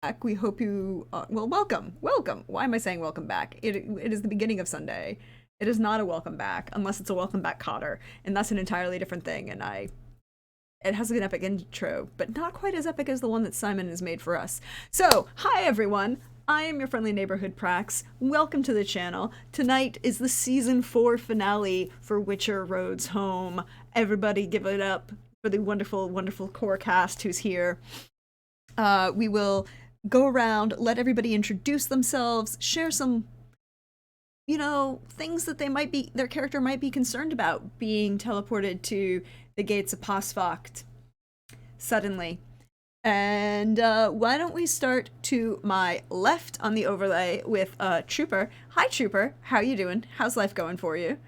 back. We hope you, well, welcome. Welcome. Why am I saying welcome back? It is the beginning of Sunday. It is not a welcome back, unless it's a welcome back Cotter, and that's an entirely different thing. It has an epic intro, but not quite as epic as the one that Simon has made for us. So, hi everyone. I am your friendly neighborhood Prax. Welcome to the channel. Tonight is the season 4 finale for Witcher Roads Home. Everybody give it up for the wonderful, wonderful core cast who's here. We will go around, let everybody introduce themselves, share some, things that their character might be concerned about being teleported to the gates of Posvocht suddenly. And why don't we start to my left on the overlay with Trooper. Hi, Trooper. How you doing? How's life going for you?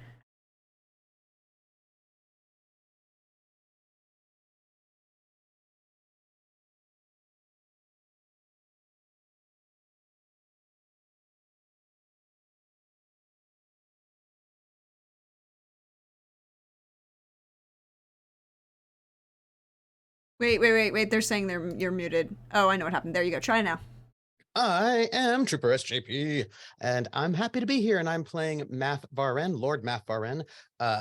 Wait. They're saying you're muted. Oh, I know what happened. There you go. Try now. I am Trooper SJP, and I'm happy to be here, and I'm playing Math Varen, Lord Math Varen,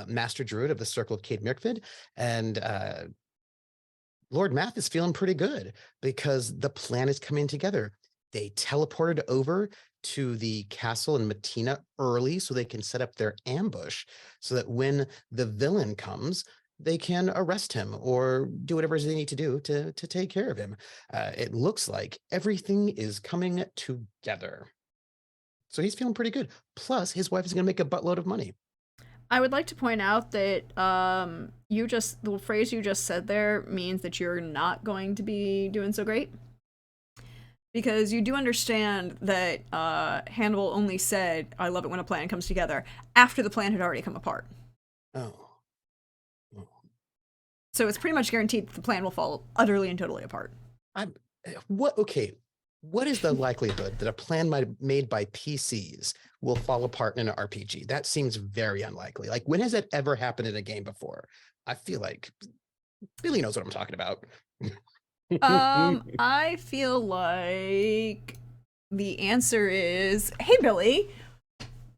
Master Druid of the Circle of Cade Mirkvid, and Lord Math is feeling pretty good because the plan is coming together. They teleported over to the castle in Matina early so they can set up their ambush so that when the villain comes, they can arrest him or do whatever they need to do to take care of him. It looks like everything is coming together. So he's feeling pretty good. Plus, his wife is going to make a buttload of money. I would like to point out that the phrase you just said there means that you're not going to be doing so great. Because you do understand that Hannibal only said, I love it when a plan comes together, after the plan had already come apart. Oh. Oh. So it's pretty much guaranteed that the plan will fall utterly and totally apart. What is the likelihood that a plan made by PCs will fall apart in an RPG? That seems very unlikely. Like, when has that ever happened in a game before? I feel like Billy knows what I'm talking about. I feel like the answer is, hey, Billy.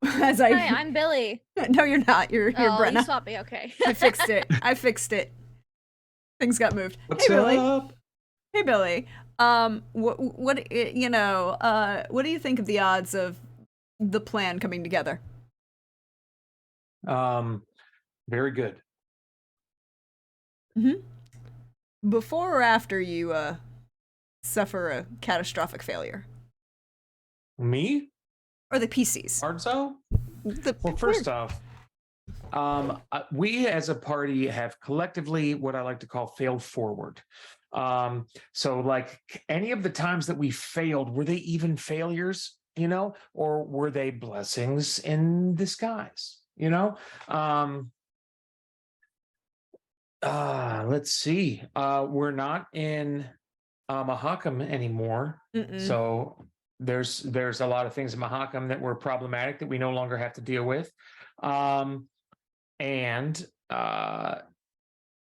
Hi, I'm Billy. No, you're not. You're Brenna. You swapped me. Okay. I fixed it. Things got moved. What's hey, Billy. up? Hey, Billy. What do you think of the odds of the plan coming together? Very good. Before or after you suffer a catastrophic failure? Me? Or the PCs? Arzo? Well, first off, we as a party have collectively what I like to call failed forward. So like any of the times that we failed, were they even failures, or were they blessings in disguise, let's see. We're not in Mahakam anymore. So there's a lot of things in Mahakam that were problematic that we no longer have to deal with. And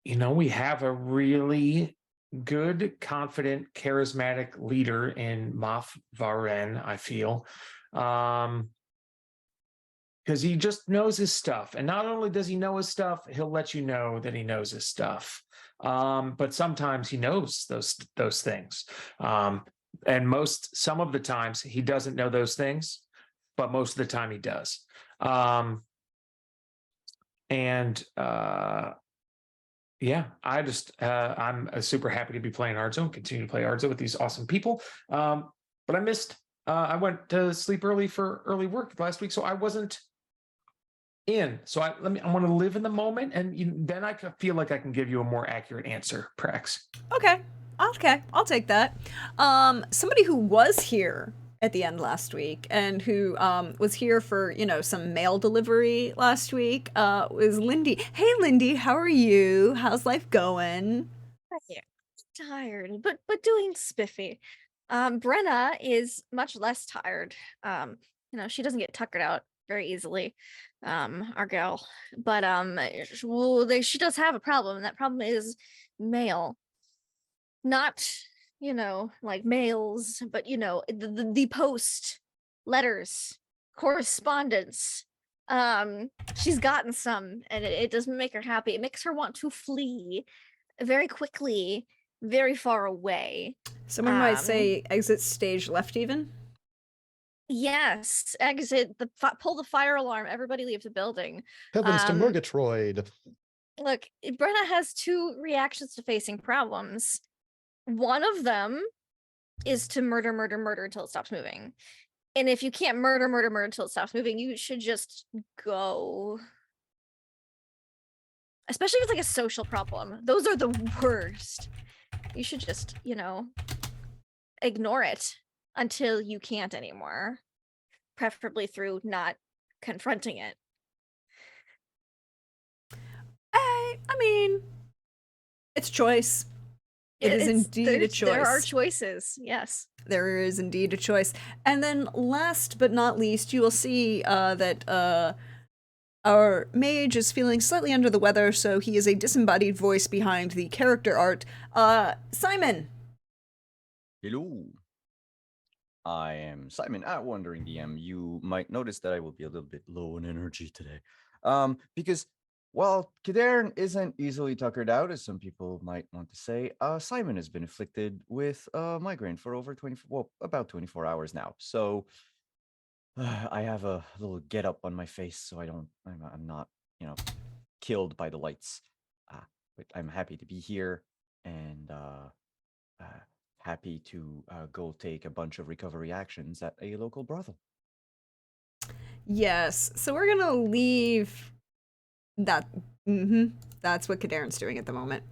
we have a really good, confident, charismatic leader in Math Varen, I feel. Because he just knows his stuff. And not only does he know his stuff, he'll let you know that he knows his stuff. But sometimes he knows those things. And some of the times he doesn't know those things, but most of the time he does. I'm super happy to be playing Ardzo and continue to play Ardzo with these awesome people. But I went to sleep early for early work last week, so I wasn't in. So I want to live in the moment, and then I feel like I can give you a more accurate answer, Prax. Okay, I'll take that. Somebody who was here at the end last week and who was here for some mail delivery last week was Lindy. Hey, Lindy, how are you? How's life going? Yeah, tired, but doing spiffy. Brenna is much less tired. She doesn't get tuckered out very easily. Our gal, but she does have a problem, and that problem is mail. Not like mails, but the post, letters, correspondence. She's gotten some, and it doesn't make her happy. It makes her want to flee very quickly, very far away. Someone might say exit stage left even. Yes, exit pull the fire alarm. Everybody leave the building. Heavens to Murgatroyd. Look, Brenna has two reactions to facing problems. One of them is to murder until it stops moving. And if you can't murder until it stops moving, you should just go. Especially if it's like a social problem. Those are the worst. You should just, ignore it until you can't anymore. Preferably through not confronting it. I mean, it's choice. It is indeed a choice. There are choices, yes. There is indeed a choice. And then last but not least, you will see that our mage is feeling slightly under the weather, so he is a disembodied voice behind the character art. Simon! Hello. I am Simon at Wandering DM. You might notice that I will be a little bit low in energy today. Because while Kadern isn't easily tuckered out, as some people might want to say, Simon has been afflicted with migraine for over about 24 hours now. So I have a little get up on my face, so I'm not, killed by the lights. But I'm happy to be here and happy to go take a bunch of recovery actions at a local brothel. Yes, so we're gonna leave that. That's what Kadern's doing at the moment.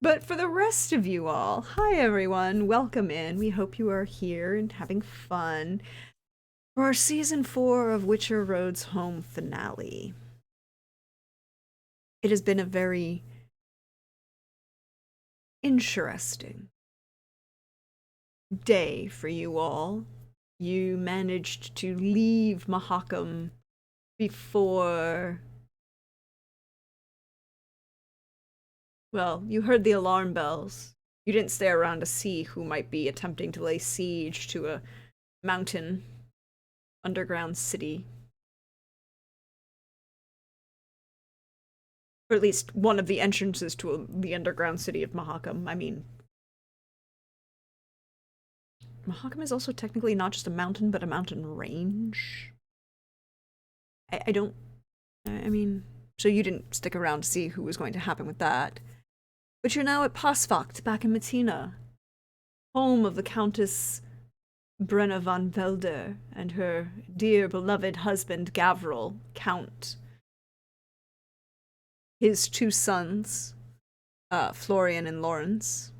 But for the rest of you all, hi everyone, welcome in. We hope you are here and having fun for our season 4 of Witcher Road's home finale. It has been a very interesting day for you all. You managed to leave Mahakam before... Well, you heard the alarm bells. You didn't stay around to see who might be attempting to lay siege to a mountain underground city. Or at least one of the entrances to the underground city of Mahakam. I mean, Mahakam is also technically not just a mountain, but a mountain range. I mean, so you didn't stick around to see who was going to happen with that. But you're now at Pasvacht, back in Matina, home of the Countess Brenna von Velder and her dear beloved husband Gavril, Count. His two sons, Florian and Lawrence.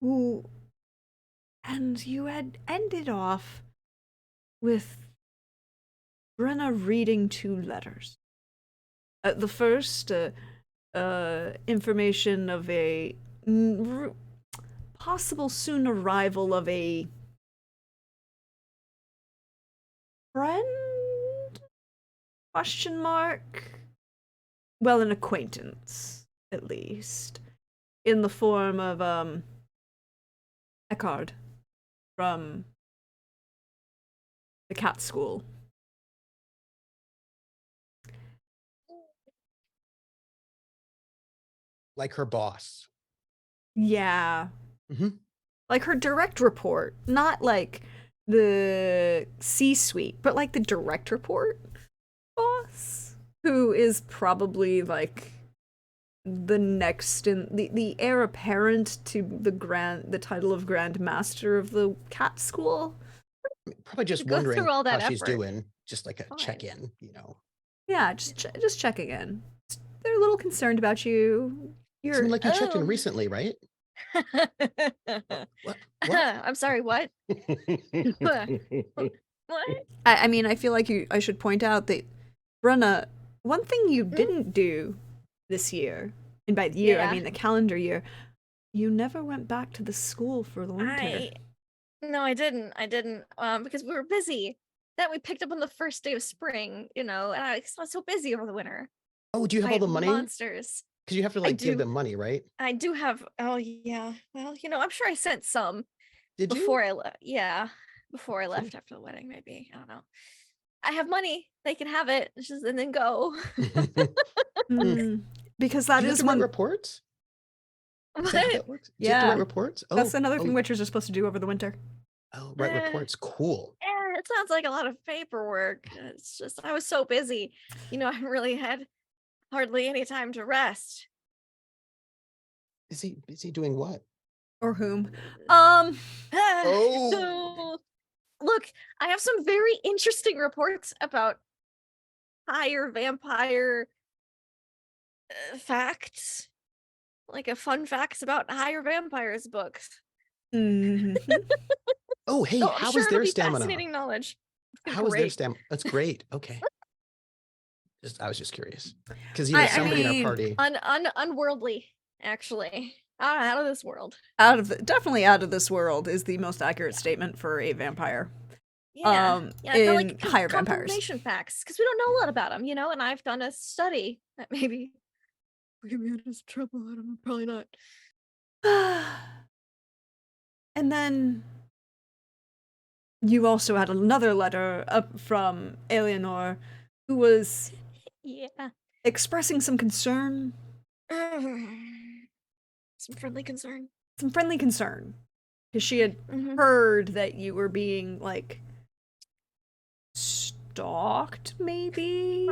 Ooh. And you had ended off with Brenna reading 2 letters. The first, information of a possible soon arrival of a friend? Question mark? Well, an acquaintance, at least. In the form of, Eckhard from the cat school. Like her boss. Yeah. Mm-hmm. Like her direct report. Not like the C-suite, but like the direct report boss. Who is probably like the next in the heir apparent to the title of Grand Master of the cat school. Probably just Go wondering through all that how she's effort. doing. Just like a Fine. check-in, Yeah, just checking in. They're a little concerned about you. You're Something like you checked in recently, right? What? I'm sorry, what? What? I mean, I feel like I should point out that, Brenna, one thing you didn't do this year, and by the year, I mean the calendar year, you never went back to the school for the winter. No, I didn't. Because we were busy. Then we picked up on the first day of spring, and I was so busy over the winter. Oh, do you have all fight the money? monsters. Because you have to I like give do. them money, right? I do have. Oh yeah. Well, I'm sure I sent some Did you? before I left. Yeah, before I Cool. left after the wedding. Maybe I don't know. I have money. They can have it. Just and then go. Because Do that you have is to write one. reports? Is that how What? that works? Do you have to write Yeah, reports? that's Oh, another thing oh, witchers are supposed to do over the winter. oh, write Eh, reports. Cool. it sounds like a lot of paperwork. It's just I was so busy. I really had hardly any time to rest. Is he doing what? Or whom? Oh. So, look, I have some very interesting reports about higher vampire facts, like a fun facts about higher vampires books. mhm. Oh, hey, Oh, I'm how sure is it'll their be stamina? fascinating knowledge. How is their Great. stamina? That's great. Okay. I was just curious. Because I somebody in our mean, party. Unworldly, actually. Out of this world. Definitely out of this world is the most accurate statement for a vampire. Yeah, in like higher vampires. confirmation facts, because we don't know a lot about them, and I've done a study that maybe will get me out of this trouble. I don't know, probably not. And then you also had another letter up from Eleanor, who was Yeah. expressing some concern, Some friendly concern. because she had Mhm. heard that you were being like stalked, maybe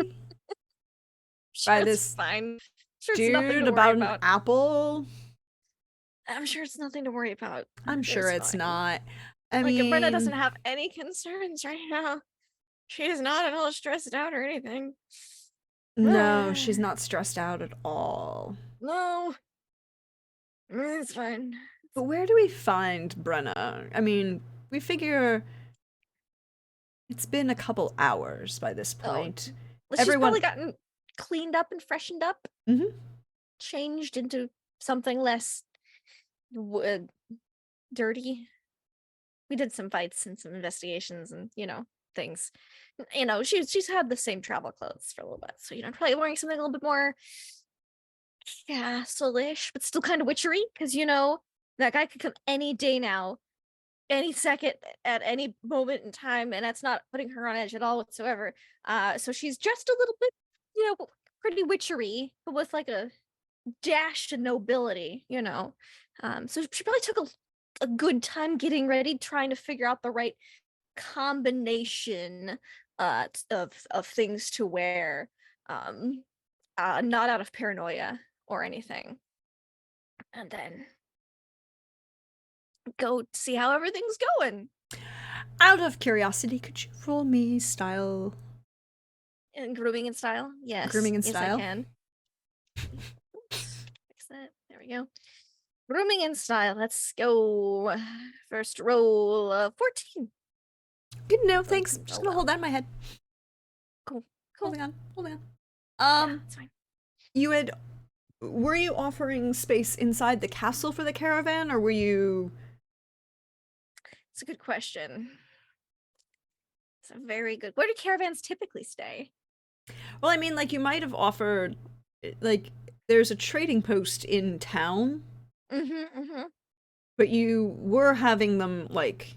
Sure, by it's this fine. Sure, it's nothing dude to about worry an about. apple. I'm sure it's nothing to worry about. I'm sure it's fine. not. I Like, mean, Brenna doesn't have any concerns right now. She is not at all stressed out or anything. no, she's not stressed out at all. No. It's fine. But where do we find Brenna? I mean, we figure it's been a couple hours by this point. She's Everyone- probably gotten cleaned up and freshened up. Mhm. Changed into something less dirty. We did some fights and some investigations and things. She's had the same travel clothes for a little bit, so probably wearing something a little bit more castle-ish, but still kind of witchery, because that guy could come any day now, any second, at any moment in time, and that's not putting her on edge at all whatsoever. So she's dressed a little bit, pretty witchery, but with like a dash of nobility, So she probably took a good time getting ready, trying to figure out the right combination of things to wear, not out of paranoia or anything, and then go see how everything's going. Out of curiosity, could you roll me style? And grooming and style, yes. Grooming and yes, style? I can. Fix that. There we go. Grooming and style. Let's go. First roll 14. Good to know. Thanks. Oh, Just gonna well. hold that in my head. Cool. Holding on. Yeah, it's fine. Were you offering space inside the castle for the caravan, or were you? It's a good question. It's a very good. Where do caravans typically stay? Well, I mean, like you might have offered, like there's a trading post in town, but you were having them like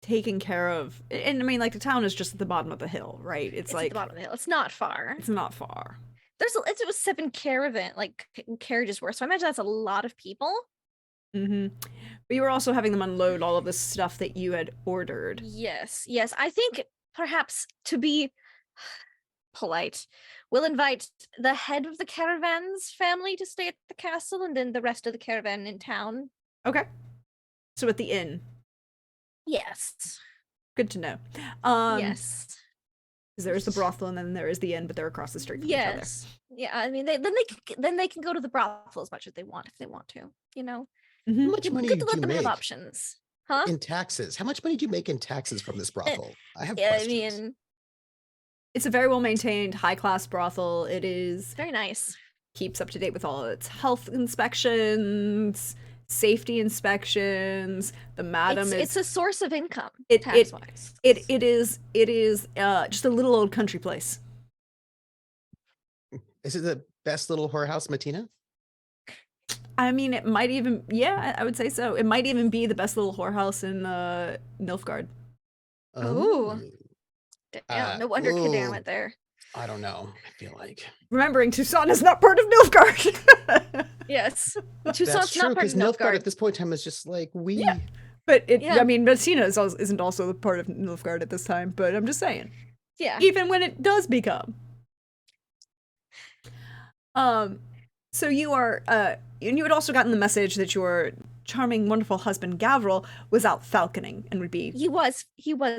taken care of, and I mean, like the town is just at the bottom of the hill, right? It's like at the bottom of the hill. It's not far. It's not far. It was 7 caravan carriages worth, so I imagine that's a lot of people. But you were also having them unload all of the stuff that you had ordered. Yes. I think perhaps, to be polite, we'll invite the head of the caravan's family to stay at the castle, and then the rest of the caravan in town. Okay. So at the inn. Yes. Good to know. Yes. Because there's the brothel and then there is the inn, but they're across the street from each other. Yeah, I mean, then they can go to the brothel as much as they want if they want to. How much money Good do to let you them have make options, huh? in taxes? How much money do you make in taxes from this brothel? I have Yeah, questions. I mean, It's a very well maintained, high class brothel. It is very nice. Keeps up to date with all of its health inspections, safety inspections. The madam It's a source of income. It tax-wise. is just a little old country place. Is it the best little whorehouse, Matina? I mean, it might even, yeah, I would say so. It might even be the best little whorehouse in Nilfgaard. Ooh. Damn, no wonder Kadan ooh, went there. I don't know. I feel like Remembering Tucson is not part of Nilfgaard. Yes. that's Tucson's true not part because of Nilfgaard Nilfgaard. at this point in time is just like we. Yeah. But Yeah. I mean, Messina isn't also part of Nilfgaard at this time. But I'm just saying, Yeah. even when it does become. So you are, and you had also gotten the message that your charming, wonderful husband Gavril was out falconing and would be. He was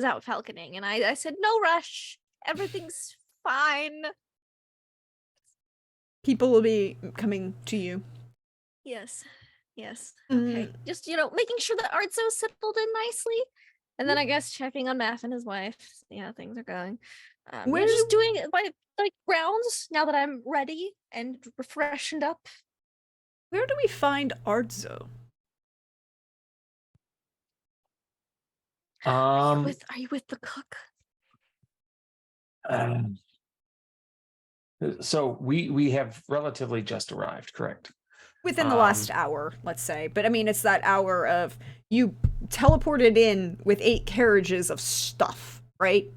out falconing, and I said, no rush. Everything's fine. People will be coming to you. Yes. Yes. Okay. Mm. Just, making sure that Arzo settled in nicely. And then I guess checking on Math and his wife, see how things are going. Where Just do- doing my rounds now that I'm ready and freshened up. Where do we find Arzo? Are you with the cook? So we have relatively just arrived, correct? Within the last hour, let's say. But I mean, it's that hour of you teleported in with 8 carriages of stuff, right?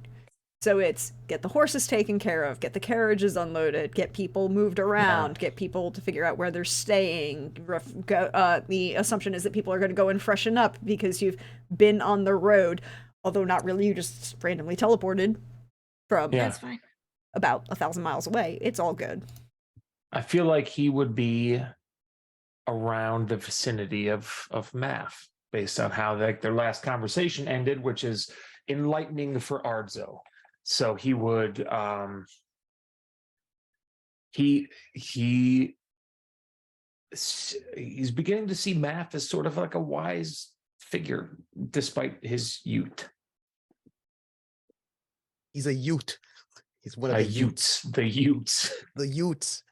So it's get the horses taken care of, get the carriages unloaded, get people moved around, get people to figure out where they're staying. The assumption is that people are going to go and freshen up because you've been on the road, although not really. You just randomly teleported from That's fine. about 1,000 miles away. It's all good. I feel like he would be around the vicinity of Math based on how their last conversation ended, which is enlightening for Arzo. So he would he's beginning to see Math as sort of like a wise figure despite his youth. He's a Ute. He's one of the Utes. The Utes. The Utes.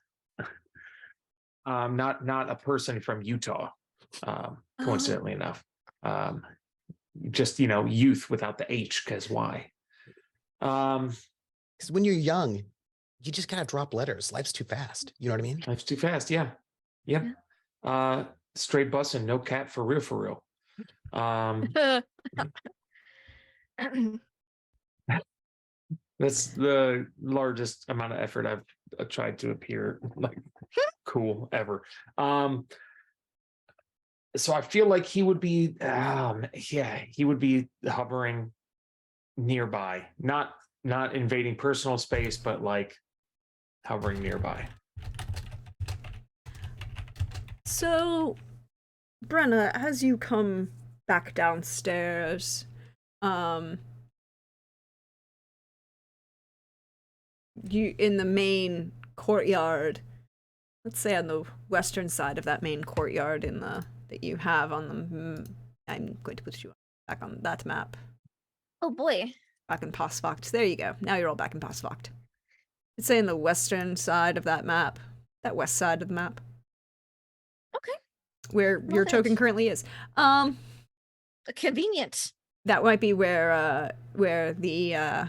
Not a person from Utah, coincidentally enough. Just youth without the H, because why? Because when you're young, you just gotta drop letters. Life's too fast. You know what I mean? Life's too fast. Yeah. Yep. Straight bus and no cat for real. That's the largest amount of effort I've tried to appear like cool ever. So I feel like he would be, he would be hovering nearby, not invading personal space, but like hovering nearby. So, Brenna, as you come back downstairs, you in the main courtyard, let's say on the western side of that main courtyard that you have on the I'm going to put you back on that map. Oh boy. Back in Postvogt. There you go. Now you're all back in Postvogt. Let's say in the western side of that map. That west side of the map. Okay. Where your token currently is. Convenient. That might be where the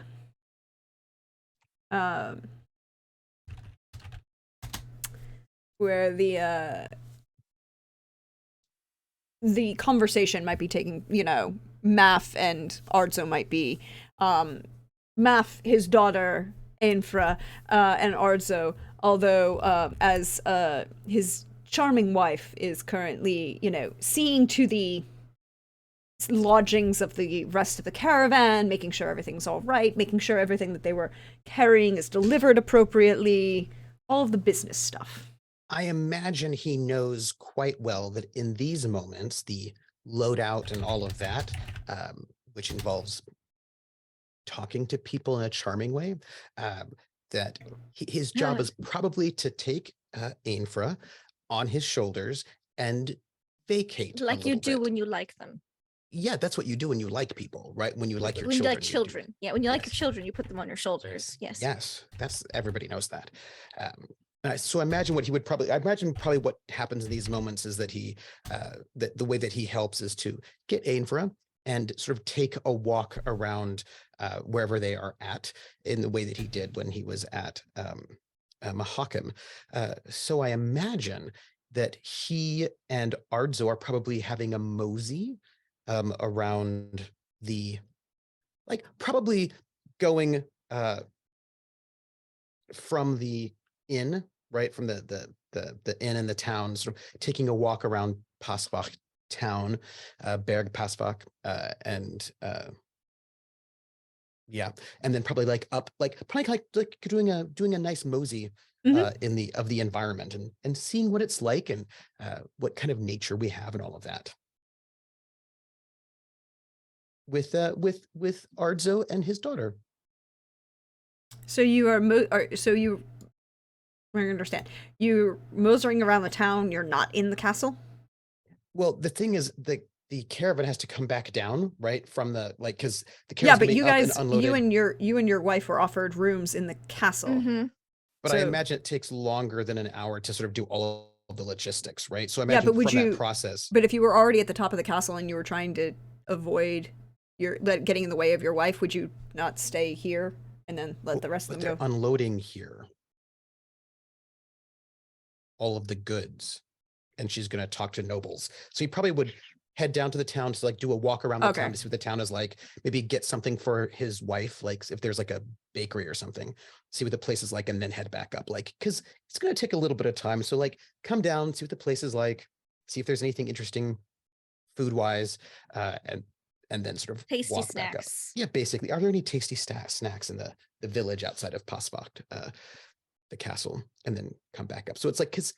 the conversation might be taking, Math and Arzo might be. Math, his daughter, Ainfra, and Arzo, although as his charming wife is currently, seeing to the lodgings of the rest of the caravan, making sure everything's all right, making sure everything that they were carrying is delivered appropriately, all of the business stuff. I imagine he knows quite well that in these moments, the loadout and all of that, which involves talking to people in a charming way, that his job is probably to take Ainfra on his shoulders and vacate. Like you do when you like them. Yeah, that's what you do when you like people, right? When you like your when children. You like children. Yeah, when you like your children, you put them on your shoulders. Yes. Yes, that's everybody knows that. So imagine what he would probably what happens in these moments is that he, the way that he helps is to get Ainfra and sort of take a walk around wherever they are at in the way that he did when he was at Mahakam. So I imagine that he and Ardzo are probably having a mosey around the, like, probably going from the inn, right, from the inn in the town, sort of taking a walk around Pasvach town, Berg Pasvach, and yeah, and then probably like up, like doing a nice mosey in the environment, and seeing what it's like, and what kind of nature we have and all of that. With Ardzo and his daughter. So you are I understand. You're moseying around the town. You're not in the castle. Well, the thing is, the caravan has to come back down, right, from the, like, because the Yeah, caravan's but gonna be you up and guys, unloaded. you and your wife were offered rooms in the castle. Mm-hmm. But I So- imagine it takes longer than an hour to sort of do all of the logistics, right? So I Yeah, imagine but would from you- that process. But if you were already at the top of the castle and you were trying to avoid getting in the way of your wife, would you not stay here and then let the rest of But them they're go? unloading here all of the goods, and she's going to talk to nobles. So he probably would head down to the town to, like, do a walk around the Okay. town to see what the town is like. Maybe get something for his wife, like if there's like a bakery or something, see what the place is like, and then head back up. Like, because it's going to take a little bit of time. So, like, come down, see what the place is like, see if there's anything interesting food wise, and then sort of Tasty walk back up. snacks. Yeah, basically. Are there any tasty snacks in the village outside of Pasvach, the castle, and then come back up? So it's like, because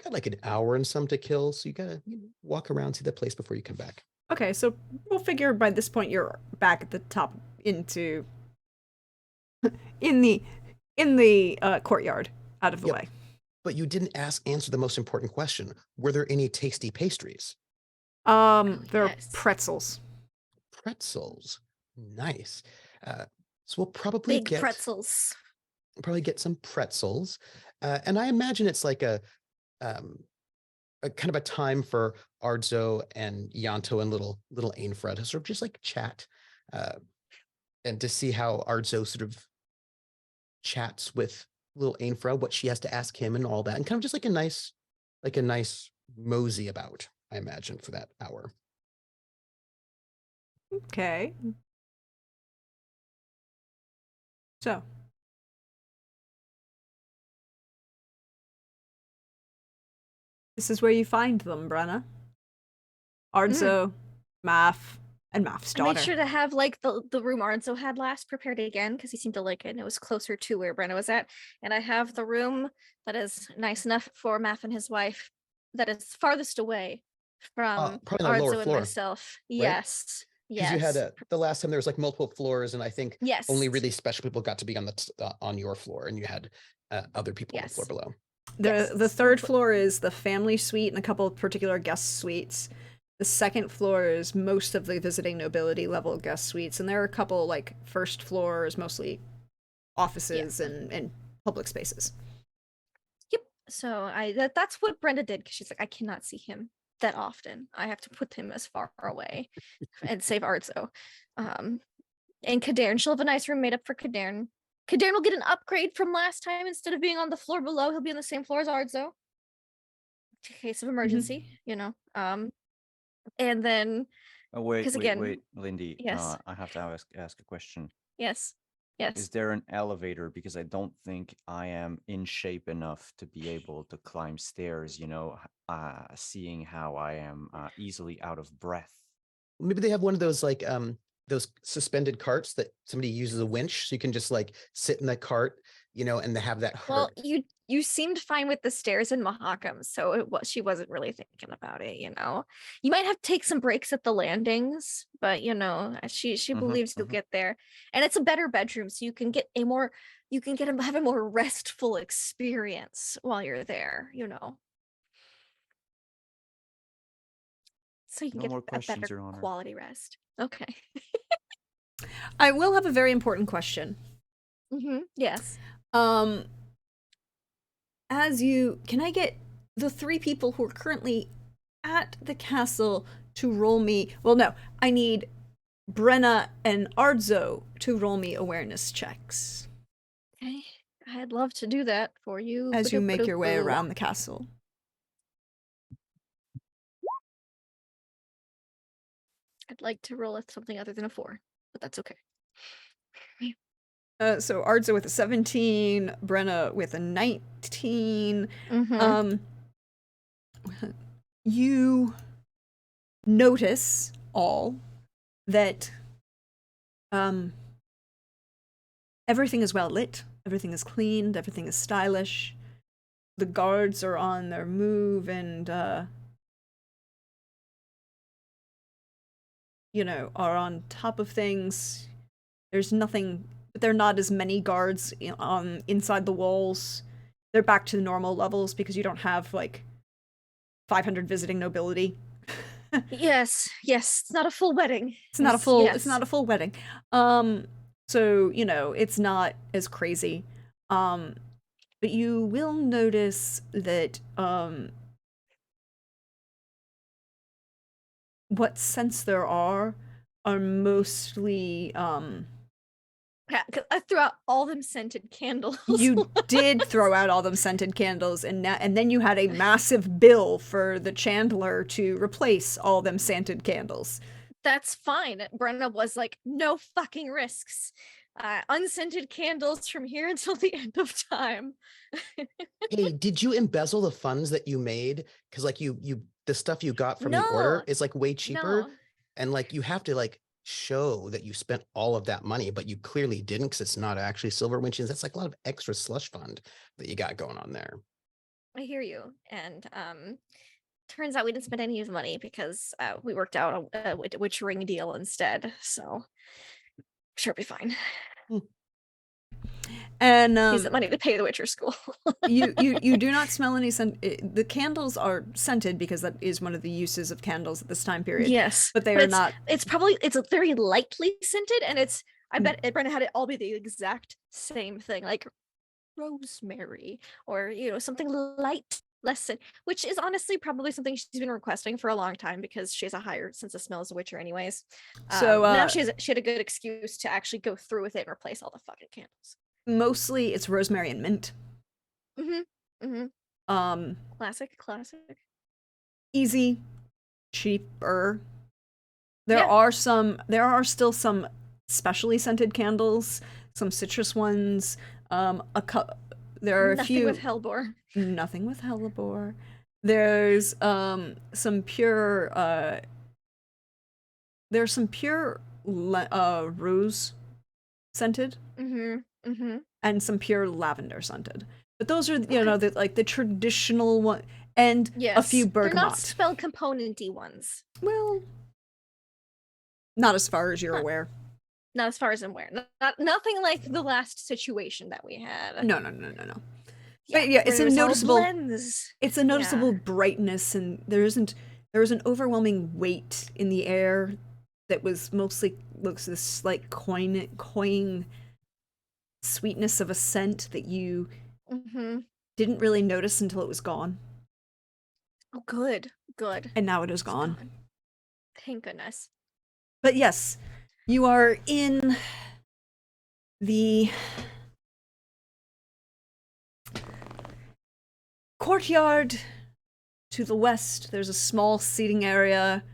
got like an hour and some to kill, so you gotta walk around, see the place before you come back. Okay, so we'll figure by this point you're back at the top into in the courtyard, out of the Yep. way. But you didn't answer the most important question. Were there any tasty pastries? There are yes. pretzels. Pretzels. Nice. So we'll probably Big pretzels. probably get some pretzels. And I imagine it's like a kind of a time for Ardzo and Yanto and little Ainfra to sort of just like chat, and to see how Ardzo sort of chats with little Ainfra, what she has to ask him and all that, and kind of just like a nice mosey about, I imagine, for that hour. Okay. So. This is where you find them, Brenna. Ardzo, Math, and Math's I daughter. made sure to have like the room Arnzo had last prepared again because he seemed to like it and it was closer to where Brenna was at. And I have the room that is nice enough for Math and his wife that is farthest away from probably on the lower Arnzo and floor, myself. right? Yes. Because you had the last time there was like multiple floors, and I think Yes. only really special people got to be on on your floor, and you had other people on the floor Yes. below. The third floor is the family suite and a couple of particular guest suites. The second floor is most of the visiting nobility level guest suites, and there are a couple like first floors, mostly offices and public spaces. Yep. So that's what Brenda did because she's like, I cannot see him that often. I have to put him as far away and save Arzo. And Kadern, she'll have a nice room made up for Kadern. Kadern will get an upgrade from last time. Instead of being on the floor below, he'll be on the same floor as Arzo. In case of emergency, you know. And then wait, again, Lindy. yes. I have to ask a question. Yes. Is there an elevator? Because I don't think I am in shape enough to be able to climb stairs, seeing how I am easily out of breath. Maybe they have one of those like those suspended carts that somebody uses a winch, so you can just like sit in that cart, and they have that Well, hurt. you seemed fine with the stairs in Mahakam, so she wasn't really thinking about it, You might have to take some breaks at the landings, but she believes you'll get there. And it's a better bedroom, so you can get have a more restful experience while you're there, So you can No get more a questions, better Your Honor. quality rest. Okay. I will have a very important question. Yes. Can I get the 3 people who are currently at the castle to roll me? Well, no, I need Brenna and Ardzo to roll me awareness checks. Okay. I'd love to do that for you. as you make your way Ba-doop-ba-doop-boo. around the castle. I'd like to roll something other than a 4, but that's okay. So Ardza with a 17, Brenna with a 19. Mm-hmm. You notice all that everything is well lit, everything is cleaned, everything is stylish. The guards are on their move and are on top of things. There's nothing, but there are not as many guards inside the walls. They're back to normal levels because you don't have like 500 visiting nobility. Yes, it's not a full wedding. It's not a Yes, full. yes. It's not a full wedding. So it's not as crazy. But you will notice that what scents there are mostly Yeah, 'cause I threw out all them scented candles. you did throw out all them scented candles, and then you had a massive bill for the chandler to replace all them scented candles. That's fine. Brenna was like, no fucking risks. Unscented candles from here until the end of time. Hey, did you embezzle the funds that you made? Because like the stuff you got from the order No, is like way cheaper, no. and like you have to like show that you spent all of that money, but you clearly didn't because it's not actually silver winches. That's like a lot of extra slush fund that you got going on there. I hear you. And turns out we didn't spend any of the money because we worked out a witch ring deal instead. So sure, it'll be fine. And Use the money to pay the Witcher school. you do not smell any scent. The candles are scented because that is one of the uses of candles at this time period. Yes, but they are not. It's a very lightly scented, and I bet Brenna had it all be the exact same thing, like rosemary or something light, less scent, which is honestly probably something she's been requesting for a long time because she has a higher sense of smell as a Witcher, anyways. So now she had a good excuse to actually go through with it and replace all the fucking candles. Mostly, it's rosemary and mint. Classic. Easy, cheaper. There are still some specially scented candles, some citrus ones. There are a few. Nothing with hellebore. There's some pure. There's some pure rose scented. And some pure lavender scented. But those are the traditional one, and a few bergamot. They're not spell component-y ones. Well, not as far as you're aware. Not as far as I'm aware. Nothing like the last situation that we had. No. But yeah, it's a noticeable. It's a noticeable brightness, and there was an overwhelming weight in the air that was mostly looks this like cloying sweetness of a scent that you didn't really notice until it was gone. Oh, good. And now it is gone. Thank goodness. But yes, you are in the courtyard to the west. There's a small seating area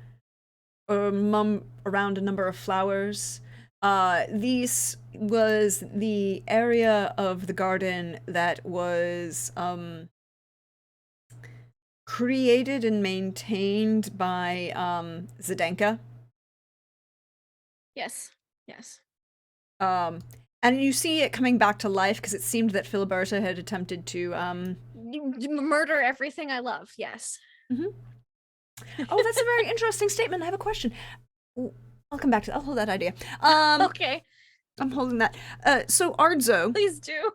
around a number of flowers. This was the area of the garden that was created and maintained by Zdenka. Yes. And you see it coming back to life because it seemed that Filiberta had attempted to murder everything I love. Yes. Oh, that's a very interesting statement. I have a question. I'll come back to that. I'll hold that idea. Okay. I'm holding that. So Ardzo. Please do.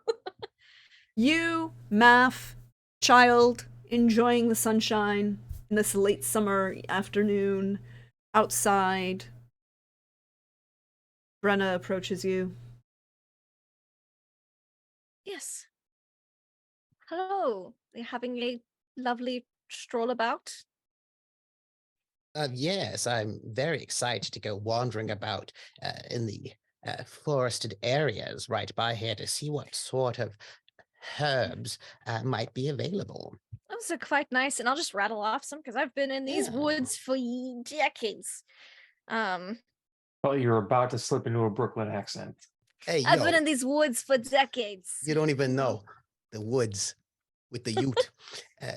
You, Math, child, enjoying the sunshine in this late summer afternoon, outside. Brenna approaches you. Yes. Hello. You're having a lovely stroll about? Yes, I'm very excited to go wandering about in the forested areas right by here to see what sort of herbs might be available. Those are quite nice, and I'll just rattle off some because I've been in these Yeah. woods for decades. Well, you're about to slip into a Brooklyn accent. Hey, I've yo, been in these woods for decades. you don't even know the woods with the Ute.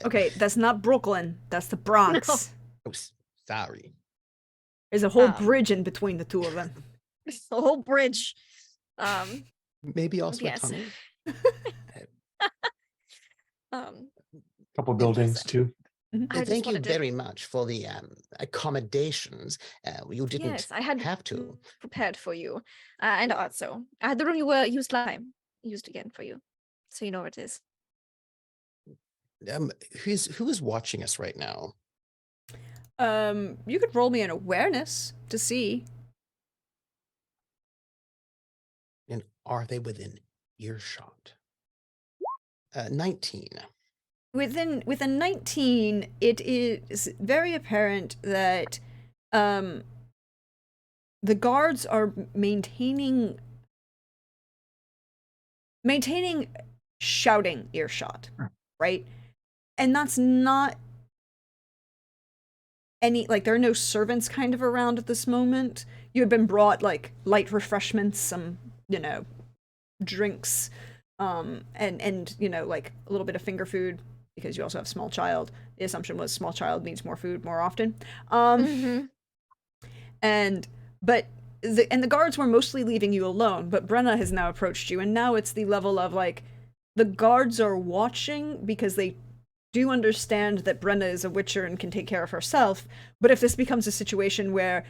Okay, that's not Brooklyn. That's the Bronx. Oh, sorry. There's a whole Um, bridge in between the two of them. It's the whole bridge. Maybe also yes. a tunnel. Couple Yes, buildings too. I just Thank you wanted to- very much for the accommodations. You didn't Yes, I had have to. prepared for you, and also I had the room you used last time used again for you, so you know where it is. Who is watching us right now? You could roll me an awareness to see. And are they within earshot? 19. Within 19, it is very apparent that the guards are maintaining shouting earshot, right? And that's not any, like, there are no servants kind of around at this moment. You had been brought like light refreshments, some, drinks, and like a little bit of finger food, because you also have small child. The assumption was small child needs more food more often. But the guards were mostly leaving you alone, but Brenna has now approached you, and now it's the level of, like, the guards are watching because they do understand that Brenna is a witcher and can take care of herself, but if this becomes a situation where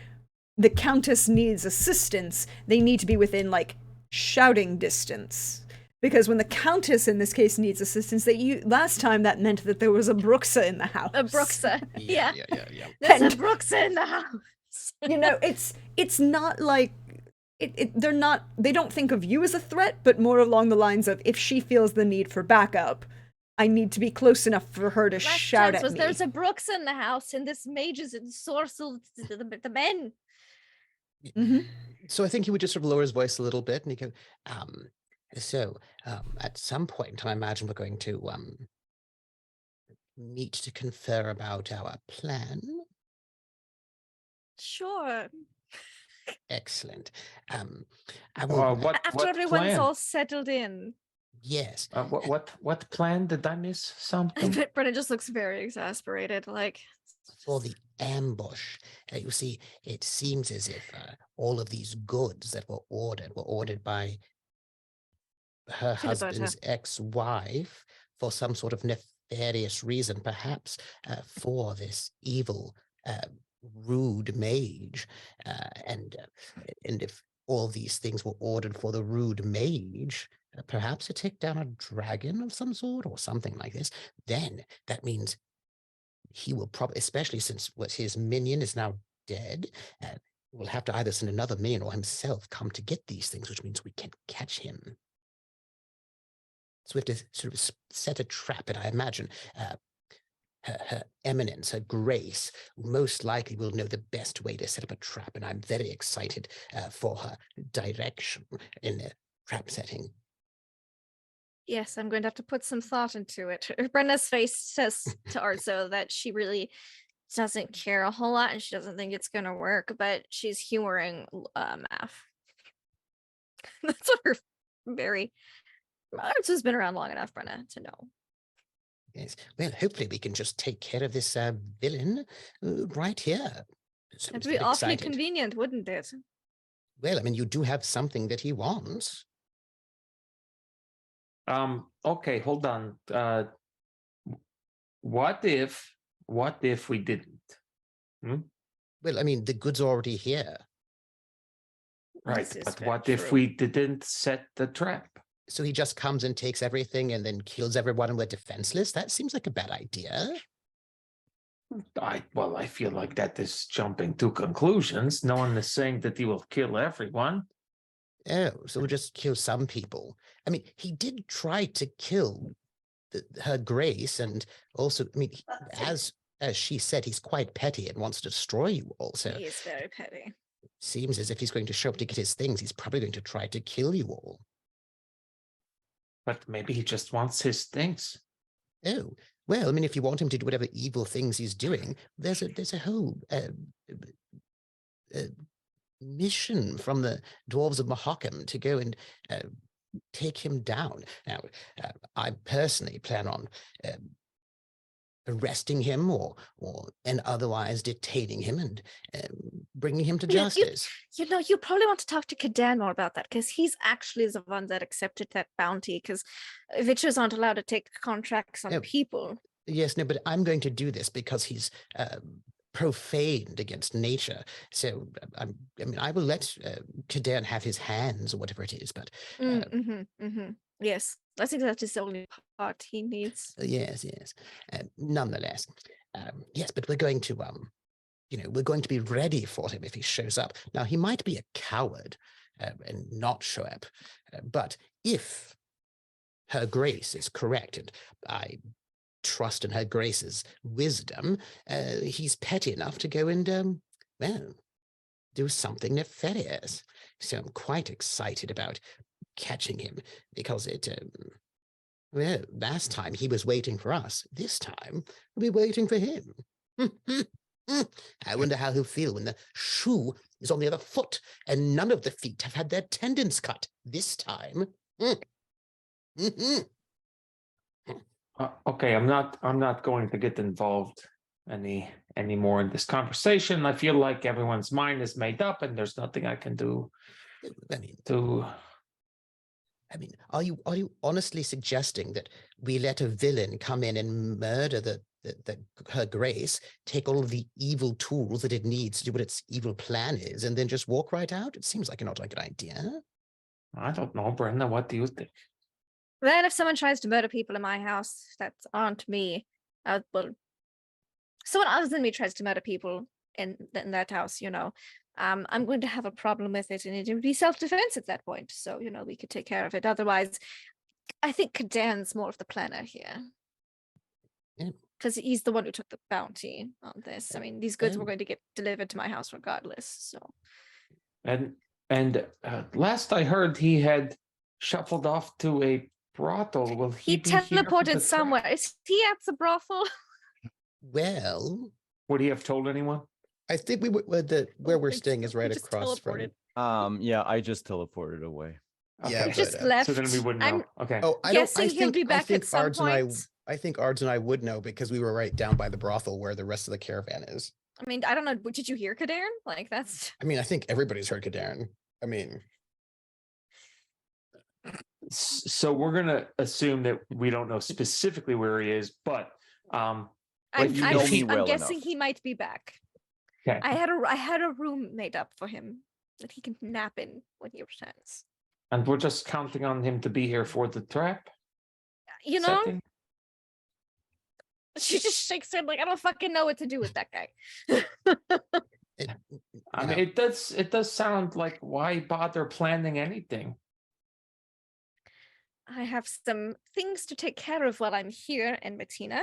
the Countess needs assistance, they need to be within, like, shouting distance. Because when the Countess, in this case, needs assistance, last time that meant that there was a Bruxa in the house. A Bruxa, yeah. Yeah. There's a Bruxa in the house. It's not like they don't think of you as a threat, but more along the lines of, if she feels the need for backup, I need to be close enough for her to shout at me. There's a Bruxa in the house, and this mage is ensorcelled the men. Mm-hmm. So I think he would just sort of lower his voice a little bit, and he'd go, at some point, I imagine we're going to meet to confer about our plan. Sure. Excellent. I will. After everyone's all settled in. Yes. What plan? Did I miss something? Brenna just looks very exasperated, like. For the ambush, you see, it seems as if all of these goods that were ordered by her husband's ex-wife for some sort of nefarious reason, perhaps for this evil, rude mage. And if all these things were ordered for the rude mage, perhaps to take down a dragon of some sort or something like this, then that means he will probably, especially since his minion is now dead, will have to either send another minion or himself come to get these things, which means we can catch him. So we have to sort of set a trap, and I imagine her eminence, her grace, most likely will know the best way to set up a trap, and I'm very excited for her direction in the trap setting. Yes, I'm going to have to put some thought into it. Brenda's face says to Arzo that she really doesn't care a whole lot and she doesn't think it's going to work, but she's humoring Math. That's what her very... Arzo's been around long enough, Brenna, to know. Yes. Well, hopefully we can just take care of this villain right here. So It'd be awfully convenient, wouldn't it? Well, I mean, you do have something that he wants. Okay, hold on. What if we didn't? Well, I mean, the goods are already here. Right, but what if we didn't set the trap? So he just comes and takes everything and then kills everyone and we're defenseless? That seems like a bad idea. I feel like that is jumping to conclusions. No one is saying that he will kill everyone. Oh, so we'll just kill some people. I mean, he did try to kill her grace, and also, I mean, as she said, he's quite petty and wants to destroy you all. So he is very petty. Seems as if he's going to show up to get his things. He's probably going to try to kill you all. But maybe he just wants his things. Oh, well, I mean, if you want him to do whatever evil things he's doing, there's a whole mission from the dwarves of Mahakam to go and take him down. Now, I personally plan on arresting him and otherwise detaining him and bringing him to justice. You probably want to talk to Kadan more about that, because he's actually the one that accepted that bounty, because witches aren't allowed to take contracts on people. Yes, no, but I'm going to do this because he's profaned against nature. So, I will let Kadan have his hands or whatever it is, but... Yes, I think that is the only part he needs. Yes. Nonetheless, yes, but we're going to, we're going to be ready for him if he shows up. Now, he might be a coward and not show up, but if Her Grace is correct, and I trust in Her Grace's wisdom, he's petty enough to go and, do something nefarious. So I'm quite excited about catching him, because last time he was waiting for us. This time we'll be waiting for him. I wonder how he'll feel when the shoe is on the other foot and none of the feet have had their tendons cut this time. Okay, I'm not going to get involved anymore in this conversation. I feel like everyone's mind is made up and there's nothing I can do. Are you honestly suggesting that we let a villain come in and murder Her Grace, take all of the evil tools that it needs to do what its evil plan is, and then just walk right out? It seems like not a good idea. I don't know, Brenda. What do you think? Well, if someone tries to murder people in my house that aren't me, someone other than me tries to murder people in that house, I'm going to have a problem with it, and it would be self-defense at that point. So, we could take care of it. Otherwise, I think Kadan's more of the planner here. Because he's the one who took the bounty on this. I mean, these goods were going to get delivered to my house regardless. So. And last I heard, he had shuffled off to a brothel. Will he be teleported somewhere? Is he at the brothel? Well, would he have told anyone? I think where we're staying is right across from. Yeah, I just teleported away. Okay. Yeah, just left. So then we wouldn't know. Okay. Oh, he'll be back at some point. I think Ards and I would know because we were right down by the brothel where the rest of the caravan is. I mean, I don't know. Did you hear Kadarn? Like, that's... I mean, I think everybody's heard Kadarn. I mean... So we're going to assume that we don't know specifically where he is, but... I'm well guessing enough. He might be back. Okay. I had a room made up for him that he can nap in when he returns. And we're just counting on him to be here for the trap? Setting? She just shakes her head like, I don't fucking know what to do with that guy. I mean, it does sound like, why bother planning anything? I have some things to take care of while I'm here in Matina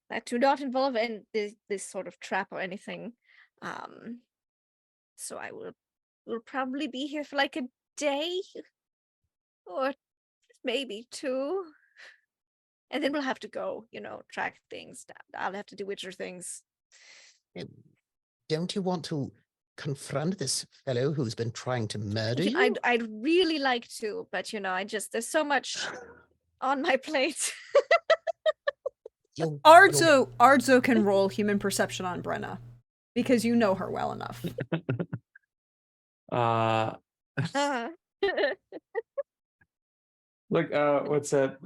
that do not involve this sort of trap or anything. So I will probably be here for like a day or maybe 2. And then we'll have to go, track things. I'll have to do Witcher things. Don't you want to confront this fellow who's been trying to murder you? I'd really like to, but there's so much on my plate. Ardzo can roll human perception on Brenna because you know her well enough. Look, what's that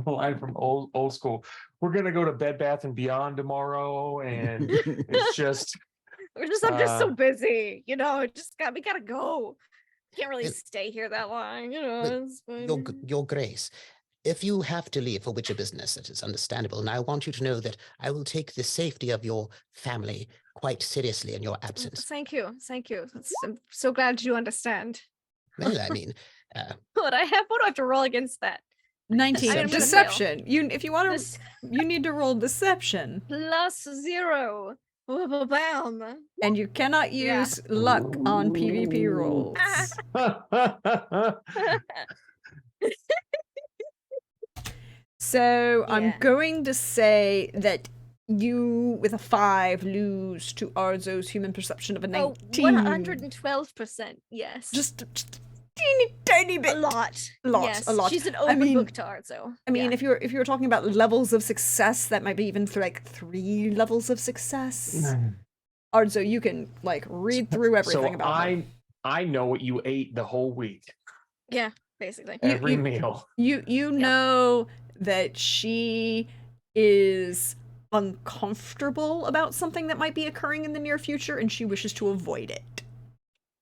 line from old school? We're gonna go to Bed Bath and Beyond tomorrow, and it's just I'm just so busy, we gotta go. Can't really stay here that long, Your Grace, if you have to leave for Witcher business, it is understandable, and I want you to know that I will take the safety of your family quite seriously in your absence. Thank you. I'm so glad you understand. Well, I mean, what do I have to roll against that? 19. Deception. If you want to, you need to roll deception. +0. Bam. And you cannot use luck on PvP rolls. So I'm Yeah. going to say that you, with a 5, lose to Arzo's human perception of a 19. 112%. Yes. Just a teeny tiny a bit. lot. A lot. Yes. A lot. She's an I open mean- book to Arzo. I mean, if you're talking about levels of success, that might be even through like 3 levels of success. Arzo, you can like read through everything So about her. I know what you ate the whole week. Yeah, basically. Every meal. You know that she is uncomfortable about something that might be occurring in the near future, and she wishes to avoid it.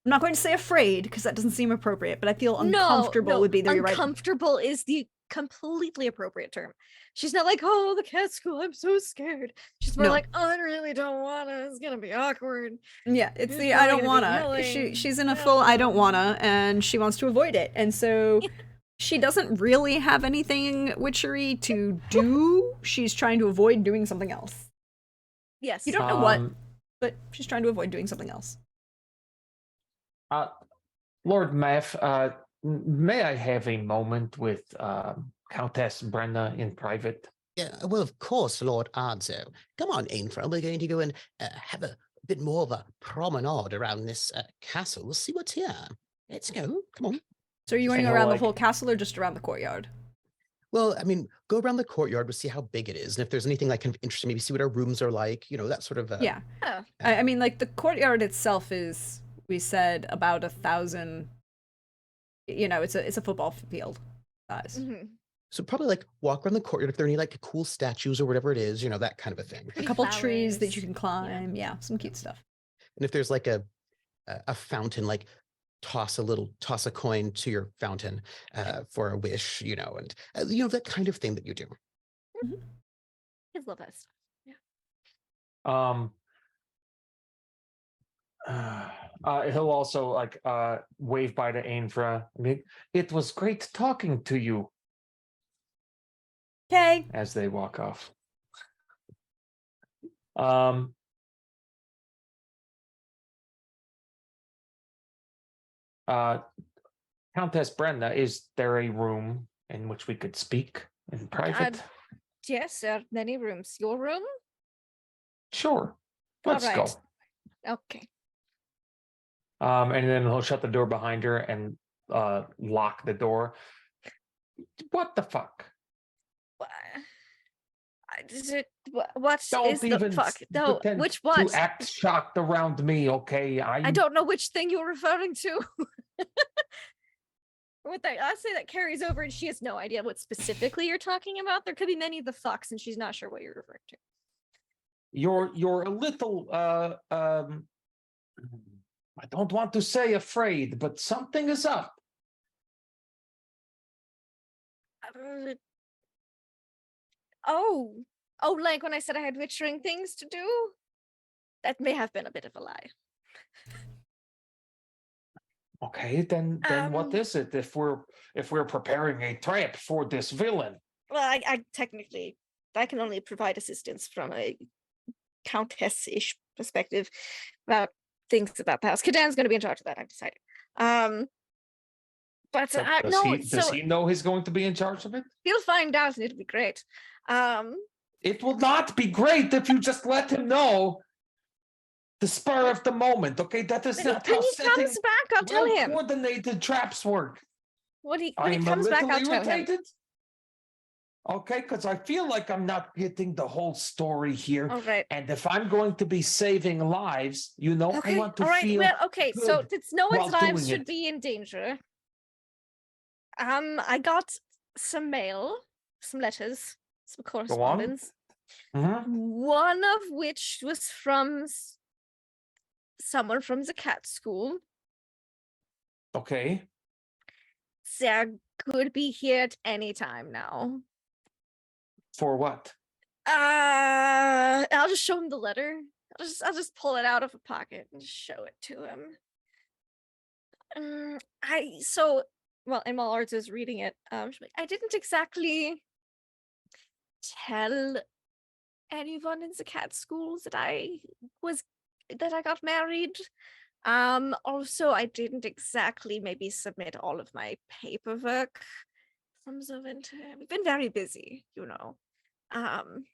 I'm not going to say afraid because that doesn't seem appropriate, but I feel uncomfortable no, would be the right. uncomfortable is the completely appropriate term. She's not like, oh, the cat school, I'm so scared. She's more No. like, oh, I really don't wanna. It's gonna be awkward. Yeah, it's It's the I don't probably gonna be wanna. annoying. She's in a I don't full I don't wanna. wanna, and she wants to avoid it, and so she doesn't really have anything witchery to do. She's trying to avoid doing something else. Yes. You don't know what, but she's trying to avoid doing something else. Lord Math, may I have a moment with Countess Brenna in private? Yeah, well, of course, Lord Arzo. Come on, Ainfra. We're going to go and have a bit more of a promenade around this castle. We'll see what's here. Let's go. Come on. So are you going And around like- the whole castle or just around the courtyard? Well, I mean, go around the courtyard. We'll see how big it is. And if there's anything like kind of interesting, maybe see what our rooms are like, that sort of. Yeah. Oh. I mean, like, the courtyard itself is, we said, about 1,000. It's a football field size. Mhm. So probably like walk around the courtyard if there are any like cool statues or whatever it is, that kind of a thing. A Pretty couple trees that flowers. you can climb. Yeah, some cute stuff. And if there's like a fountain, like toss a coin to your fountain for a wish, and that kind of thing that you do. Kids love that stuff. He'll also like wave by to Ainfra. I mean, it was great talking to you Okay. as they walk off. Countess Brenda, is there a room in which we could speak in private? Yes, there are many rooms. Your room? Sure. Let's All go. right. Okay. And then he'll shut the door behind her and lock the door. What the fuck? What Don't is the even fuck? No, pretend which what? to act shocked around me, okay? I don't know which thing you're referring to. With that, I say that carries over, and she has no idea what specifically you're talking about. There could be many of the fucks, and she's not sure what you're referring to. You're a little I don't want to say afraid, but something is up. Oh, like when I said I had witchering things to do? That may have been a bit of a lie. Okay, then what is it if we're preparing a trap for this villain? Well, I technically, I can only provide assistance from a countess-ish perspective about things about the house. Kadan's going to be in charge of that, I've decided. But So does he know he's going to be in charge of it? he'll find out, and it'll be great. It will not be great if you just let him know the spur of the moment. Okay, that is When not how he setting comes back, I'll tell him. coordinated traps work. When he I'm comes a back, little I'll tell him. irritated. Okay, because I feel like I'm not getting the whole story here. All right. And if I'm going to be saving lives, I Okay. want to All right. feel. Well, okay. So good since no one's while lives doing should it. be in danger, I got some mail, some letters, some correspondence. Mhm. One of which was from someone from the cat school. Okay. They could be here at any time now. For what? I'll just show him the letter. I'll just pull it out of a pocket and show it to him. And while Arts is reading it, she's like, I didn't exactly tell anyone in the cat school that I got married. Also, I didn't exactly maybe submit all of my paperwork from Zovent. We've been very busy, you know. Um,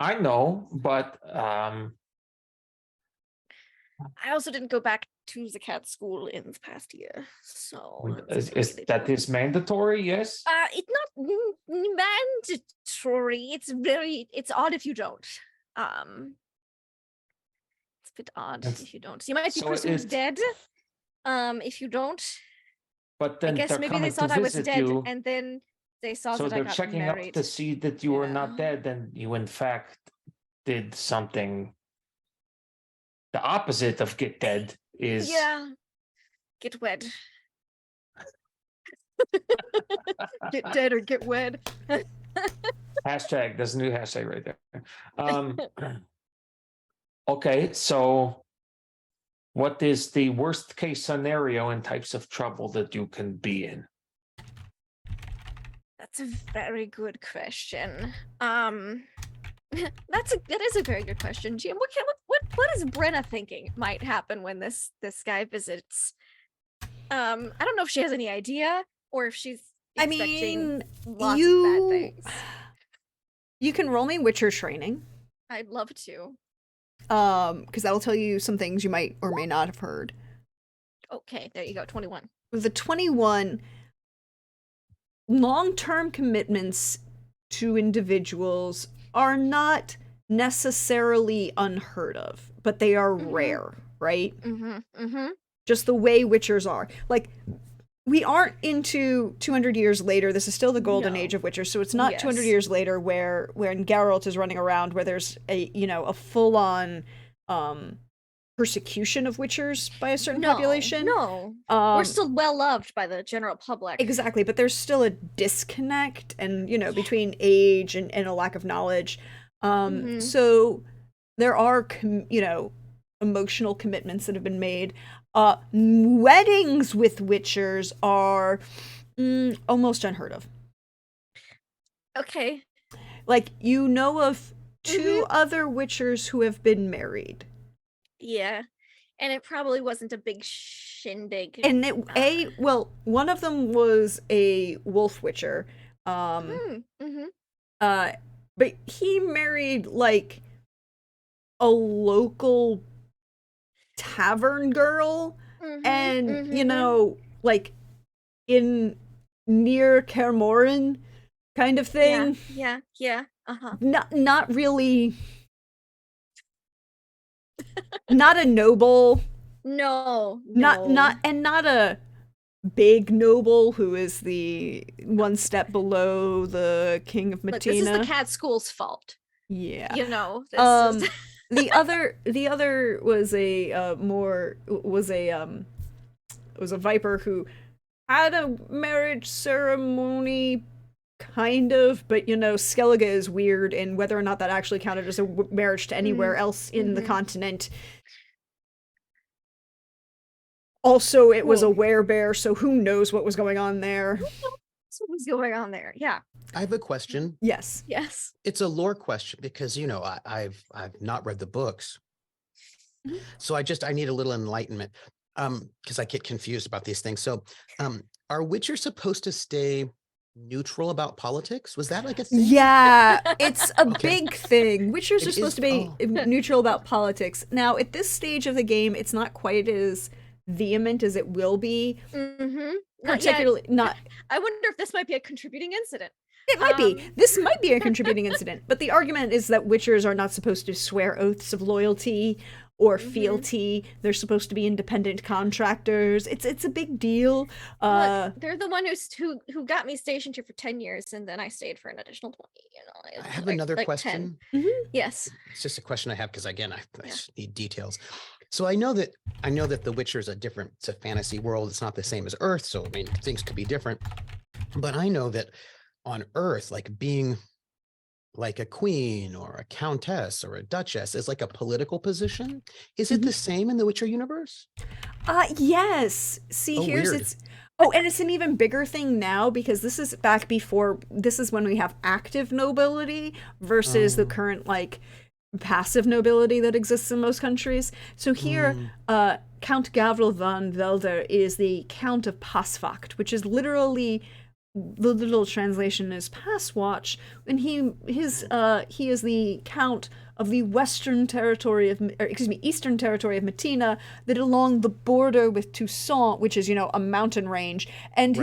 I know, but I also didn't go back to the cat school in the past year, so it's is really that tough. is mandatory? Yes. It's not mandatory. It's odd if you don't. It's a bit odd That's- if you don't. You might be so it presumed is- dead. If you don't, But I then guess they're maybe they coming thought to I was visit dead, you. and then they saw So that I they're got checking married. up to see that you are not Yeah. dead, and you in fact did something. The opposite of get dead is Yeah. Get wed. Get dead or get wed. hashtag. That's a new hashtag right there. Okay, so what is the worst case scenario and types of trouble that you can be in? That's a very good question. That is a very good question, Jim. What is Brenna thinking might happen when this guy visits? I don't know if she has any idea or if she's I expecting mean, lots of bad things. you can roll me Witcher training, I'd love to. because that'll tell you some things you might or may not have heard. Okay, there you go. 21. With the 21, long-term commitments to individuals are not necessarily unheard of, but they are rare, right? Just the way Witchers are. Like, we aren't into 200 years later. This is still the golden age of Witchers, so it's not 200 Yes. years later when Geralt is running around where there's a full-on persecution of Witchers by a certain population. No. We're still well loved by the general public. Exactly, but there's still a disconnect and between age and a lack of knowledge. So there are emotional commitments that have been made. Weddings with Witchers are almost unheard of. Okay. Like, of two other Witchers who have been married. Yeah. And it probably wasn't a big shindig. And one of them was a wolf witcher. But he married like a local tavern girl, and like in near Kermoren kind of thing. Yeah. Not really. Not a noble. No. Not a big noble who is the one step below the king of Matina. Look, this is the cat school's fault. Yeah. This is... the other was a viper who had a marriage ceremony, kind of, but Skellige is weird, and whether or not that actually counted as a marriage to anywhere else in the continent. Also, it was a werebear, so who knows what was going on there. What was going on there? Yeah. I have a question. Yes. It's a lore question because I've not read the books, so I need a little enlightenment because I get confused about these things. So, are Witchers supposed to stay neutral about politics? Was that like a thing? Yeah, it's a big thing. Witchers are supposed to be oh. neutral about politics. Now, at this stage of the game, it's not quite as vehement as it will be. Particularly not. I wonder if this might be a contributing incident. It might be. This might be a contributing incident, but the argument is that Witchers are not supposed to swear oaths of loyalty or fealty. They're supposed to be independent contractors. It's a big deal. Look, they're the one who got me stationed here for 10 years, and then I stayed for an additional 20. I have another question. Yes. It's just a question I have because again, I just need details. So I know that the Witcher is it's a fantasy world. It's not the same as Earth, so I mean things could be different. But I know that on Earth, like being like a queen or a countess or a duchess is like a political position. Is it the same in the Witcher universe? Yes. See, here's weird. and it's an even bigger thing now because this is when we have active nobility versus the current like passive nobility that exists in most countries. So here, Count Gavril von Velder is the Count of Passwacht, which is literally, the literal translation is pass watch, and he is the Count of the Eastern Territory of Matina, that along the border with Toussaint, which is, a mountain range, and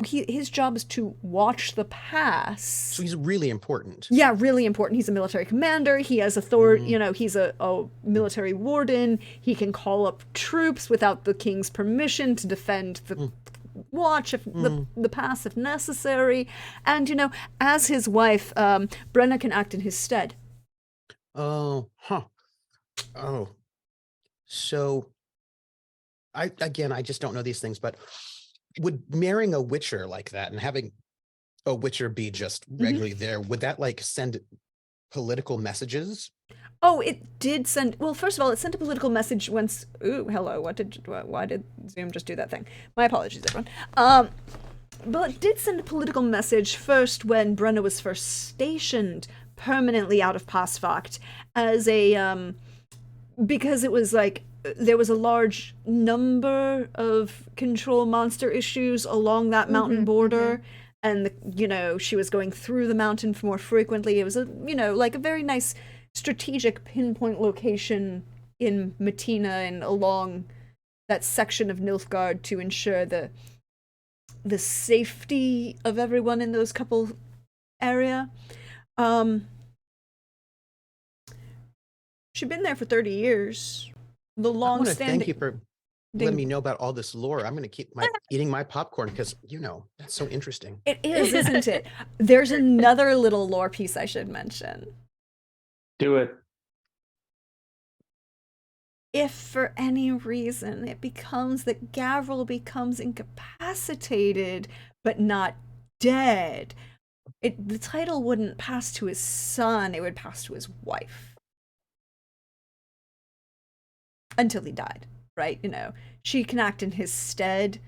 his job is to watch the pass. So he's really important. Yeah, really important. He's a military commander. He has authority, he's a military warden. He can call up troops without the king's permission to defend the watch, if the pass if necessary. And, as his wife, Brenna can act in his stead. Oh, huh. Oh, so I just don't know these things, but would marrying a witcher like that and having a witcher be just regularly there, would that like send political messages? Oh, it did send. Well, first of all, it sent a political message once. Ooh, hello. Why did Zoom just do that thing? My apologies, everyone. But it did send a political message first when Brenna was first stationed permanently out of Passwacht as a because it was like there was a large number of control monster issues along that mountain border, and she was going through the mountain more frequently. It was like a very nice strategic pinpoint location in Matina and along that section of Nilfgaard to ensure the safety of everyone in those couple area. She'd been there for 30 years. The long-standing. Thank you for letting me know about all this lore. I'm going to keep eating my popcorn because that's so interesting. It is, isn't it? There's another little lore piece I should mention. Do it. If for any reason it becomes that Gavril becomes incapacitated but not dead, the title wouldn't pass to his son, it would pass to his wife. Until he died, right? She can act in his stead.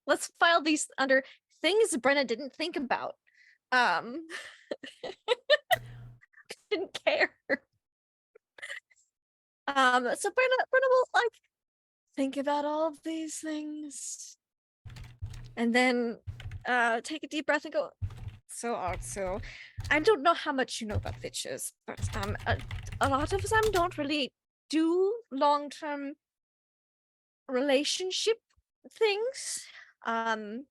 Let's file these under things Brenna didn't think about. Didn't care. So Brenna will think about all of these things, and then take a deep breath and go. So I don't know how much you know about witches, but a lot of them don't really do long-term relationship things. I'm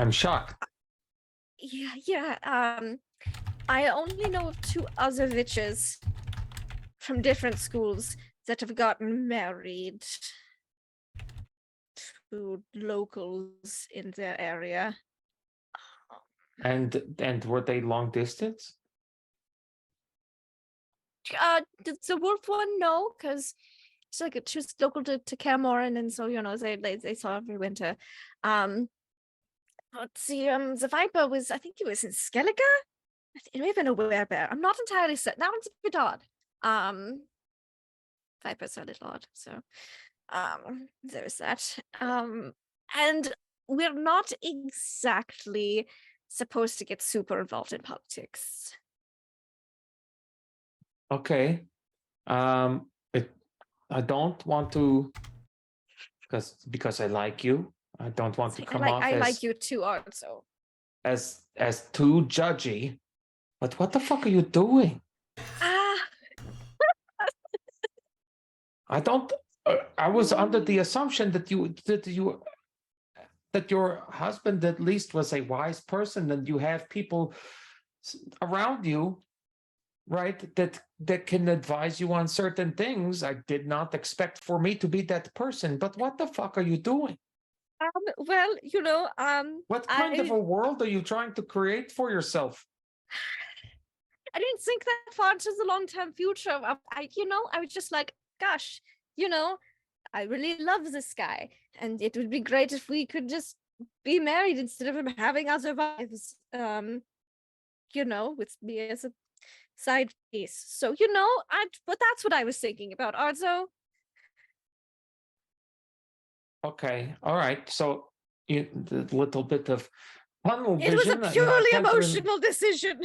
shocked. Yeah. I only know of 2 other witches from different schools that have gotten married to locals in their area. And were they long distance? The wolf one, no, because she was local to Camoran, and so they saw every winter. Let's see. The viper was, I think he was in Skellige. It may have been a werebear. I'm not entirely certain. That one's a bit odd. Vipers are a little odd, so there's that. And we're not exactly supposed to get super involved in politics. Okay. I don't want to, because I like you. I don't want to come off I as like you too, also. As too judgy. But what the fuck are you doing? I don't. I was under the assumption that your husband at least was a wise person, and you have people around you, right, that can advise you on certain things. I did not expect for me to be that person. But what the fuck are you doing? Well, what kind of a world are you trying to create for yourself? I didn't think that far into the long-term future. I was just like, gosh, I really love this guy, and it would be great if we could just be married instead of him having other wives, with me as a side piece. So, but that's what I was thinking about, Arzo. Okay, all right. So, the little bit of tunnel vision. It was a purely emotional decision.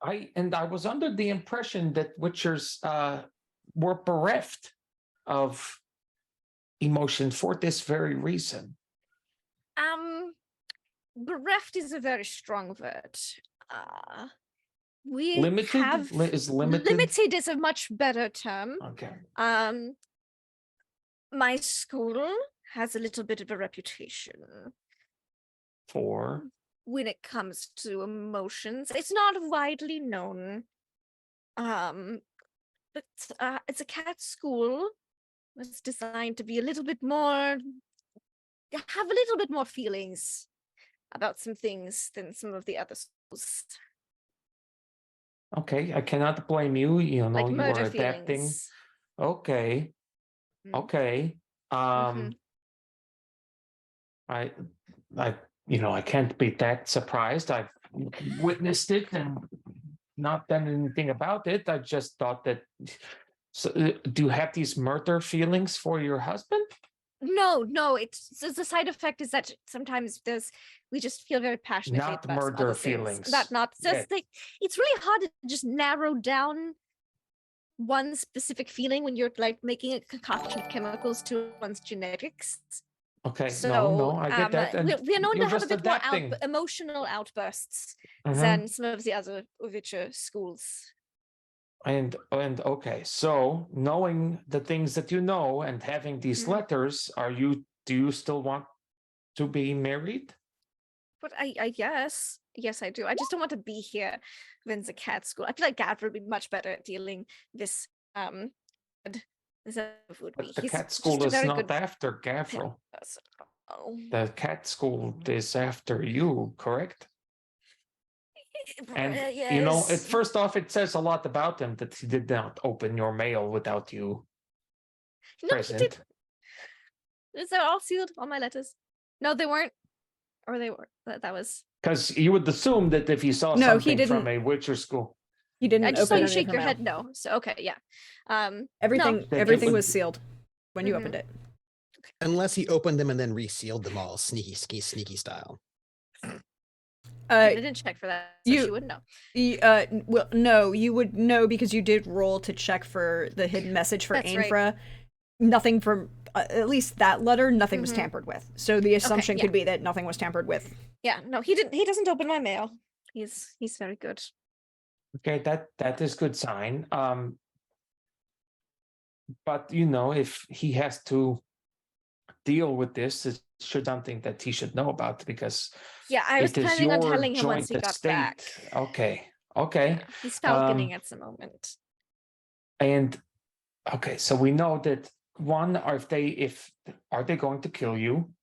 I was under the impression that Witchers were bereft of emotion for this very reason. Bereft is a very strong word. We Limited have is limited. limited is a much better term. Okay. My school has a little bit of a reputation For when it comes to emotions. It's not widely known. But it's a cat school. It's designed to be a little bit more, have a little bit more feelings about some things than some of the other schools. okay, I cannot blame you. You know, Like you murder are adapting. feelings. Okay. Mm. Okay. Mhm. I I can't be that surprised. I've witnessed it and not done anything about it. I just thought that. So, do you have these murder feelings for your husband? No, it's the side effect is that sometimes we just feel very passionately Not about some murder other things. feelings. That not Yeah. just like it's really hard to just narrow down one specific feeling when you're like making a concoction of chemicals to one's genetics. Okay, So no, I get that. And we're known to you're have a just bit more adapting. emotional outbursts Mhm. than some of the other Witcher schools. And okay, so knowing the things that you know and having these Mhm. letters, do you still want to be married? But I guess, yes, I do. I just don't want to be here when it's a cat school. I feel like Gav would be much better at dealing this. Would be. But the He's cat just school a is very not good after Gavril. person. Oh. The cat school is after you, correct? And you know, Yes. first off, it says a lot about him that he did not open your mail without you No, he present. did. Is that all sealed? All my letters? No, they weren't. Or they were. That was. Because you would assume that if you saw No, he something from didn't. a Witcher school, He didn't I just saw open you any of shake her your mail. head. No. So okay, yeah. Everything That you everything would- was sealed when you Mhm. opened it. Unless he opened them and then resealed them all, sneaky style. I didn't check for that, so you- she wouldn't know. Well, no, you would know because you did roll to check for the hidden message for That's right. Ainfra. Nothing from at least that letter, nothing was Mhm. tampered with. So the assumption yeah. could be that nothing was tampered with. Yeah, no, he didn't. He doesn't open my mail. He's very good. okay, that is good sign. But you know, if he has to deal with this, it should something that he should know about because Yeah, I was it is planning on your telling him once joint he got estate. back. Okay, okay. Yeah, he's falconing at the moment. And okay, so we know that one, are they going to kill you?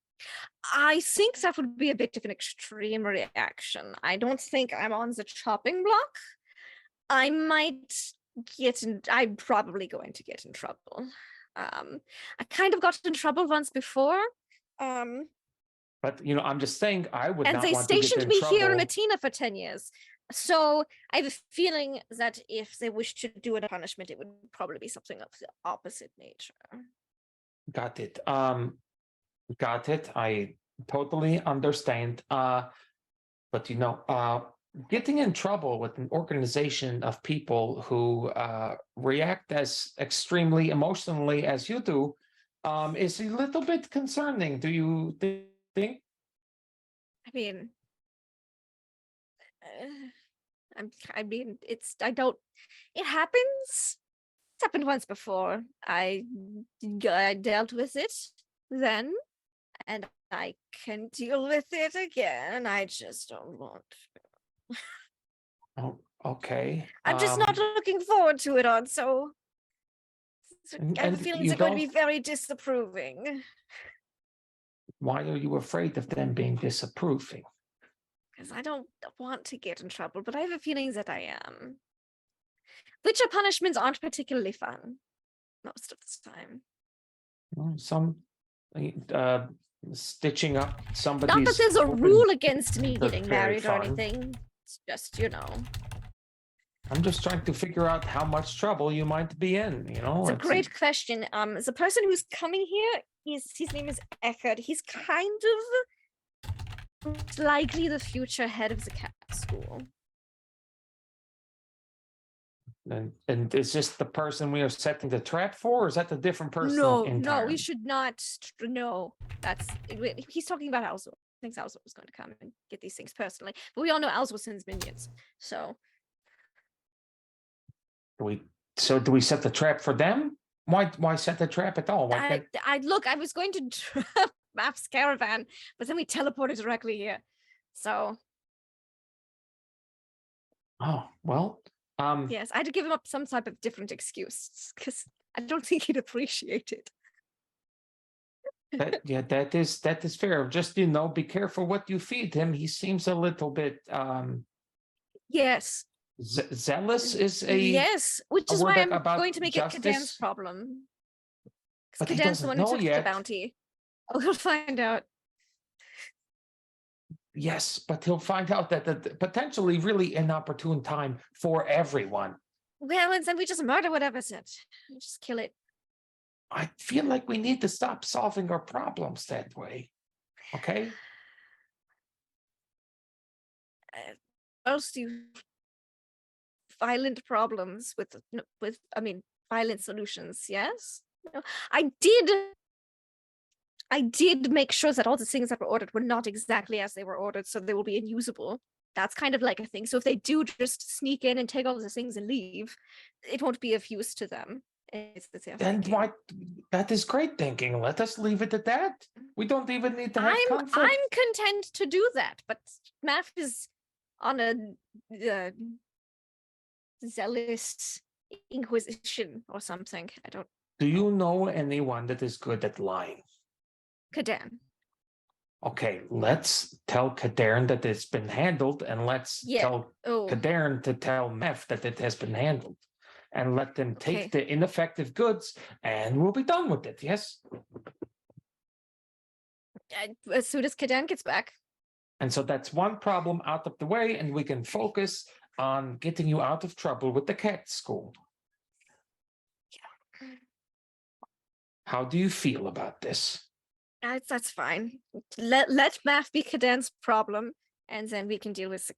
I think that would be a bit of an extreme reaction. I don't think I'm on the chopping block. I might I'm probably going to get in trouble. I kind of got in trouble once before. But you know, I'm just saying, I would And not they want to get stationed in me trouble. here in Matina for 10 years. So I have a feeling that if they wish to do a punishment, it would probably be something of the opposite nature. Got it. Got it. I totally understand. But you know, getting in trouble with an organization of people who react as extremely emotionally as you do is a little bit concerning. Do you think? I mean, it happens. It's happened once before. I dealt with it then, and I can deal with it again. I just don't want to. Oh, okay. I'm just not looking forward to it, on. So I have a and feeling you they're going to be don't- very disapproving. Why are you afraid of them being disapproving? Because I don't want to get in trouble, but I have a feeling that I am. Witcher punishments aren't particularly fun most of the time. Well, some stitching up somebody's. Not that there's a open- rule against me That's getting very married or fun. anything. It's just, I'm just trying to figure out how much trouble you might be in. You know, It's a great question. The person who's coming here his name is Eckert. He's kind of likely the future head of the cat school. And is this the person we are setting the trap for, or is that a different person? No, entirely? we should not. No, he's talking about Alzo. Thinks Alzo was going to come and get these things personally, but we all know Alzo sends minions. So do we set the trap for them? Why set the trap at all? Why can't... I was going to trap Maps caravan, but then we teleported directly here. So Oh, well, yes, I had to give him up some type of different excuse because I don't think he'd appreciate it. that is fair. Just, be careful what you feed him. He seems a little bit Yes. Zealous is a... Yes, which a is word why I'm about going to make it Kadan's justice? problem. But he Kadan's the doesn't one who know took the yet. bounty. Oh, he'll find out. Yes, but he'll find out that the potentially really inopportune time for everyone. Well, and then we just murder whatever's it. We just kill it. I feel like we need to stop solving our problems that way. Okay? Most you violent problems with violent solutions. Yes, no, I did make sure that all the things that were ordered were not exactly as they were ordered, so they will be unusable. That's kind of like a thing. So if they do just sneak in and take all the things and leave, it won't be of use to them. Then why? That is great thinking. Let us leave it at that. We don't even need to have conflict. I'm content to do that, but Math is on a zealous inquisition or something. I don't. Do you know anyone that is good at lying? Kadan. Okay, let's tell Kadarn that it's been handled, and let's tell Kadarn to tell Meph that it has been handled. And let them take the ineffective goods, and we'll be done with it, yes? As soon as Kadan gets back. And so that's one problem out of the way, and we can focus on getting you out of trouble with the cat school. Yeah. How do you feel about this? That's fine. Let Math be Kadan's problem, and then we can deal with it.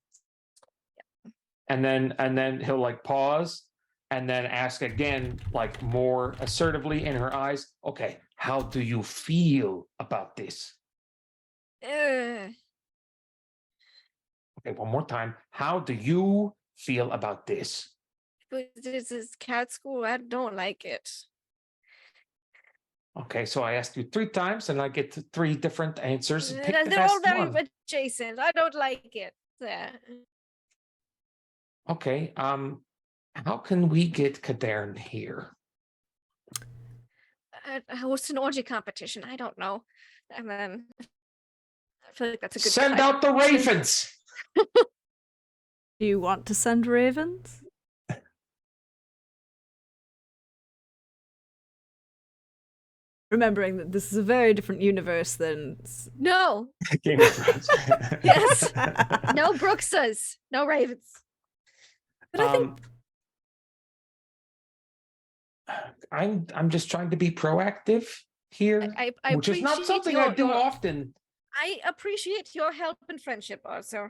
Yeah. And then he'll like pause and then ask again, like more assertively in her eyes, okay, how do you feel about this? Okay, one more time. How do you feel about this? But this is cat school. I don't like it. Okay, so I asked you 3 times and I get 3 different answers. They're all very adjacent. I don't like it. Yeah. Okay, how can we get Kadarn here? Host an orgy competition. I don't know. And then I feel like that's a good. Send out the ravens. Do you want to send ravens? Remembering that this is a very different universe than... No. Game of Thrones. Yes. No Brookses. No ravens. But I think... I'm just trying to be proactive here, I which is not something I do often. I appreciate your help and friendship also.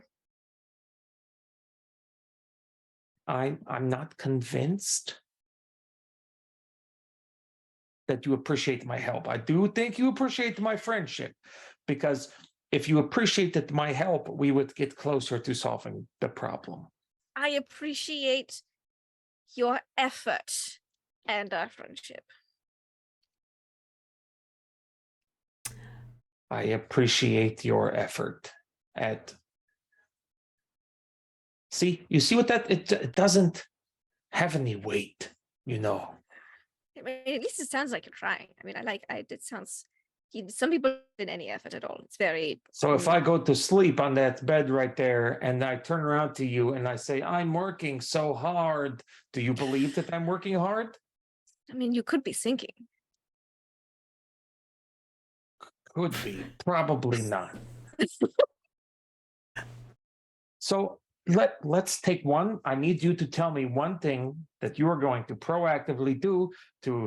I'm not convinced that you appreciate my help. I do think you appreciate my friendship, because if you appreciated my help, we would get closer to solving the problem. I appreciate your effort and our friendship. I appreciate your effort at... See, you see what that... It doesn't have any weight, you know. I mean, at least it sounds like you're trying. I mean, it sounds... Some people didn't any effort at all. It's very... So if I go to sleep on that bed right there and I turn around to you and I say, I'm working so hard, do you believe that I'm working hard? I mean, you could be thinking. Could be. Probably not. So let's take one. I need you to tell me one thing that you are going to proactively do to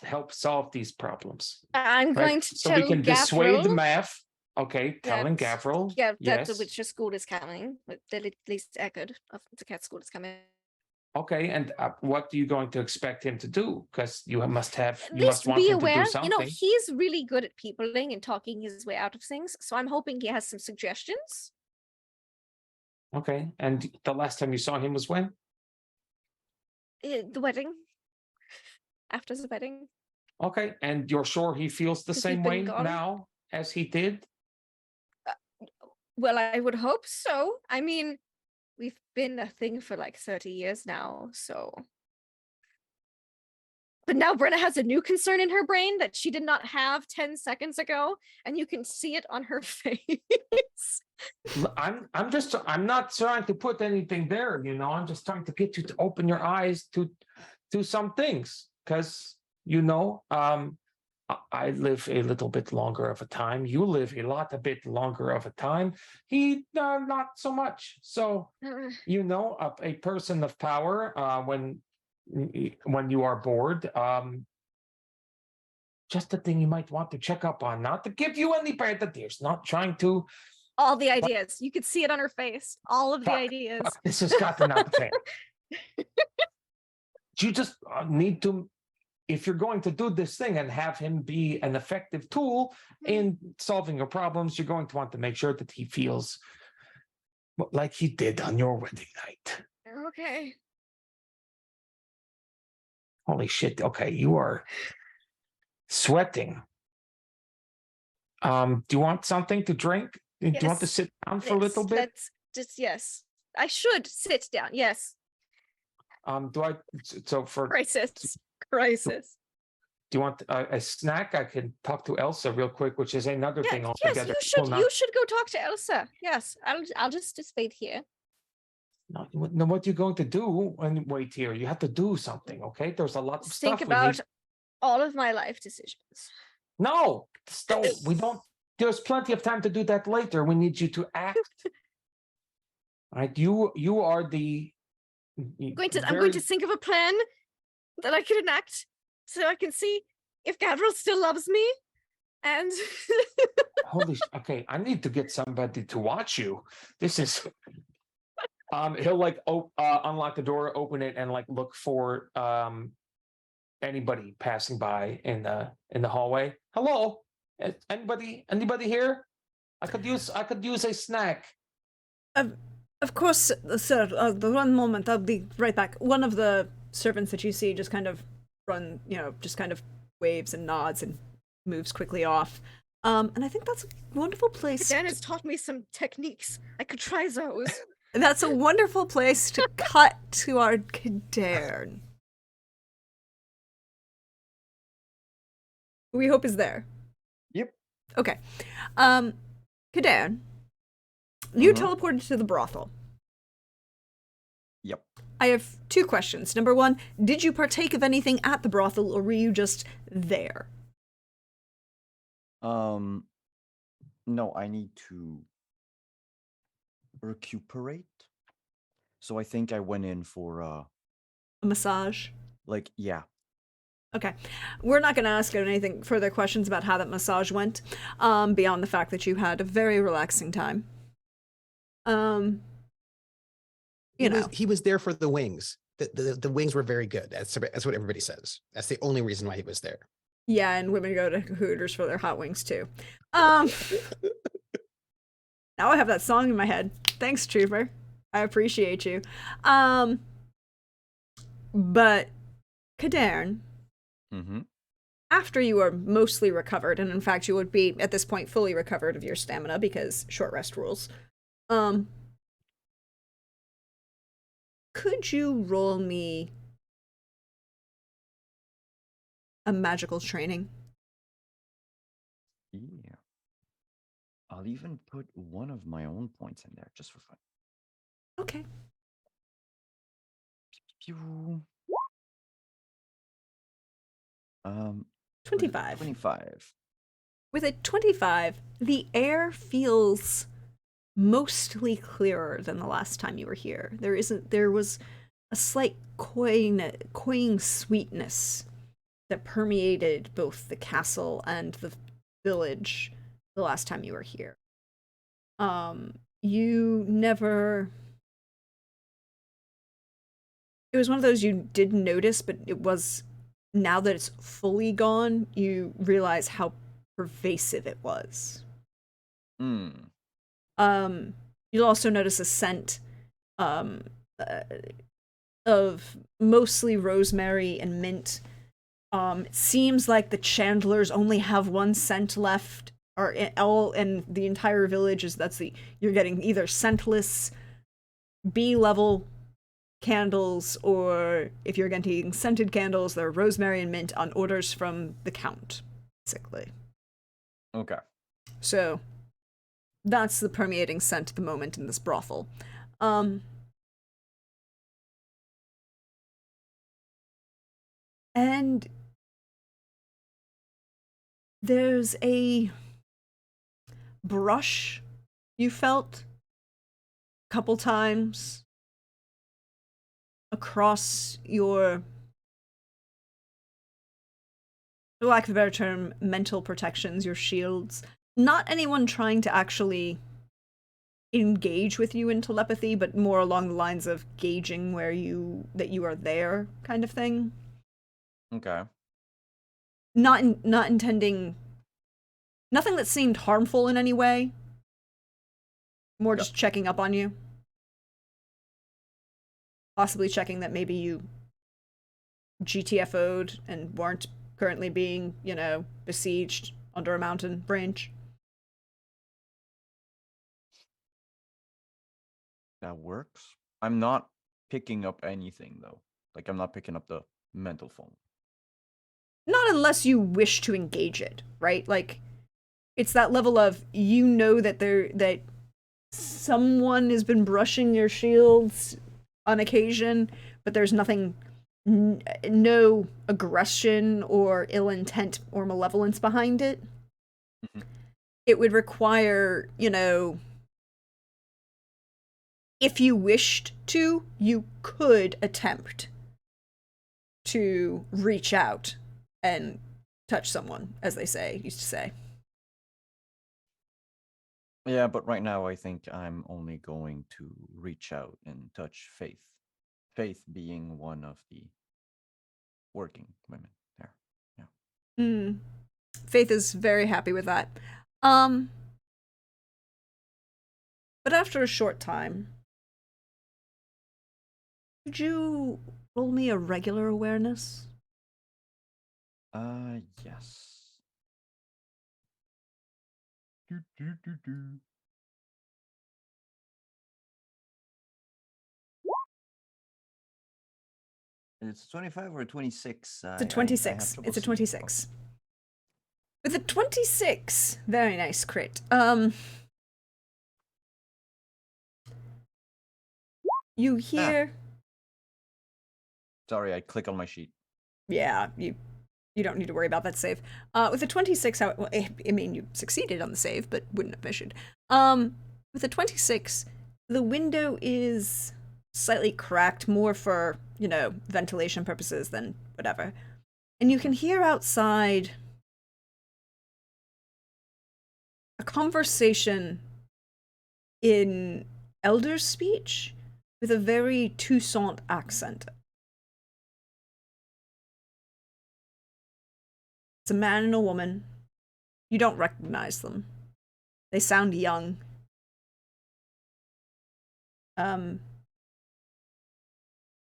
help solve these problems. I'm going to so we can dissuade the math. Okay, telling That's- Gavril. Yeah, yes. that's which school is coming. At least echoed of the cat school is coming. Okay, and what are you going to expect him to do? Because you At must least want be him to do aware. something. He's really good at peopling and talking his way out of things. So I'm hoping he has some suggestions. Okay, and the last time you saw him was when? The wedding. After the wedding. Okay, and you're sure he feels the 'Cause he'd same been way gone. now as he did? Well, I would hope so. I mean, we've been a thing for like 30 years now, so. But now Brenna has a new concern in her brain that she did not have 10 seconds ago, and you can see it on her face. I'm not trying to put anything there, I'm just trying to get you to open your eyes to some things. Because I live a little bit longer of a time. You live a bit longer of a time. He not so much. So a person of power, when you are bored, just a thing you might want to check up on. Not to give you any bad ideas. Not trying to. All the ideas. You could see it on her face. All of the ideas. This has gotten out of hand. You just need to, if you're going to do this thing and have him be an effective tool in solving your problems, you're going to want to make sure that he feels like he did on your wedding night. Okay. Holy shit. Okay, you are sweating. Do you want something to drink? Do you want to sit down for a little bit? Yes. I should sit down. Yes. For Crisis. Do you want a snack? I can talk to Elsa real quick, which is another thing altogether. Yes, you should go talk to Elsa. Yes, I'll just wait here. No, what you're going to do when you wait here? You have to do something, okay? There's a lot of stuff. Think about all of my life decisions. No, we don't. There's plenty of time to do that later. We need you to act. All right, you are the. I'm going to think of a plan that I can enact so I can see if Gabriel still loves me. And holy, okay, I need to get somebody to watch you. This is. He'll like unlock the door, open it, and like look for anybody passing by in the hallway. Hello, anybody here? I could use a snack. Of course, sir. One moment, I'll be right back. One of the servants that you see just kind of just kind of waves and nods and moves quickly off. And I think that's a wonderful place. Dan has taught me some techniques. I could try those. That's a wonderful place to cut to our cairn. We hope is there. Yep. Okay. Cairn, you teleported to the brothel. Yep. I have two questions. Number one, did you partake of anything at the brothel, or were you just there? No, I need to recuperate. So I think I went in for a massage. Yeah. Okay. We're not going to ask anything further questions about how that massage went, beyond the fact that you had a very relaxing time. He was there for the wings. The wings were very good. That's what everybody says. That's the only reason why he was there. Yeah, and women go to Hooters for their hot wings too. Now I have that song in my head. Thanks, Trooper. I appreciate you. But Cairn, after you are mostly recovered, and in fact you would be at this point fully recovered of your stamina because short rest rules, could you roll me a magical training? Yeah. I'll even put one of my own points in there just for fun. Okay. 25. 25. With a 25, the air feels mostly clearer than the last time you were here. There was a slight cloying sweetness that permeated both the castle and the village the last time you were here. You never it was one of those you did notice, but it was, now that it's fully gone, you realize how pervasive it was. Hmm. You'll also notice a scent um, uh, of mostly rosemary and mint. It seems like the Chandlers only have one scent left, or all, and the entire village is you're getting either scentless B-level candles, or if you're getting scented candles, they're rosemary and mint on orders from the Count, basically. Okay. So that's the permeating scent at the moment in this brothel. And there's a brush you felt a couple times across your, for lack of a better term, mental protections, your shields. Not anyone trying to actually engage with you in telepathy, but more along the lines of gauging that you are there, kind of thing. Okay. Not intending, nothing that seemed harmful in any way. More just checking up on you. Possibly checking that maybe you GTFO'd and weren't currently being, besieged under a mountain range. That works. I'm not picking up anything though. Like I'm not picking up the mental phone. Not unless you wish to engage it, right? Like, it's that level of, that someone has been brushing your shields on occasion, but there's nothing, no aggression or ill intent or malevolence behind it. It would require, if you wished to, you could attempt to reach out and touch someone, as they used to say. Yeah, but right now I think I'm only going to reach out and touch Faith. Faith being one of the working women there. Yeah. Faith is very happy with that. But after a short time, could you roll me a regular awareness? Yes. It's 25 or 26. It's a 26. It's a 26. With a 26, very nice crit. You hear... Sorry, I click on my sheet. Yeah, you don't need to worry about that save. With a 26, I mean, you succeeded on the save, but wouldn't have issued. With a 26, the window is slightly cracked, more for, ventilation purposes than whatever. And you can hear outside a conversation in elder speech with a very Toussaint accent. It's a man and a woman. You don't recognize them. They sound young.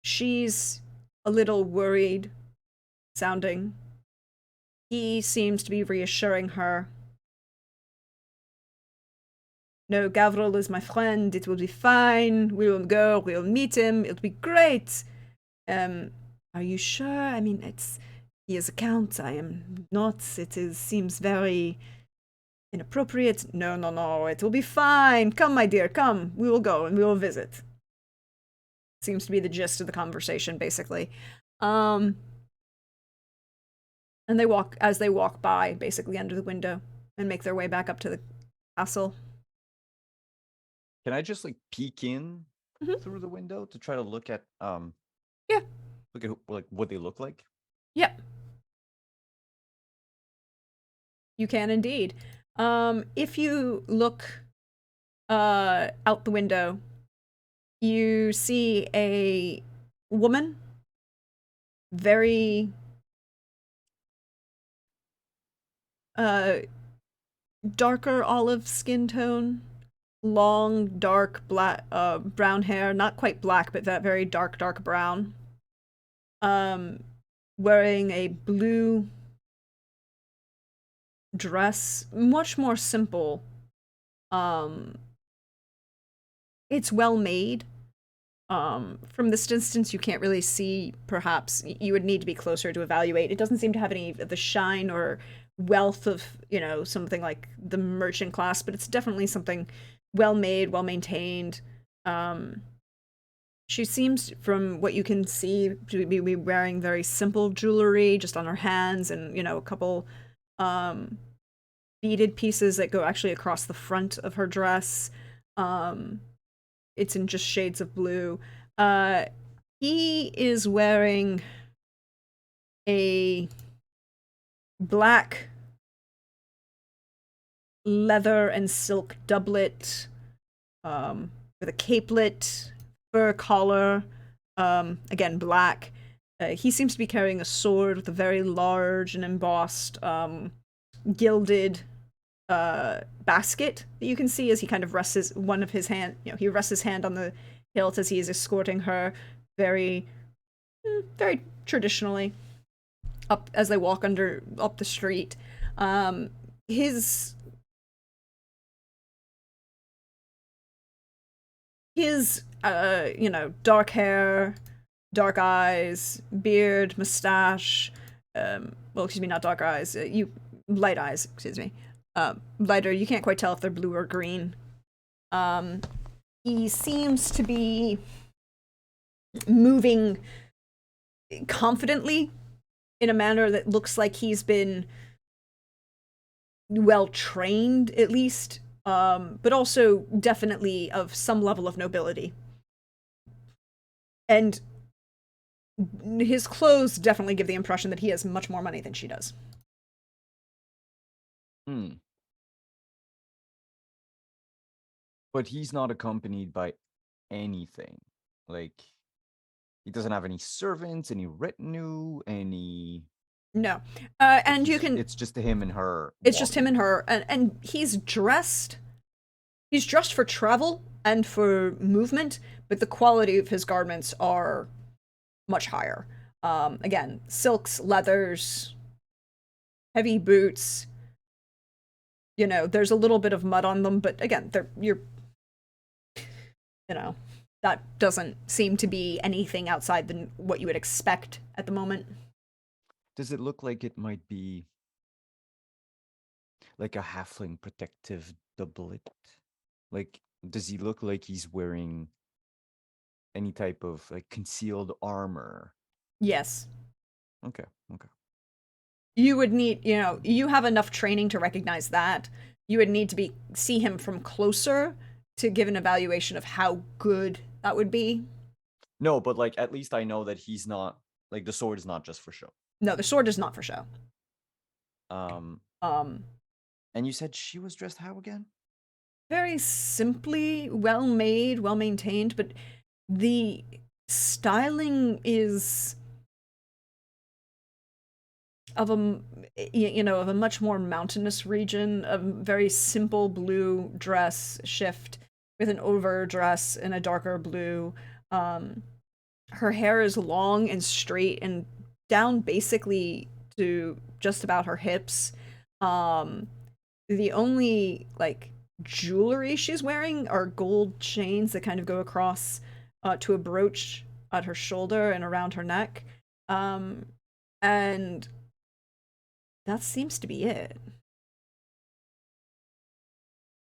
She's a little worried sounding. He seems to be reassuring her. No, Gavril is my friend. It will be fine. We will go. We will meet him. It'll be great. Are you sure? I mean, he is a count. I am not. Seems very inappropriate. No. It will be fine. Come, my dear. Come. We will go and we will visit. Seems to be the gist of the conversation, basically. And as they walk by, basically under the window, and make their way back up to the castle. Can I just peek in through the window to try to look at Yeah. Look at what they look like? Yep. You can indeed. If you look out the window, you see a woman, very darker olive skin tone, long dark black brown hair, not quite black but that very dark brown. Wearing a blue dress, much more simple. It's well made. From this distance, you can't really see. Perhaps you would need to be closer to evaluate. It doesn't seem to have any of the shine or wealth of, something like the merchant class, but it's definitely something well made, well maintained. She seems, from what you can see, to be wearing very simple jewelry just on her hands, and a couple beaded pieces that go actually across the front of her dress. It's in just shades of blue. He is wearing a black leather and silk doublet with a capelet, fur collar, again black. He seems to be carrying a sword with a very large and embossed gilded basket that you can see as he kind of rests his hand on the hilt as he is escorting her very traditionally up as they walk up the street. His dark hair, dark eyes, beard, mustache, excuse me, not dark eyes, light eyes, excuse me. Lighter, you can't quite tell if they're blue or green. He seems to be moving confidently in a manner that looks like he's been well trained, at least, but also definitely of some level of nobility. And his clothes definitely give the impression that he has much more money than she does. But he's not accompanied by anything. Like, he doesn't have any servants, any retinue, any... No. And you can... It's just him and her. It's just him and her. And he's dressed for travel and for movement, but the quality of his garments are much higher. Again, silks, leathers, heavy boots. There's a little bit of mud on them, but again, that doesn't seem to be anything outside what you would expect at the moment. Does it look like it might be like a halfling protective doublet? Like, does he look like he's wearing any type of like concealed armor? Yes. Okay. You would need, you have enough training to recognize that. You would need to see him from closer to give an evaluation of how good that would be. No, but like at least I know that he's not, like, the sword is not just for show. No, the sword is not for show. And you said she was dressed how again? Very simply, well made, well maintained, but the styling is of a much more mountainous region, a very simple blue dress shift with an overdress in a darker blue. Her hair is long and straight and down basically to just about her hips. The only like jewelry she's wearing are gold chains that kind of go across to a brooch at her shoulder and around her neck. And that seems to be it.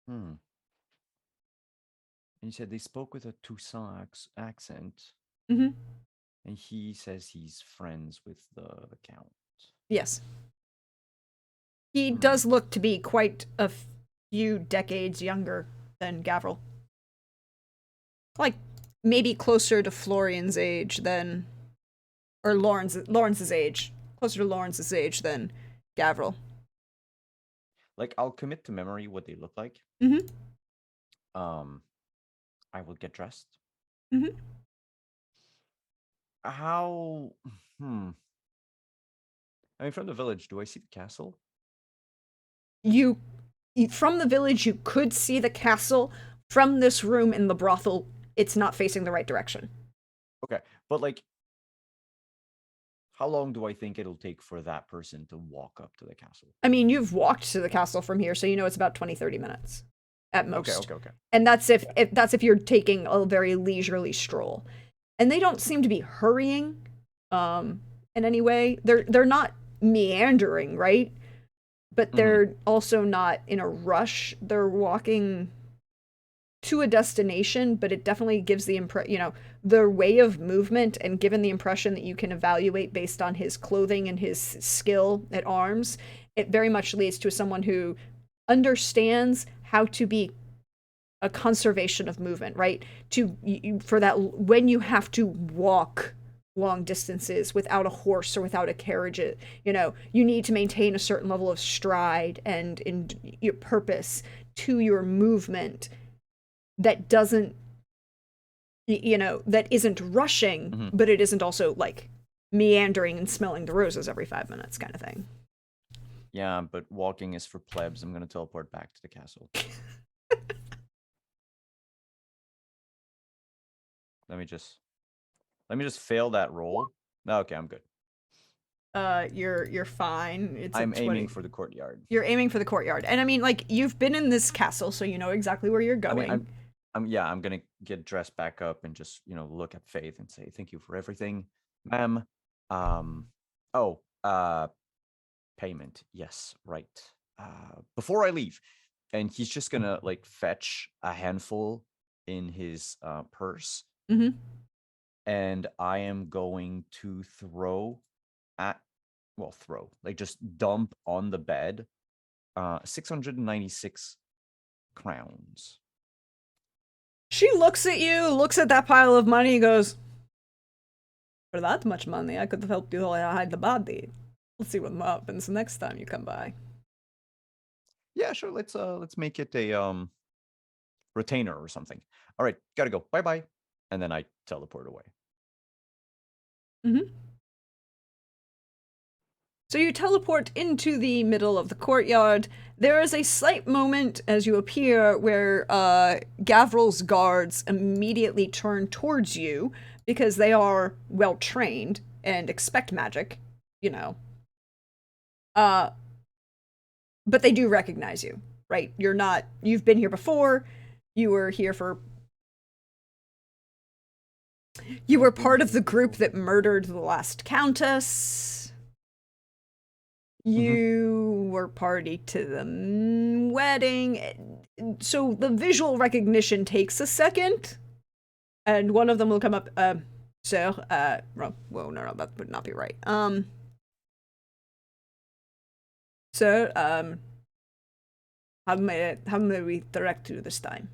And you said they spoke with a Toussaint accent. Mm-hmm. And he says he's friends with the Count. Yes. He does look to be quite a few decades younger than Gavril. Like, maybe closer to Florian's age than... Or Lawrence's age. Closer to Lawrence's age than Gavril. Like, I'll commit to memory what they look like. Mm-hmm. I will get dressed. Mm-hmm. how? Hmm. I mean, from the village, do I see the castle? You, from the village, you could see the castle. From this room in the brothel, it's not facing the right direction. Okay, but like, how long do I think it'll take for that person to walk up to the castle? I mean, you've walked to the castle from here, so you know it's about 20-30 minutes at most. Okay. And that's if you're taking a very leisurely stroll. And they don't seem to be hurrying in any way. They're not meandering, right? But they're also not in a rush. They're walking to a destination, but it definitely gives the their way of movement, and given the impression that you can evaluate based on his clothing and his skill at arms, it very much leads to someone who understands how to be a conservation of movement, right? For that, when you have to walk long distances without a horse or without a carriage, you need to maintain a certain level of stride and in your purpose to your movement that doesn't, that isn't rushing, but it isn't also like meandering and smelling the roses every 5 minutes kind of thing. Yeah, but walking is for plebs. I'm gonna teleport back to the castle. Let me just fail that roll. Okay, I'm good. You're fine. I'm aiming for the courtyard. You're aiming for the courtyard, and I mean, like, you've been in this castle, so you know exactly where you're going. I mean, I'm gonna get dressed back up and just look at Faith and say thank you for everything, ma'am. Payment. Yes, right. Before I leave, and he's just gonna like fetch a handful in his purse, and I am going to just dump on the bed 696 crowns. She looks at you, looks at that pile of money, and goes, "For that much money, I could have helped you hide the body. Let's see what happens next time you come by." Yeah, sure. Let's make it a retainer or something. All right, gotta go. Bye bye. And then I teleport away. So you teleport into the middle of the courtyard. There is a slight moment as you appear where Gavril's guards immediately turn towards you because they are well trained and expect magic, But they do recognize you, right? You've been here before. You were part of the group that murdered the last countess. You were party to the wedding. So the visual recognition takes a second. And one of them will come up, no, that would not be right. Sir, how may we direct you this time?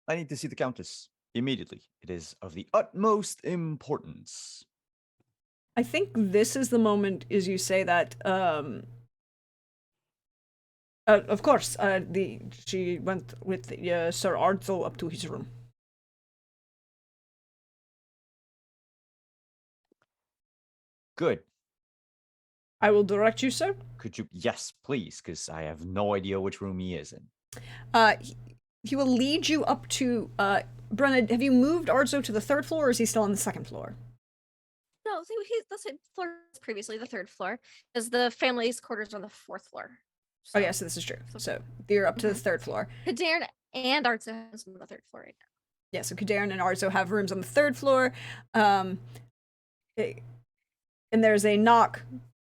I need to see the Countess immediately. It is of the utmost importance. I think this is the moment, as you say that, of course, she went with Sir Arzo up to his room. Good. I will direct you, sir. Could you? Yes, please, because I have no idea which room he is in. He will lead you up to, Brenna, have you moved Arzo to the 3rd floor, or is he still on the 2nd floor? No, the same floor as previously, the 3rd floor, as the family's quarters on the 4th floor. So. Oh, yes, this is true. So you're up to the 3rd floor. Kadarn and Arzo has on the 3rd floor right now. Yeah, so Kadarn and Arzo have rooms on the 3rd floor. And there's a knock.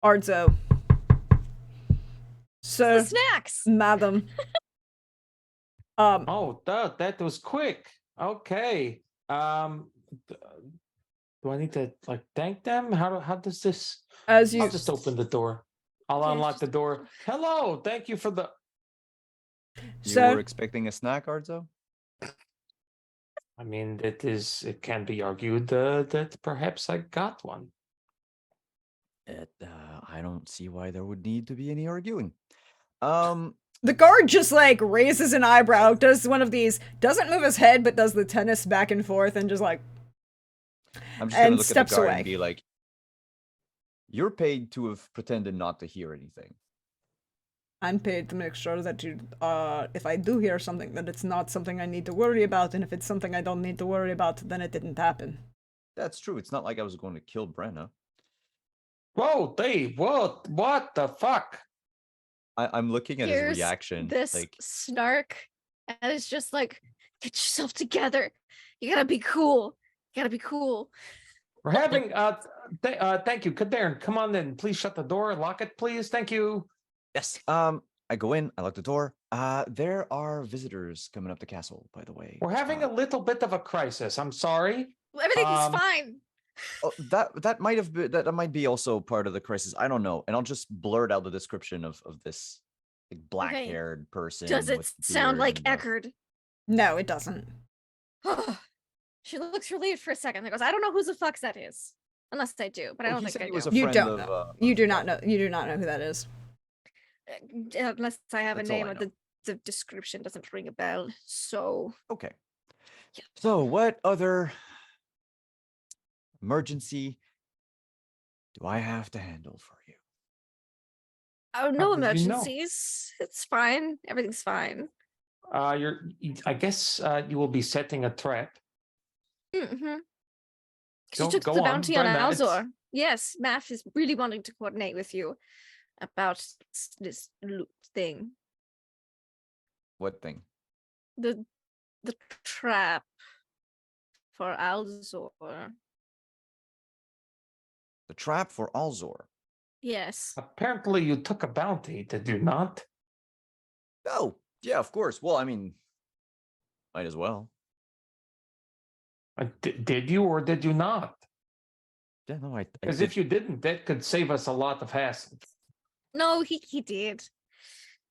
Arzo. Sir. The snacks! Madam. That was quick. Okay. Do I need to thank them? How does this? I'll just open the door. I'll unlock the door. Hello, thank you for the. You were expecting a snack, Arzo? I mean, it can be argued that perhaps I got one. I don't see why there would need to be any arguing. The guard just like raises an eyebrow, does one of these, doesn't move his head, but does the tennis back and forth, and just like, I'm just gonna and look at the steps guard away. and be like, "You're paid to have pretended not to hear anything." I'm paid to make sure that if I do hear something, that it's not something I need to worry about, and if it's something I don't need to worry about, then it didn't happen. That's true. It's not like I was going to kill Brenna. Whoa, Dave! What the fuck? I'm looking at his Here's reaction. this Like, snark, and it's just like, get yourself together. You gotta be cool. You gotta be cool. We're having thank you, Darren. Come on in. Please shut the door. Lock it, please. Thank you. yes. I go in. I lock the door. There are visitors coming up the castle. By the way, We're having a little bit of a crisis. I'm sorry. Everything's fine. Oh, that might have been that might be also part of the crisis. I don't know. And I'll just blurt out the description of this like black-haired person. Does it with sound beard like and, Eckerd? No, it doesn't. She looks relieved for a second and goes, I don't know who the fuck that is. Unless I do, but I Oh, don't he think said I he was do. a You friend don't of, know. You do not know. You do not know who that is. Unless I have That's a all name I or the description doesn't ring a bell. So Okay. Yeah. So what other emergency do I have to handle for you? oh, no How did you know? emergencies. It's fine. Everything's fine. I guess you will be setting a trap. Mm-hmm. Go- She took go the on, bounty on Brenda, it's- Alzor. Yes, Math is really wanting to coordinate with you about this loot thing. What thing? The trap for Alzor. The trap for Alzor. Yes. Apparently, you took a bounty, did you not? Oh, yeah, of course. Well, I mean, might as well. Did you or did you not? Yeah, no, I Because did. if you didn't, that could save us a lot of hassle. No, he did.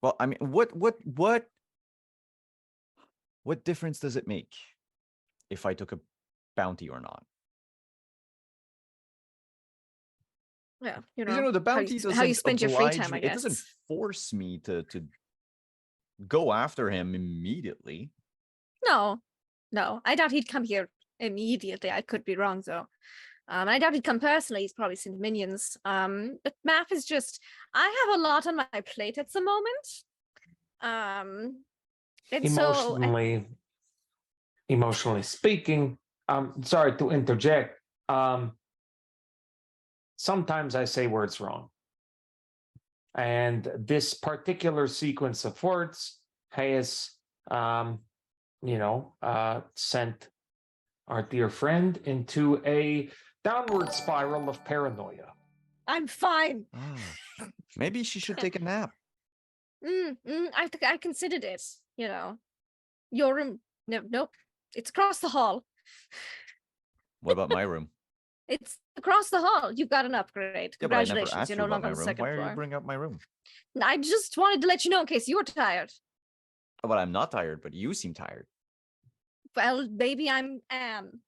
Well, I mean, what difference does it make if I took a bounty or not? Yeah, Because, you know, the bounty how doesn't you spend your free oblige time, me. I guess. It doesn't force me to go after him immediately. No. I doubt he'd come here immediately. I could be wrong though. I doubt he'd come personally. He's probably sent minions. But Math is just, I have a lot on my plate at the moment. And so Emotionally speaking, sorry to interject. Sometimes I say words wrong. And this particular sequence of words has, sent our dear friend into a downward spiral of paranoia. I'm fine. Maybe she should take a nap. I considered it, you know. Your room, nope. It's across the hall. What about my room? It's across the hall. You got an upgrade. Yeah, but I never Congratulations. asked You're you no about longer my on the room. second Why are floor. you bringing up my room? I just wanted to let you know in case you were tired. Well, I'm not tired, but you seem tired. Well, maybe I am.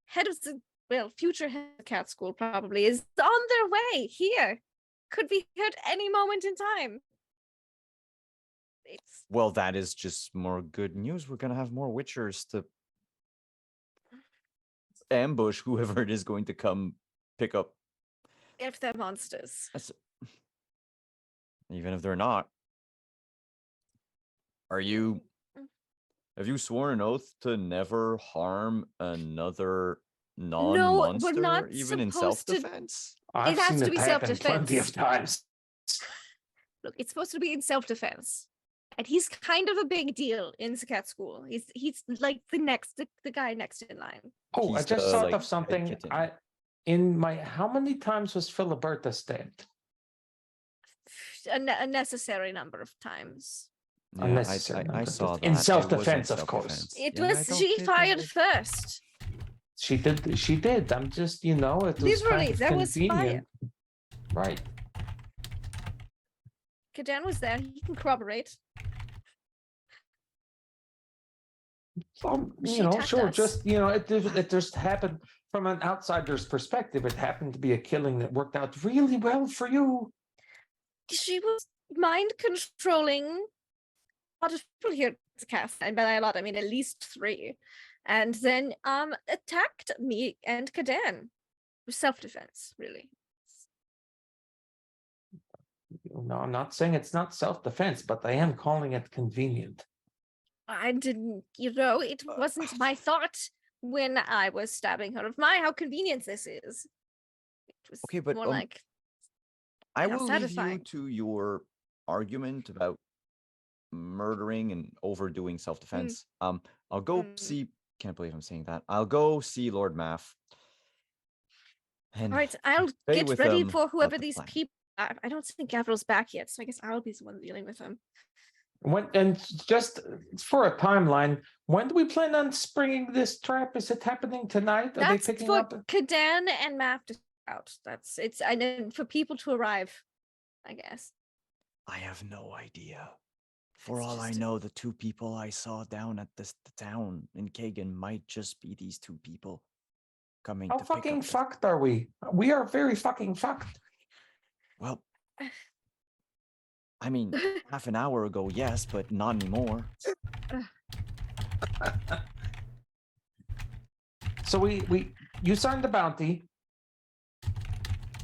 Head of the future head of cat school probably is on their way here. Could be here at any moment in time. It's Well, that is just more good news. We're gonna have more Witchers to ambush whoever it is going to come pick up. if they're monsters. Even if they're not. Have you sworn an oath to never harm another non-monster, not even in supposed to- self-defense? I've has seen to it be happen plenty of self-defense. times. Look, it's supposed to be in self-defense. And he's kind of a big deal in the cat school. He's like the guy next in line. Oh, I He's just the, thought like, of head something. kitten. How many times was Filiberta stabbed? A necessary number of times. Yeah, Unnecessary I number. saw that. In It was self-defense, of course. self-defense. It Yeah, I was don't she think fired it- first. She did. I'm just, it was Literally, kind of there was fire. convenient. Right. Kadan was there. He can corroborate. She attacked Sure. us. Just, it just happened from an outsider's perspective. It happened to be a killing that worked out really well for you. She was mind controlling a lot of people here to cast, and by a lot I mean at least 3, and then attacked me and Kadan. Self-defense, really. No, I'm not saying it's not self-defense, but I am calling it convenient. I didn't, it wasn't my thought when I was stabbing her of how convenient this is. It was Okay, but more like I how will leave you satisfying. to your argument about murdering and overdoing self-defense. I'll go see. Can't believe I'm saying that. I'll go see Lord Math. And All right, I'll stay get with ready them for about whoever the these plan. people are. I don't think Gavril's back yet, so I guess I'll be the one dealing with him. And just for a timeline, when do we plan on springing this trap? Is it happening tonight? Are That's they picking for up? Kadan and Math to out. And then for people to arrive, I guess. I have no idea. For It's all I just- know, the 2 people I saw down at the town in Kagan might just be these 2 people coming How to pick fucking up the... fucked are we? We are very fucking fucked. Well, I mean, half an hour ago, yes, but not anymore. So you signed the bounty.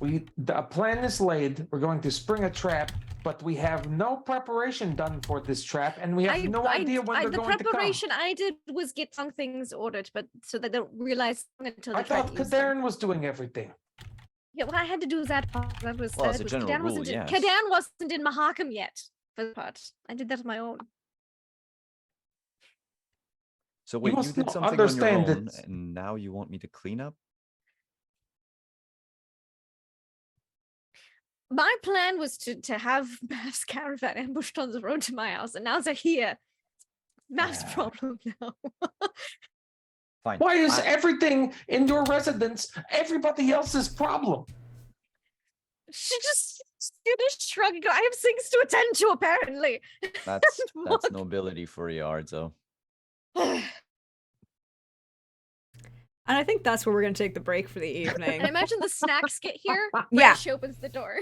The plan is laid. We're going to spring a trap, but we have no preparation done for this trap, and we have no idea when they're the going to come. preparation I did was get some things ordered, but so they don't realize until they I try thought to use them. Kadarn was doing everything. Yeah, well, I had to do that part. That was Well, as a general rule, wasn't yes. Kadan wasn't in Mahakam yet for the part. I did that on my own. So wait, you must did not something on your understand own, that- and now you want me to clean up? My plan was to have Math's caravan ambushed on the road to my house, and now they're here. Math's problem now. Fine. Why is everything in your residence everybody else's problem? She just shrug and go, I have things to attend to, apparently. That's Walk. nobility for you, Arzo. And I think that's where we're going to take the break for the evening. And imagine the snacks get here. Yeah. When she opens the door.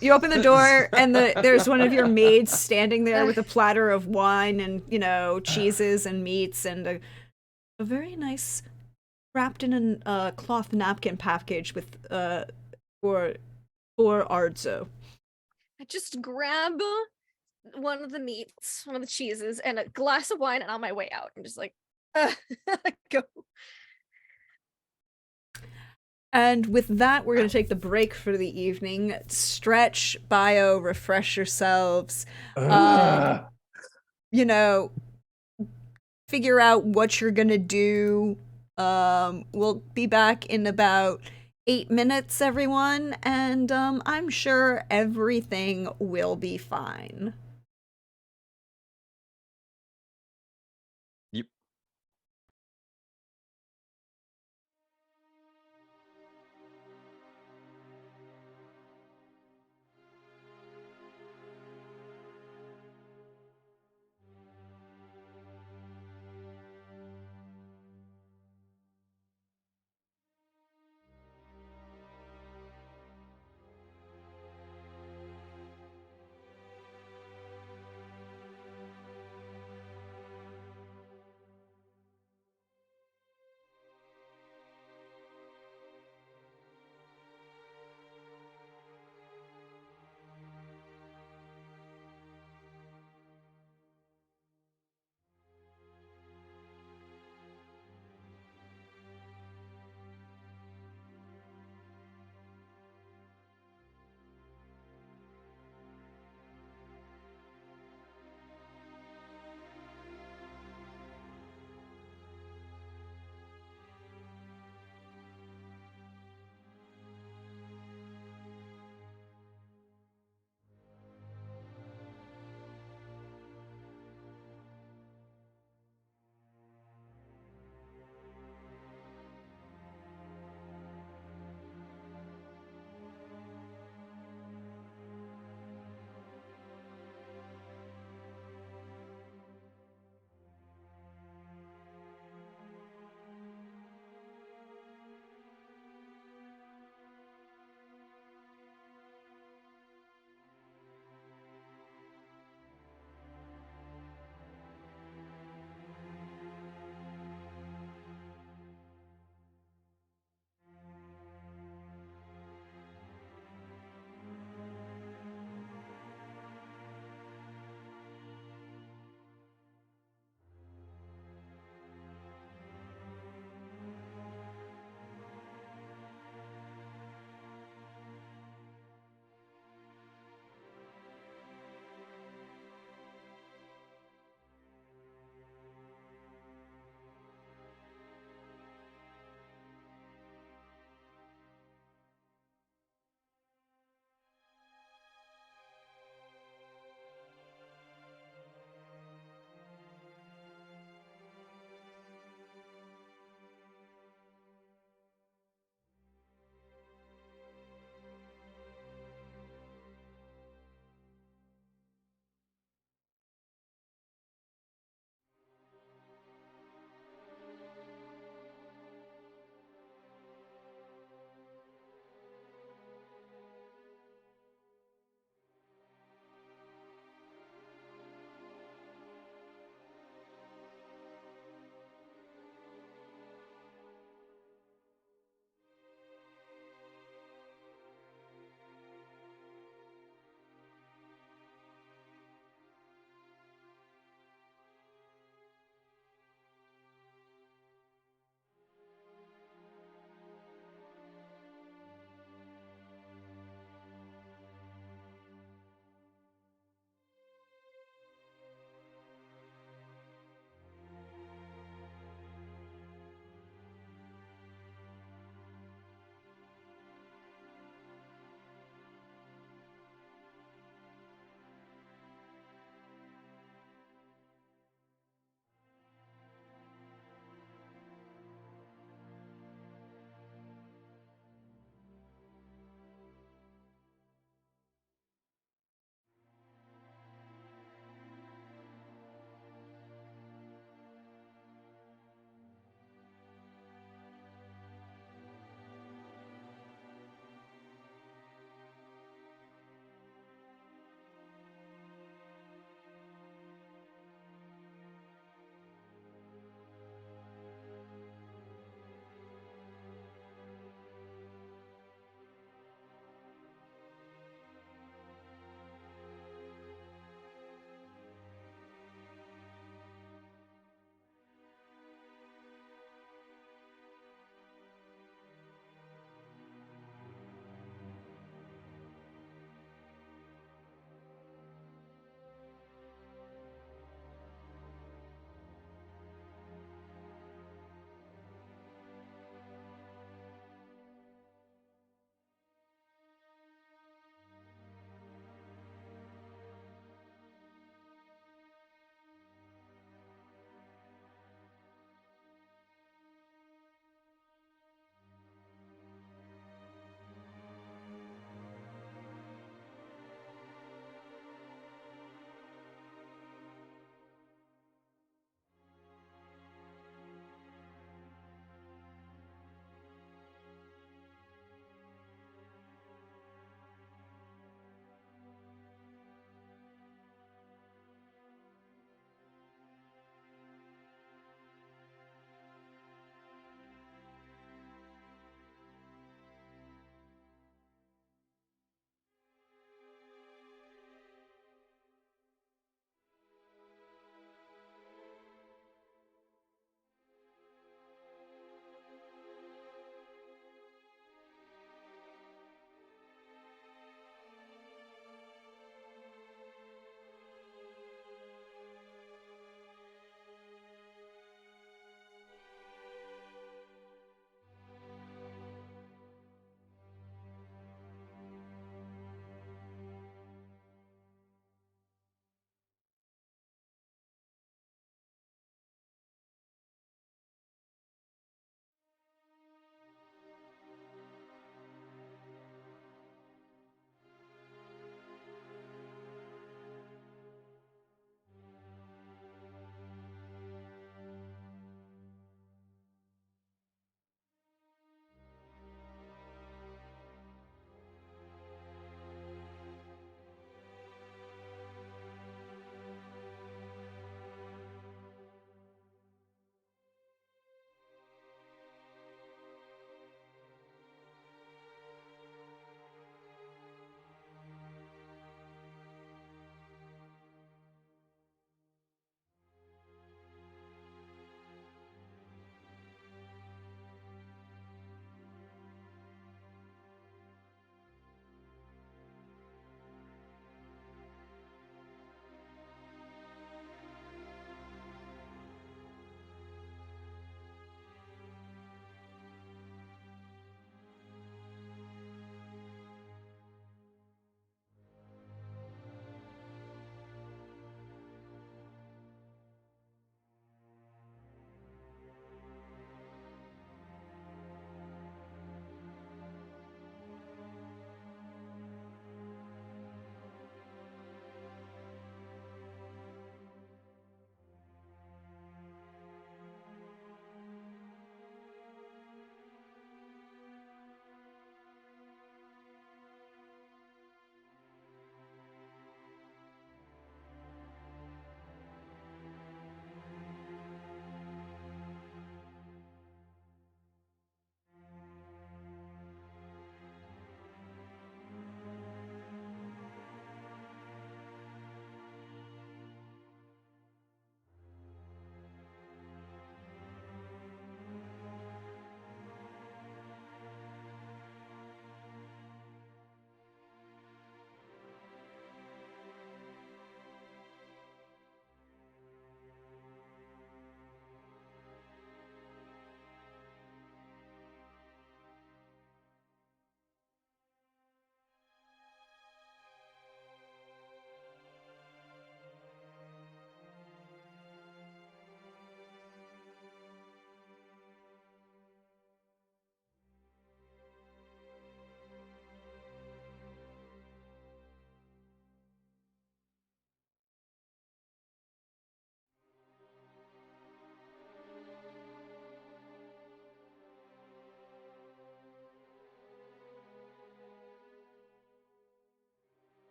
You open the door, and there's one of your maids standing there with a platter of wine and, cheeses and meats and a very nice, wrapped in a cloth napkin package with for Arzo. I just grab one of the meats, one of the cheeses, and a glass of wine, and on my way out, I'm just like, go. And with that, we're going to take the break for the evening. Stretch, bio, refresh yourselves. Figure out what you're going to do. We'll be back in about 8 minutes, everyone. And I'm sure everything will be fine. Yep.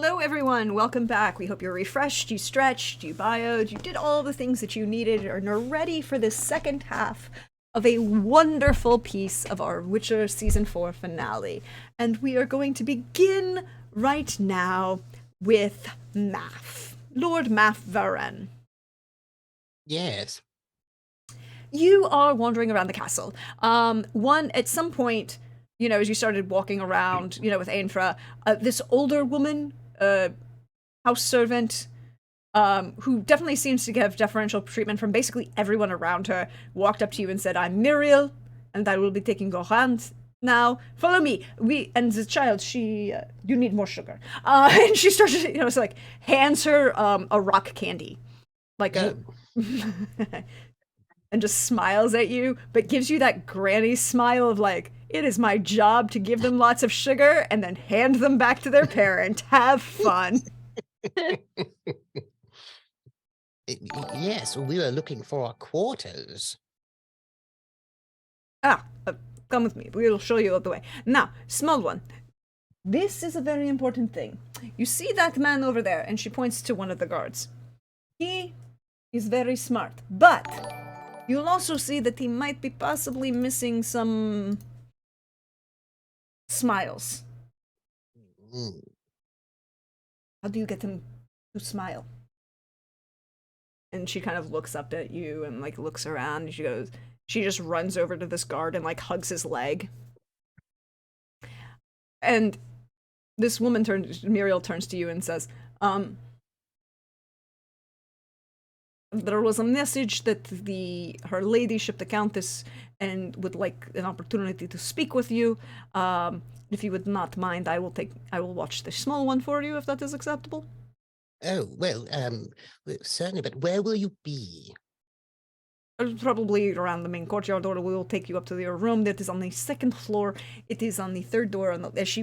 Hello, everyone. Welcome back. We hope you're refreshed, you stretched, you bioed, you did all the things that you needed and are ready for this second half of a wonderful piece of our Witcher Season 4 finale. And we are going to begin right now with Math. Lord Math Varen. Yes. You are wandering around the castle. At some point, as you started walking around, with Ainfra, this older woman, house servant, who definitely seems to give deferential treatment from basically everyone around her, walked up to you and said, "I'm Muriel, and I will be taking your hand now. Follow me." And the child, you need more sugar. And she started, hands her a rock candy, like a. and just smiles at you, but gives you that granny smile of like, it is my job to give them lots of sugar and then hand them back to their parent. Have fun. Yes, we were looking for our quarters. Come with me. We'll show you the way. Now, small one. This is a very important thing. You see that man over there, and she points to one of the guards. He is very smart, but you'll also see that he might be possibly missing some smiles. How do you get him to smile? And she kind of looks up at you and looks around, and she just runs over to this guard and hugs his leg. And this woman Muriel turns to you and says, there was a message that her ladyship, the countess, and would like an opportunity to speak with you. If you would not mind, I will watch the small one for you, if that is acceptable. Oh, well, certainly, but where will you be? Probably around the main courtyard, or we will take you up to your room that is on the second floor. It is on the third door, as she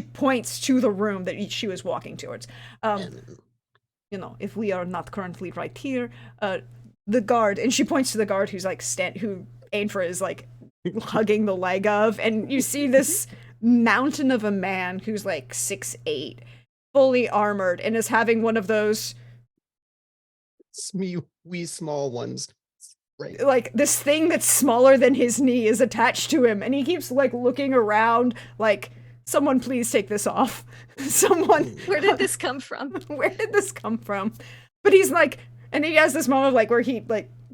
points to the room that she was walking towards. If we are not currently right here, the guard, and she points to the guard who's who Ainfra is hugging the leg of, and you see this mountain of a man who's 6'8", fully armored, and is having one of those wee small ones. Right. This thing that's smaller than his knee is attached to him, and he keeps looking around someone please take this off. Someone. Where did this come from? Where did this come from? But he's and he has this moment where he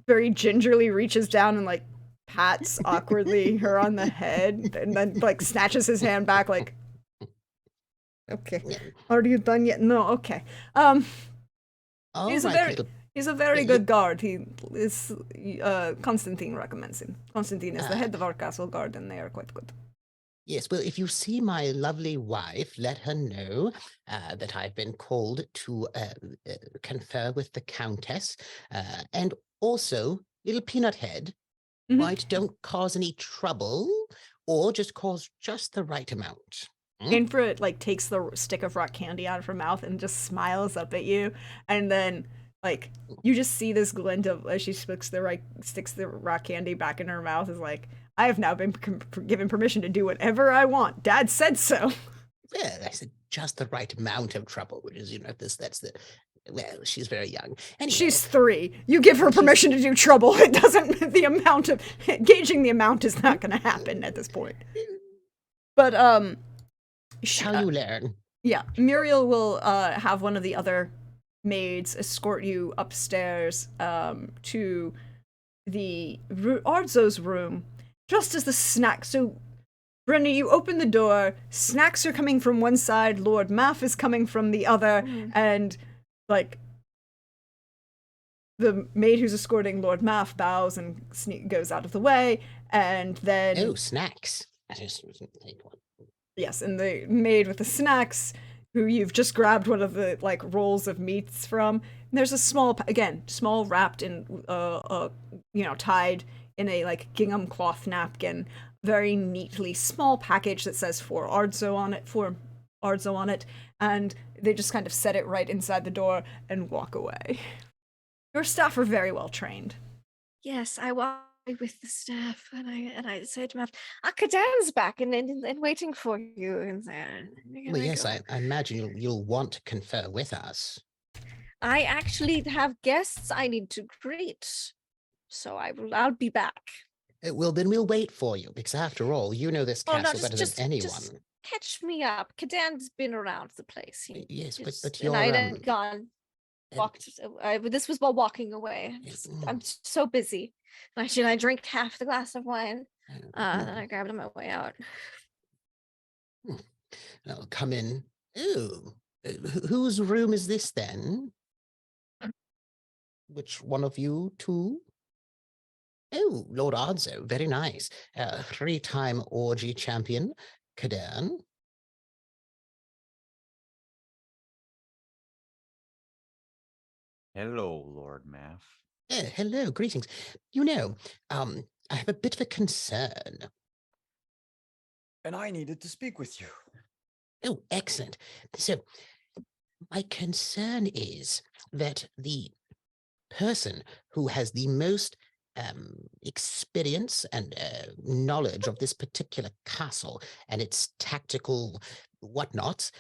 very gingerly reaches down and pats awkwardly her on the head, and then snatches his hand back okay, are you done yet? No, okay. He's a very good guard. He is Constantine recommends him. Constantine is the head of our castle guard, and they are quite good. Yes, well, if you see my lovely wife, let her know that I've been called to confer with the Countess. And also, little Peanut Head, right, don't cause any trouble, or just cause just the right amount. Ainfra, takes the stick of rock candy out of her mouth and just smiles up at you, and then, you just see this glint of, as she sticks the rock candy back in her mouth, is I have now been given permission to do whatever I want. Dad said so. Well, I said just the right amount of trouble, which is, well, she's very young. Anyway, she's 3. You give her permission to do trouble. It doesn't, gauging the amount is not going to happen at this point. But, how you learn. Yeah, Muriel will have one of the other maids escort you upstairs to the Arzo's room. Just as the snacks, so Brenda, you open the door, snacks are coming from one side, Lord Maff is coming from the other, and the maid who's escorting Lord Maff bows and goes out of the way, and then... Oh, snacks. Yes, and the maid with the snacks, who you've just grabbed one of the rolls of meats from, and there's a small wrapped in tied in a gingham cloth napkin, very neatly small package that says for Arzo on it, and they just kind of set it right inside the door and walk away. Your staff are very well trained. Yes, I walk with the staff, and I say to Matt, Kadan's back and waiting for you. And Well, yes, I imagine you'll want to confer with us. I actually have guests I need to greet, so I'll be back. Well, then we'll wait for you, because after all, you know this Oh no, castle better than anyone. just catch me up. Kadan's been around the place. Yes, but And you're I had gone. Walked. This was while walking away. I'm so busy. Actually, I drank half the glass of wine. Then I grabbed it on my way out. I'll come in. Oh, whose room is this then? Which one of you two? Oh, Lord Arzo, very nice. 3-time orgy champion, Kadan. Hello, Lord Math. Hello, greetings. You know, I have a bit of a concern. And I needed to speak with you. Oh, excellent. So, my concern is that the person who has the most experience and knowledge of this particular castle and its tactical whatnots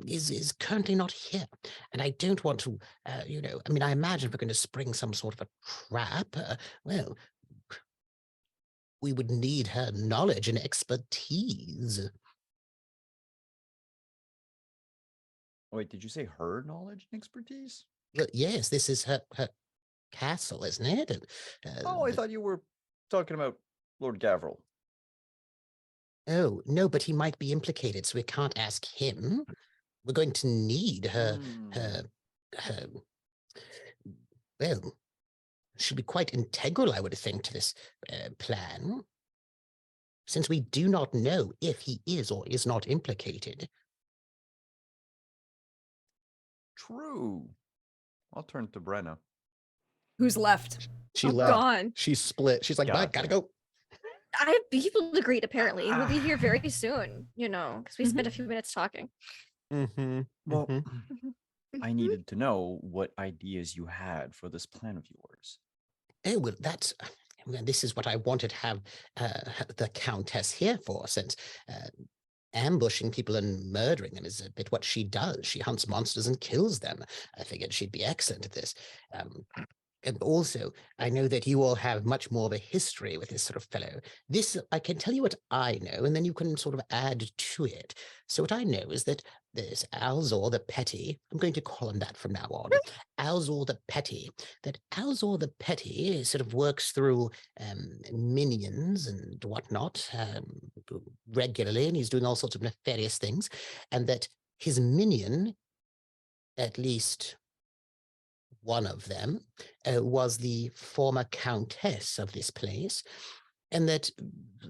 is currently not here. And I don't want to, I mean, I imagine if we're going to spring some sort of a trap, well, we would need her knowledge and expertise. Wait, did you say her knowledge and expertise? Well, yes, this is her castle, isn't it? And, I thought you were talking about Lord Gavril. Oh, no, but he might be implicated, so we can't ask him. We're going to need her, well, she'll be quite integral, I would think, to this plan. Since we do not know if he is or is not implicated. True. I'll turn to Brenna. Who's left? She I'm left. gone. She split. She's like, I gotta go. I have people to greet, apparently. He'll be here very soon, because we spent a few minutes talking. Well, I needed to know what ideas you had for this plan of yours. Oh, well, this is what I wanted to have the Countess here for, since ambushing people and murdering them is a bit what she does. She hunts monsters and kills them. I figured she'd be excellent at this. And also, I know that you all have much more of a history with this sort of fellow. This, I can tell you what I know, and then you can sort of add to it. So what I know is that there's Alzor the Petty. I'm going to call him that from now on. Alzor the Petty. That Alzor the Petty sort of works through minions and whatnot regularly, and he's doing all sorts of nefarious things. And that his minion, at least one of them, was the former countess of this place, and that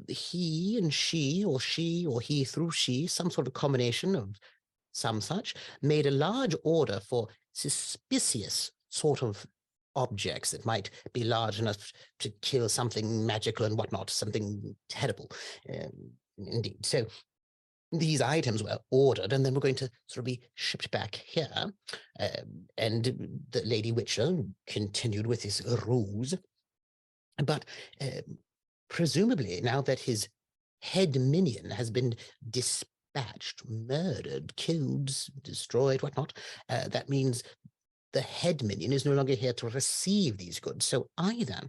he and she or he through she, some sort of combination of some such, made a large order for suspicious sort of objects that might be large enough to kill something magical and whatnot, something terrible. Indeed. So these items were ordered, and then we're going to sort of be shipped back here. And the Lady Witcher continued with this ruse. But presumably, now that his head minion has been dispatched, murdered, killed, destroyed, whatnot, that means the head minion is no longer here to receive these goods. So either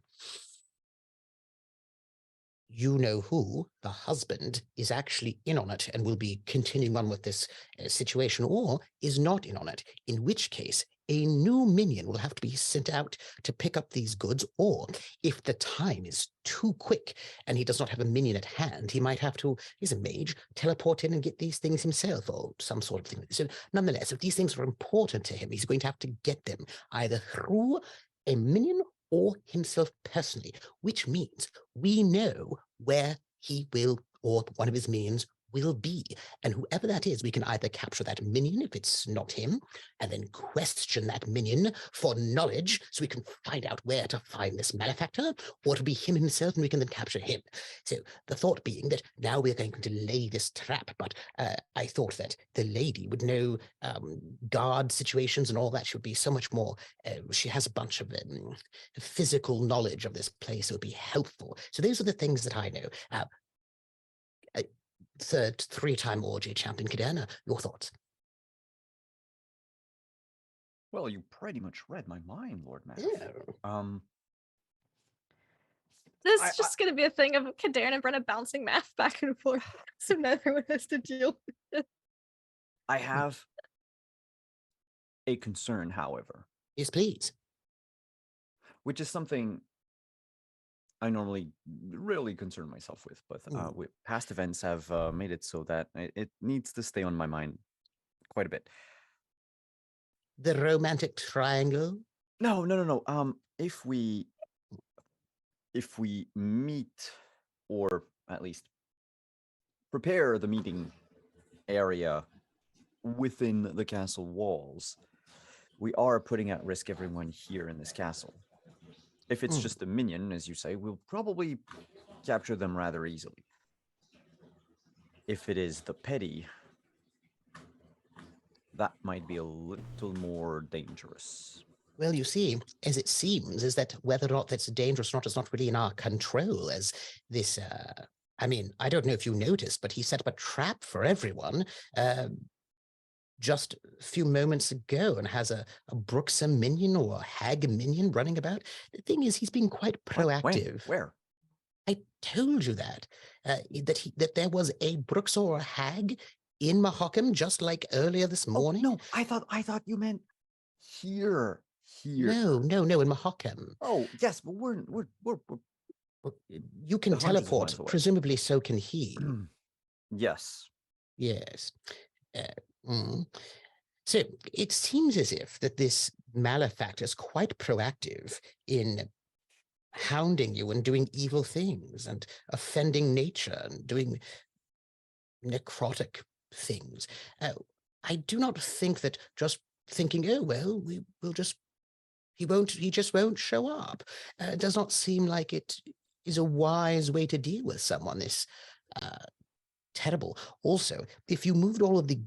you know who, the husband, is actually in on it and will be continuing on with this situation, or is not in on it, in which case a new minion will have to be sent out to pick up these goods, or if the time is too quick and he does not have a minion at hand, he might have to, he's a mage, teleport in and get these things himself, or some sort of thing. So nonetheless, if these things are important to him, he's going to have to get them either through a minion or himself personally, which means we know where he will, or one of his minions will be. And whoever that is, we can either capture that minion if it's not him, and then question that minion for knowledge so we can find out where to find this malefactor, or it'll be him himself and we can then capture him. So the thought being that now we're going to lay this trap, but I thought that the lady would know guard situations and all that. She would be so much more, she has a bunch of physical knowledge of this place. It would be helpful. So those are the things that I know. Third three-time orgy champion Caderna, your thoughts? Well, you pretty much read my mind, Lord Math. Yeah. This I- is just going to be a thing of Kadarn and Brenna bouncing math back and forth, so neither one has to deal with it. I have a concern, however, Yes, please. which is something I normally rarely concern myself with, but past events have made it so that it needs to stay on my mind quite a bit. The romantic triangle? No. If we meet, or at least prepare the meeting area within the castle walls, we are putting at risk everyone here in this castle. If it's just a minion, as you say, we'll probably capture them rather easily. If it is the petty, that might be a little more dangerous. Well, you see, as it seems, is that whether or not that's dangerous or not is not really in our control, as this, I mean, I don't know if you noticed, but he set up a trap for everyone just a few moments ago and has a Bruxa minion or a hag minion running about. The thing is, he's been quite proactive. Where? I told you that, that there was a Bruxa or a hag in Mahockham just like earlier this morning. Oh, no, I thought you meant here. No, in Mahockham. Oh, yes, but we're you can hundreds of teleport, miles away. presumably so can he. Yes. Yes. So it seems as if that this malefactor is quite proactive in hounding you and doing evil things and offending nature and doing necrotic things. I do not think that just thinking, oh, well, he just won't show up. Does not seem like it is a wise way to deal with someone this terrible. Also, if you moved all of the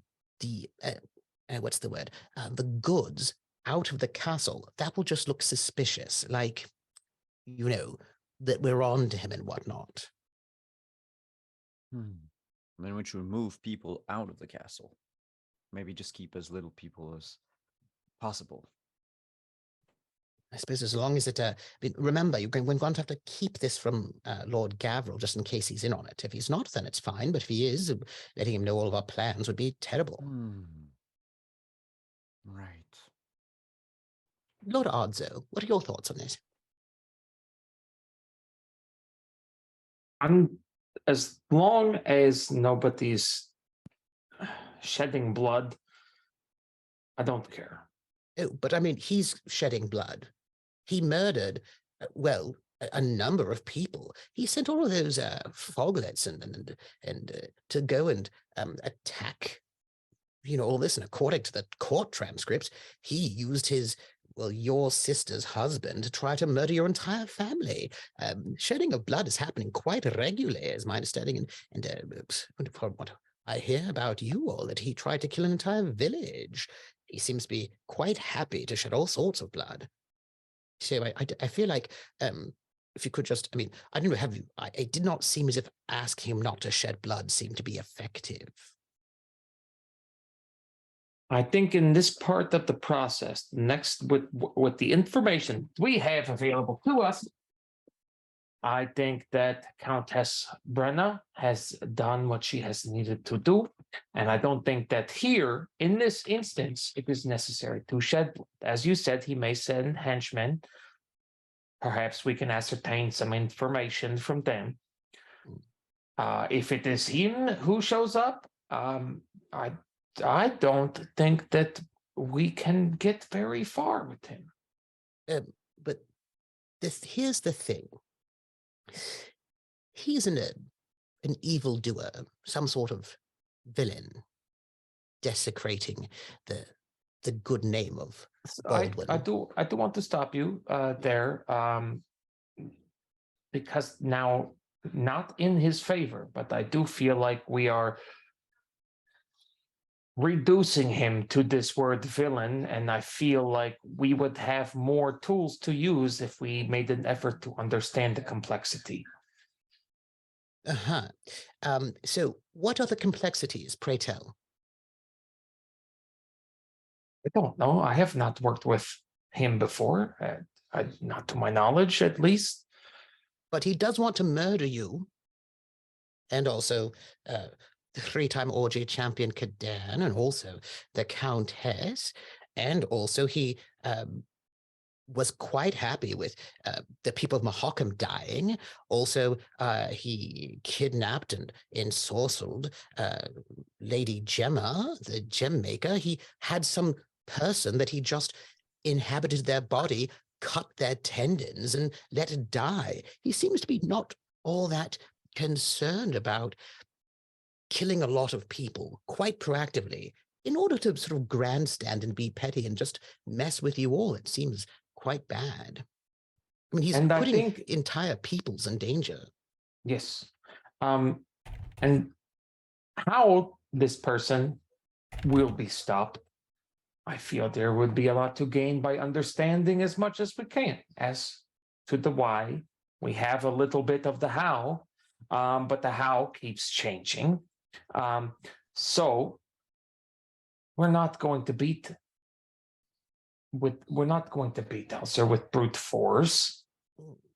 what's the word? The goods out of the castle, that will just look suspicious, like, you know, that we're on to him and whatnot. Then we should move people out of the castle. Maybe just keep as little people as possible. I suppose as long as it, remember, we're going to have to keep this from Lord Gavril just in case he's in on it. If he's not, then it's fine. But if he is, letting him know all of our plans would be terrible. Right. Lord Ardzo, what are your thoughts on this? As long as nobody's shedding blood, I don't care. Oh, but I mean, he's shedding blood. He murdered, a number of people. He sent all of those foglets and to go and attack, all this. And according to the court transcripts, he used your sister's husband to try to murder your entire family. Shedding of blood is happening quite regularly, is my understanding. And from what I hear about you all, that he tried to kill an entire village. He seems to be quite happy to shed all sorts of blood. So I feel like if you could just, I don't know, it did not seem as if asking him not to shed blood seemed to be effective. I think in this part of the process, next with the information we have available to us, I think that Countess Brenna has done what she has needed to do. And I don't think that here, in this instance, it is necessary to shed blood. As you said, he may send henchmen. Perhaps we can ascertain some information from them. If it is him who shows up, I don't think that we can get very far with him. But here's the thing. He's in a an evildoer, some sort of villain, desecrating the good name of Baldwin. I do want to stop you there, because now, not in his favor, but I do feel like we are reducing him to this word villain, and I feel like we would have more tools to use if we made an effort to understand the complexity. Uh-huh. So what are the complexities, pray tell? I don't know. I have not worked with him before, not to my knowledge, at least. But he does want to murder you. And also the three-time orgy champion Kadan, and also the Countess. And also he was quite happy with the people of Mahakam dying. Also, he kidnapped and ensorcelled Lady Gemma, the gem maker. He had some person that he just inhabited their body, cut their tendons, and let it die. He seems to be not all that concerned about killing a lot of people quite proactively in order to sort of grandstand and be petty and just mess with you all. It seems quite bad. I mean, he's And I putting think entire peoples in danger. yes. And how this person will be stopped, I feel there would be a lot to gain by understanding as much as we can. As to the why, we have a little bit of the how, but the how keeps changing. So we're not going to beat Elser with brute force.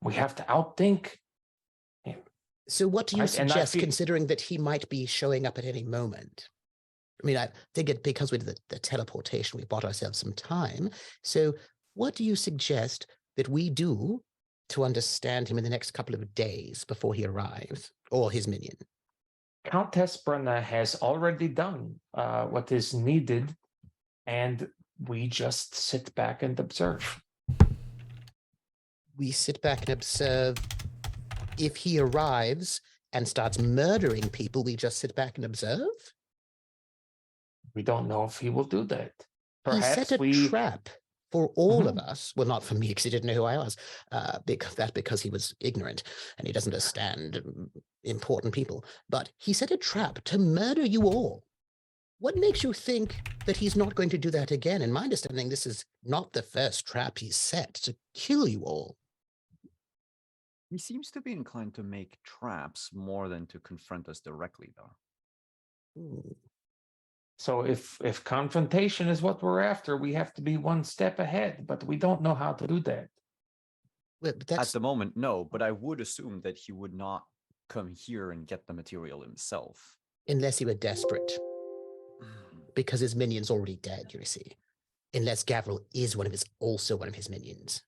We have to outthink him. So what do you Right, and I suggest, feel- considering that he might be showing up at any moment? I mean, I figured because we did the teleportation, we bought ourselves some time. So what do you suggest that we do to understand him in the next couple of days before he arrives, or his minion? Countess Brenna has already done what is needed, and we just sit back and observe. We sit back and observe. If he arrives and starts murdering people, we just sit back and observe? We don't know if he will do that. He Perhaps set a trap for all of us. Well, not for me, because he didn't know who I was. Because he was ignorant and he doesn't understand important people. But he set a trap to murder you all. What makes you think that he's not going to do that again? In my understanding, this is not the first trap he's set to kill you all. He seems to be inclined to make traps more than to confront us directly, though. So if confrontation is what we're after, we have to be one step ahead, but we don't know how to do that. Well, At the moment, no, but I would assume that he would not come here and get the material himself. Unless he were desperate. Because his minion's already dead, you see. Unless Gavril is also one of his minions.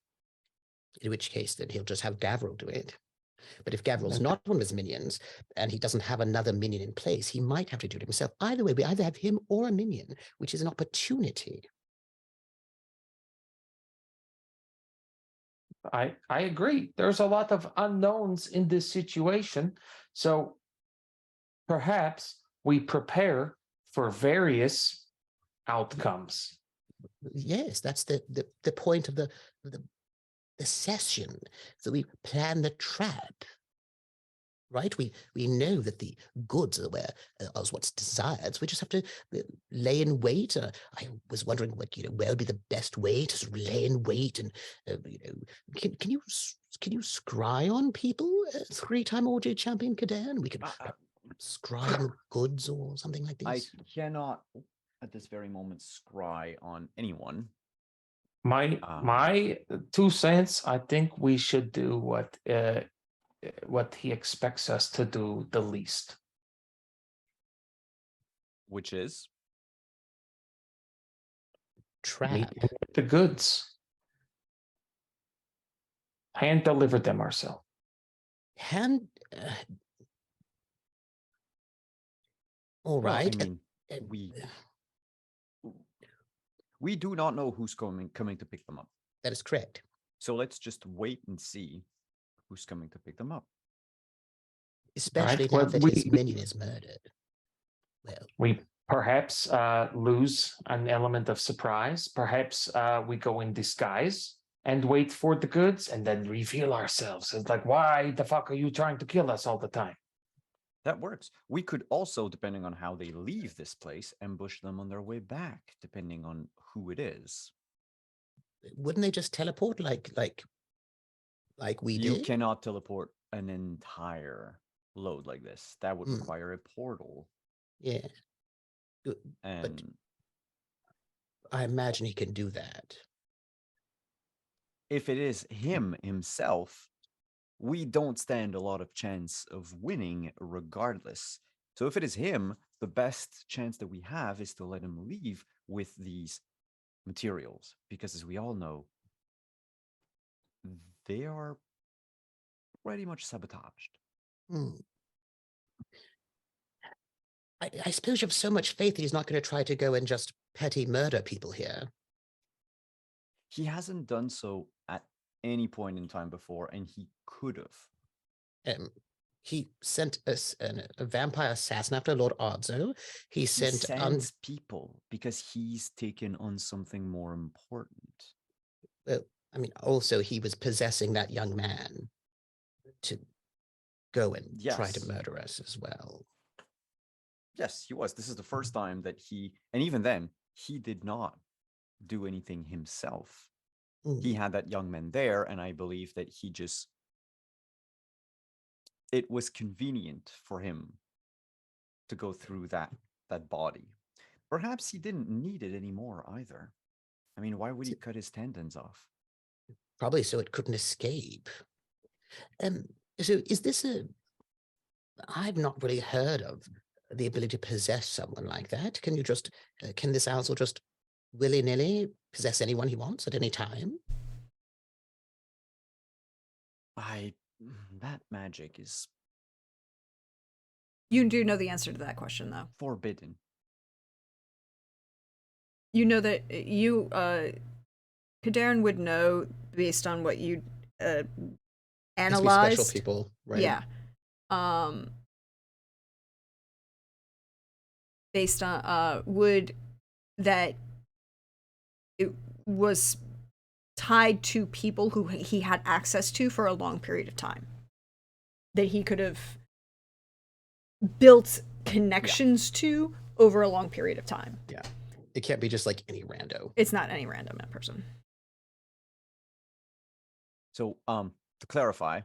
In which case, then he'll just have Gavril do it. But if Gavril's not one of his minions, and he doesn't have another minion in place, he might have to do it himself. Either way, we either have him or a minion, which is an opportunity. I agree. There's a lot of unknowns in this situation. So perhaps we prepare for various outcomes. Yes, that's the point of the session. So we plan the trap. Right? We know that the goods are what's desired. So we just have to lay in wait. I was wondering where would be the best way to sort of lay in wait, and can you scry on people? Three-time orgy champion Kadan. We could scry on goods or something like this. I cannot, at this very moment, scry on anyone. My 2 cents. I think we should do what he expects us to do the least. Which is? Trap. Meet him with the goods. Hand deliver them ourselves. All right. Well, I mean, we do not know who's coming to pick them up. That is correct. So let's just wait and see who's coming to pick them up. especially now well, that his minion is murdered. Well, we perhaps lose an element of surprise. Perhaps we go in disguise and wait for the goods and then reveal ourselves. It's like, why the fuck are you trying to kill us all the time? That works. We could also, depending on how they leave this place, ambush them on their way back, depending on who it is. wouldn't they just teleport like we You did? cannot teleport an entire load like this. That would require a portal. Yeah. But And I imagine he can do that. if it is him himself, we don't stand a lot of chance of winning regardless. So if it is him, the best chance that we have is to let him leave with these materials, because as we all know, they are pretty much sabotaged. I suppose you have so much faith that he's not going to try to go and just petty murder people here. He hasn't done so at any point in time before, and he could have. He sent a vampire assassin after Lord Ardzo. He sends people because he's taken on something more important. Well, I mean, also he was possessing that young man to go and try to murder us as well. Yes, he was. This is the first time that and even then, he did not do anything himself. He had that young man there, and I believe that it was convenient for him to go through that body. Perhaps he didn't need it anymore either. I mean, why would he cut his tendons off? Probably so it couldn't escape. So is this I've not really heard of the ability to possess someone like that. Can you just, can this Alzor just willy-nilly possess anyone he wants at any time? That magic is... You do know the answer to that question, though. Forbidden. You know that Kadarin would know based on what you analyzed. Special people, right? Yeah. Based on would that it was tied to people who he had access to for a long period of time, that he could have built connections to over a long period of time. Yeah, it can't be just like any rando. It's not any random person. So to clarify,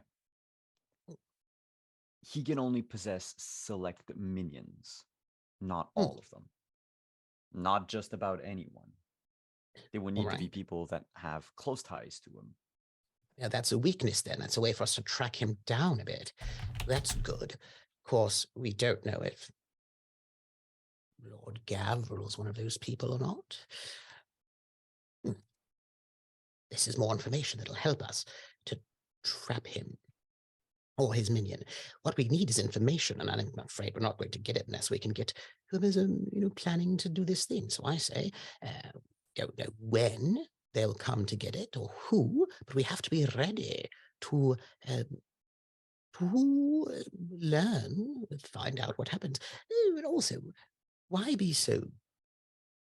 he can only possess select minions, not all of them. Not just about anyone. They would need to be people that have close ties to him. Yeah, that's a weakness then. That's a way for us to track him down a bit. That's good. Of course, we don't know if Lord Gavril is one of those people or not. This is more information that'll help us to trap him or his minion. What we need is information, and I'm afraid we're not going to get it unless we can get whoever's planning to do this thing. So I say, don't know when they'll come to get it or who, but we have to be ready to learn, find out what happens. And also, why be so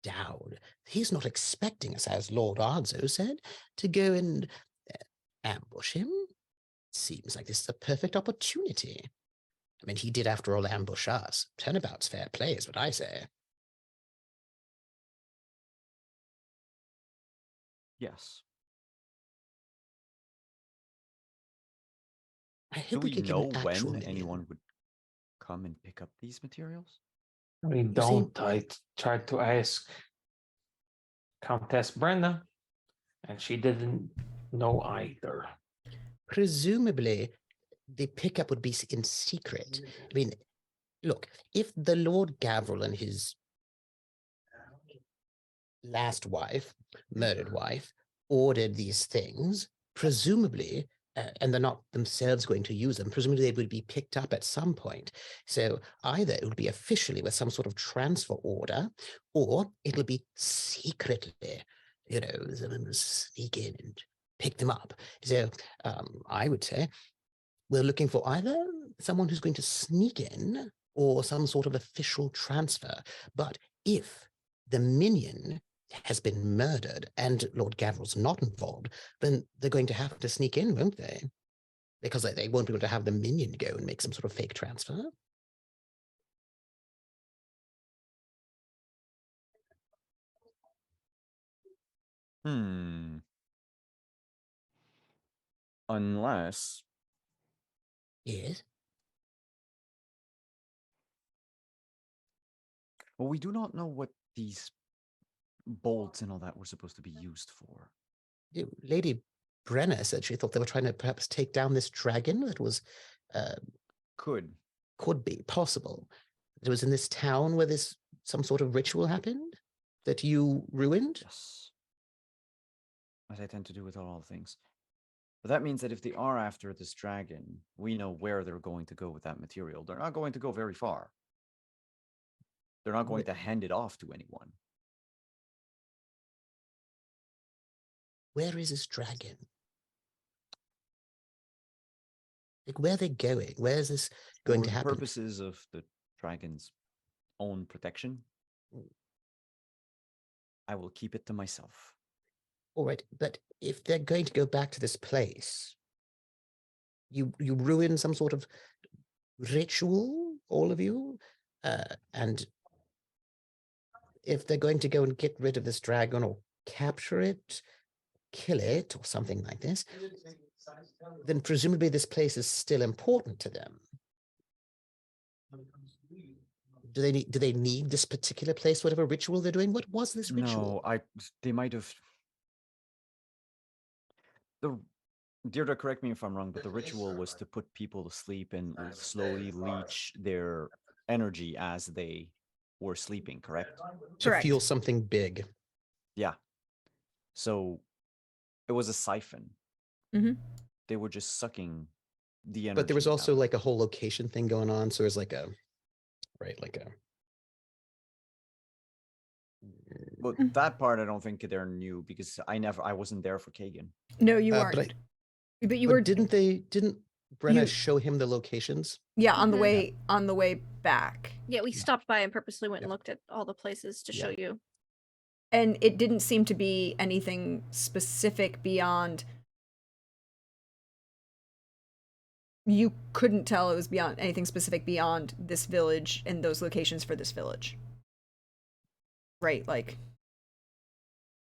down? He's not expecting us, as Lord Ardzo said, to go and ambush him. Seems like this is a perfect opportunity. I mean, he did, after all, ambush us. Turnabout's fair play is what I say. Yes. I hope Do we know when minion. anyone would come and pick up these materials? We don't. I tried to ask Countess Brenda, and she didn't know either. Presumably, the pickup would be in secret. I mean, look, if the Lord Gavril and his last wife, murdered wife, ordered these things, presumably, and they're not themselves going to use them, presumably they would be picked up at some point. So either it would be officially with some sort of transfer order, or it'll be secretly, someone will sneak in and pick them up. So I would say We're looking for either someone who's going to sneak in or some sort of official transfer. But if the minion has been murdered and Lord Gavril's not involved, then they're going to have to sneak in, won't they? Because they won't be able to have the minion go and make some sort of fake transfer. Unless Yes. well, we do not know what these bolts and all that were supposed to be used for. Lady Brenna said she thought they were trying to perhaps take down this dragon that was Could be possible. It was in this town where some sort of ritual happened that you ruined. Yes. As I tend to do with all things. But that means that if they are after this dragon, we know where they're going to go with that material. They're not going to go very far. They're not going to hand it off to anyone. Where is this dragon? Like, where are they going? Where is this going to For happen? purposes of the dragon's own protection, I will keep it to myself. All right, but if they're going to go back to this place, you ruin some sort of ritual, all of you, and if they're going to go and get rid of this dragon or capture it, kill it, or something like this, then presumably this place is still important to them. Do they need this particular place, whatever ritual they're doing? What was this ritual? No, they might have. Deirdre, correct me if I'm wrong, but the ritual was to put people to sleep and slowly leech their energy as they were sleeping, correct? To Correct. feel something big. Yeah. So it was a siphon. Mm-hmm. They were just sucking the energy. But there was also out. like a whole location thing going on. So it was like a, right, like a. But that part I don't think Kader knew because I wasn't there for Kagan. No, you but weren't. But you but were. Didn't Brenna you- show him the locations? Yeah, on the Mhm. way back. Yeah, we Yeah. stopped by and purposely went and Yeah. looked at all the places to Yeah. show you. And it didn't seem to be anything specific beyond. You couldn't tell it was beyond anything specific beyond this village and those locations for this village. Right, like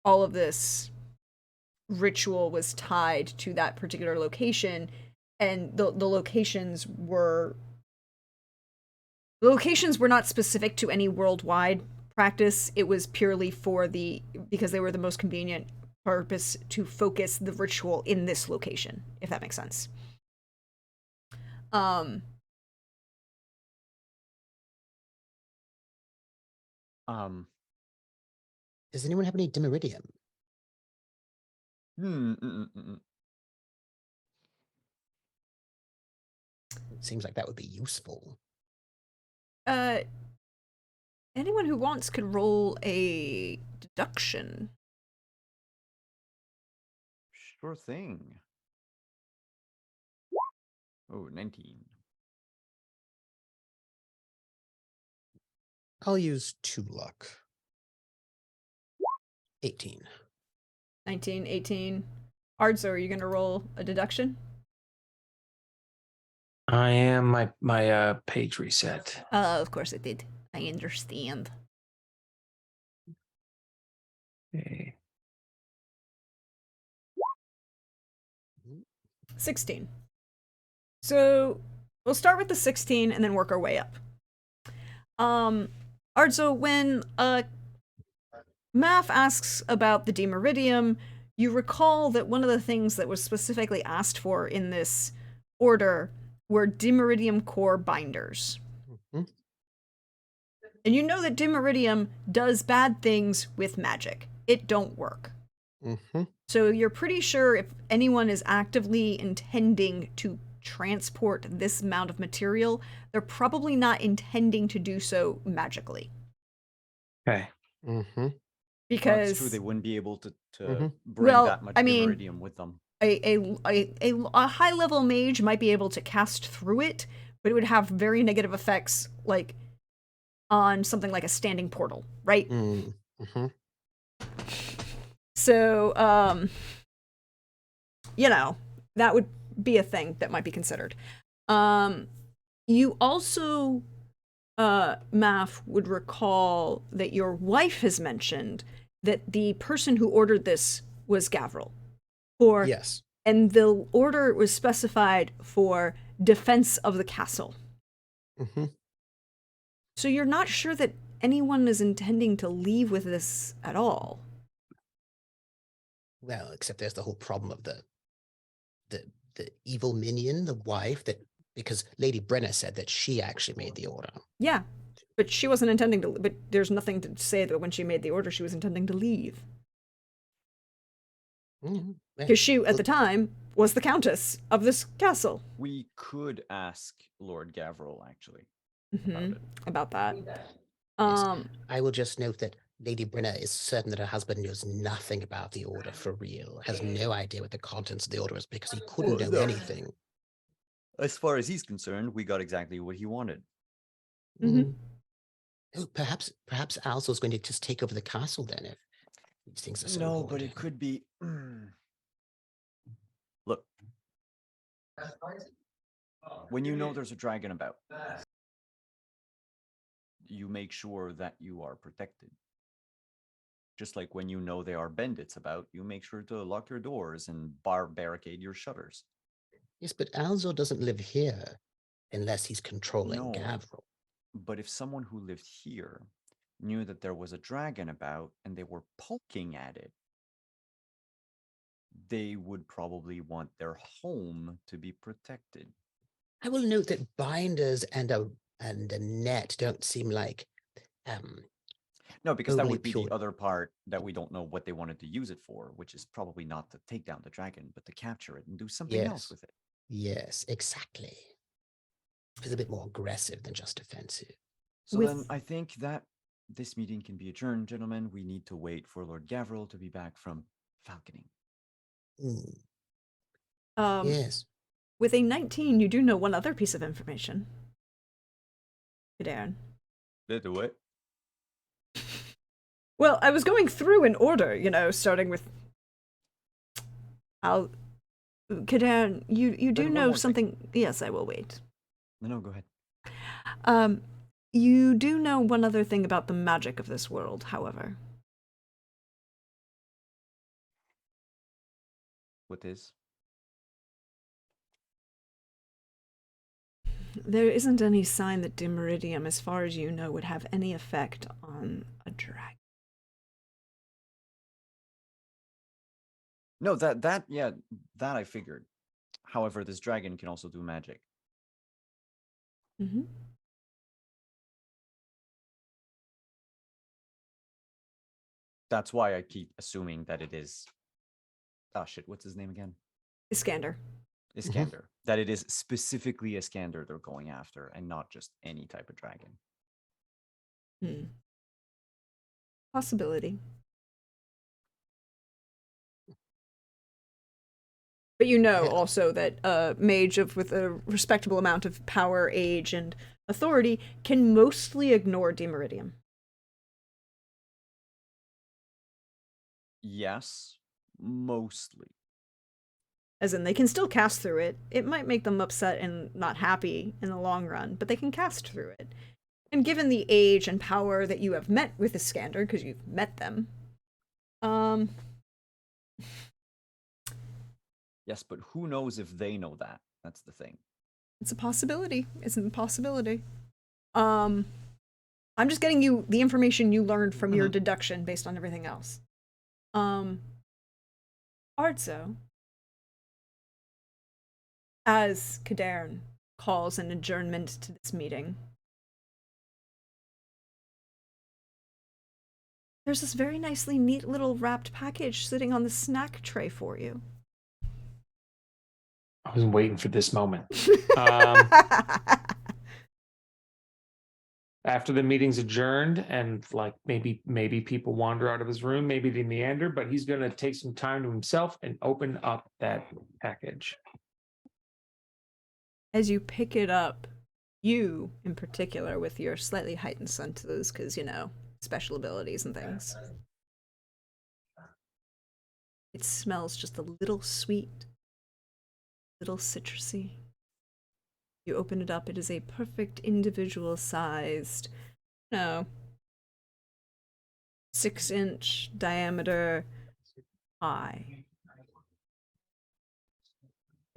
all of this ritual was tied to that particular location, and the locations were not specific to any worldwide practice. It was purely because they were the most convenient purpose to focus the ritual in this location, if that makes sense. Um, Does anyone have any dimeridium? It seems like that would be useful. Anyone who wants could roll a deduction. Sure thing. Oh, 19. I'll use 2 luck. 18. 19, 18. Ardzo, are you going to roll a deduction? I am. My page reset. Of course it did. I understand. Okay. 16. So we'll start with the 16 and then work our way up. Ardzo, when Math asks about the Demeridium, you recall that one of the things that was specifically asked for in this order were Demeridium core binders. Mm-hmm. And you know that Demeridium does bad things with magic. It don't work. Mm-hmm. So you're pretty sure if anyone is actively intending to transport this amount of material, they're probably not intending to do so magically. Okay. Mm-hmm. Because That's true. They wouldn't be able to Mhm. bring Well, that much I mean, Demeridium with them. a high level mage might be able to cast through it, but it would have very negative effects, like on something like a standing portal, right? Mm-hmm. So, that would be a thing that might be considered. You also, Math, would recall that your wife has mentioned that the person who ordered this was Gavril. Yes. And the order was specified for defense of the castle. Mm-hmm. So you're not sure that anyone is intending to leave with this at all. Well, except there's the whole problem of the evil minion, the wife, that because Lady Brenna said that she actually made the order. Yeah, but she wasn't intending to. But there's nothing to say that when she made the order, she was intending to leave. Because she, at the time, was the countess of this castle. We could ask Lord Gavril, actually, about that. Yes. I will just note that Lady Brenna is certain that her husband knows nothing about the order for real, has no idea what the contents of the order is because he couldn't know anything. As far as he's concerned, we got exactly what he wanted. Oh, perhaps Alzo's going to just take over the castle then, if these things are so important. But it could be. Look, when you know there's a dragon about, you make sure that you are protected. Just like when you know there are bandits about, you make sure to lock your doors and barricade your shutters. Yes, but Alzo doesn't live here unless he's controlling Gavril. But if someone who lived here knew that there was a dragon about and they were poking at it, they would probably want their home to be protected. I will note that binders and a net don't seem like no, because that would be the other part that we don't know what they wanted to use it for, which is probably not to take down the dragon, but to capture it and do something else with it. Yes, exactly. It's a bit more aggressive than just defensive. So then I think that this meeting can be adjourned, gentlemen. We need to wait for Lord Gavril to be back from falconing. Yes. With a 19, you do know one other piece of information. Darren. Did what? Well, I was going through in order, starting with Kadan, you do know something. Yes, I will wait. No, go ahead. You do know one other thing about the magic of this world, however. What is? There isn't any sign that Dimeridium, as far as you know, would have any effect on a dragon. No, that I figured. However, this dragon can also do magic. That's why I keep assuming that it is. Oh shit! What's his name again? Iskander. That it is specifically Iskander they're going after, and not just any type of dragon. Possibility. But you know also that a mage with a respectable amount of power, age, and authority can mostly ignore Dimeridium. Yes, mostly. As in, they can still cast through it. It might make them upset and not happy in the long run, but they can cast through it. And given the age and power that you have met with Iskander, because you've met them, yes, but who knows if they know that? That's the thing. It's a possibility. It's an impossibility. I'm just getting you the information you learned from your deduction based on everything else. Arzo, as Kadarn calls an adjournment to this meeting, there's this very nicely neat little wrapped package sitting on the snack tray for you. I was waiting for this moment. after the meeting's adjourned and like maybe people wander out of his room, maybe they meander, but he's going to take some time to himself and open up that package. As you pick it up, you in particular, with your slightly heightened senses, because, you know, special abilities and things, it smells just a little sweet, little citrusy. You open it up, it is a perfect individual sized, 6-inch diameter pie.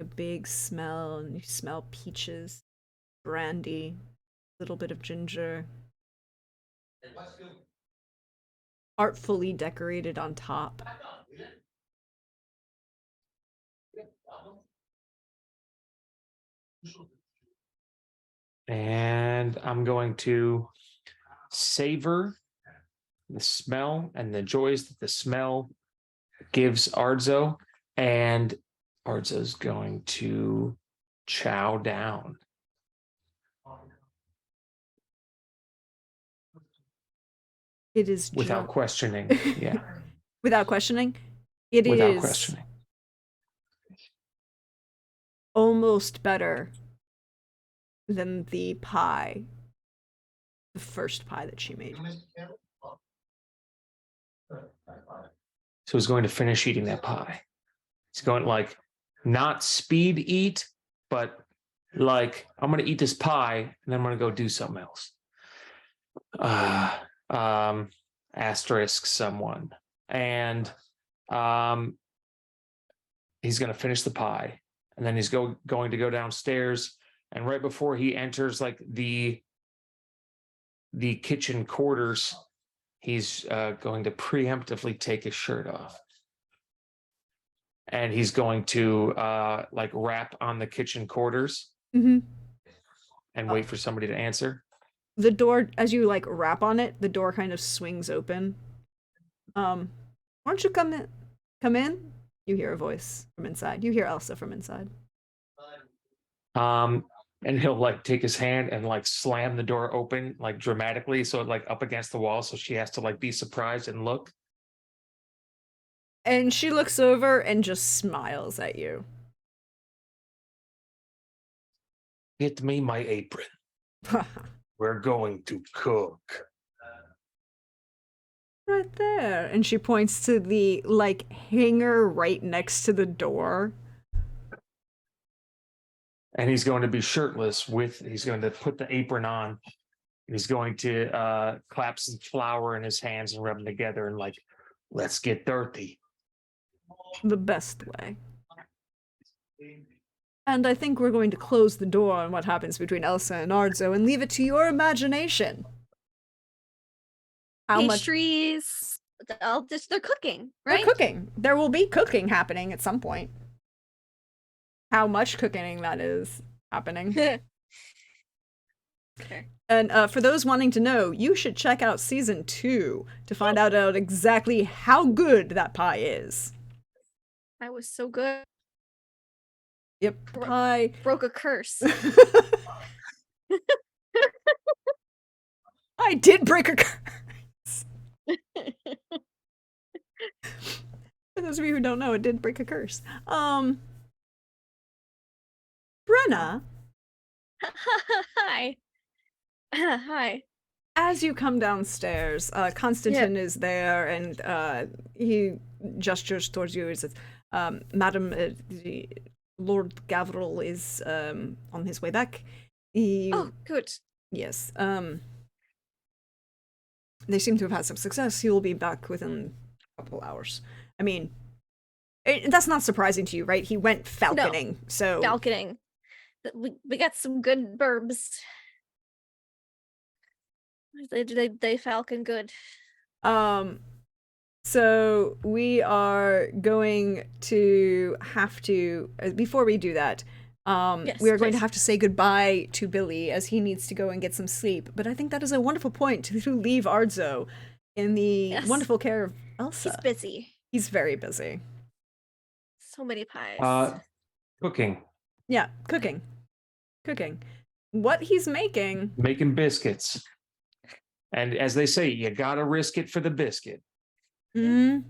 A big smell, and you smell peaches, brandy, a little bit of ginger. Artfully decorated on top. And I'm going to savor the smell and the joys that the smell gives Arzo, and Arzo's going to chow down. It is Without questioning. Yeah. Without questioning? It Without is questioning. almost better than the pie. The first pie that she made. So he's going to finish eating that pie. He's going like not speed eat, but like I'm going to eat this pie and then I'm going to go do something else. Asterisk someone. And he's going to finish the pie, and then he's going to go downstairs, and right before he enters like the kitchen quarters, he's going to preemptively take his shirt off, and he's going to like rap on the kitchen quarters and wait for somebody to answer. The door, as you like rap on it, the door kind of swings open. Why don't you come in? Come in? You hear a voice from inside. You hear Elsa from inside. And he'll like take his hand and like slam the door open like dramatically, so like up against the wall, so she has to like be surprised and look. And she looks over and just smiles at you. Get me my apron. We're going to cook. Right there. And she points to the like hanger right next to the door. And he's going to be shirtless he's going to put the apron on. He's going to clap some flour in his hands and rub them together and like, let's get dirty. The best way. And I think we're going to close the door on what happens between Elsa and Arzo and leave it to your imagination. How much Pastries. They're cooking, right? They're cooking. There will be cooking happening at some point. How much cooking that is happening. Okay. And for those wanting to know, you should check out season 2 to find out exactly how good that pie is. I was so good. Yep, pie. Broke a curse. I did break a curse. For those of you who don't know, it did break a curse. Brenna. Hi. Hi. As you come downstairs, Constantine is there, and he gestures towards you. He says, Madam, the Lord Gavril is on his way back. Oh, good. Yes. They seem to have had some success. He will be back within a couple hours. I mean, that's not surprising to you, right? He went falconing, No. so... Falconing. We got some good burbs. They falcon good. So we are going to have to, before we do that, Yes, we are going to please. have to say goodbye to Billy as he needs to go and get some sleep. But I think that is a wonderful point to leave Arzo in the Yes. wonderful care of Elsa. He's busy. He's very busy. So many pies. Cooking. Yeah, cooking. What he's making... Making biscuits. And as they say, you gotta risk it for the biscuit. Mm,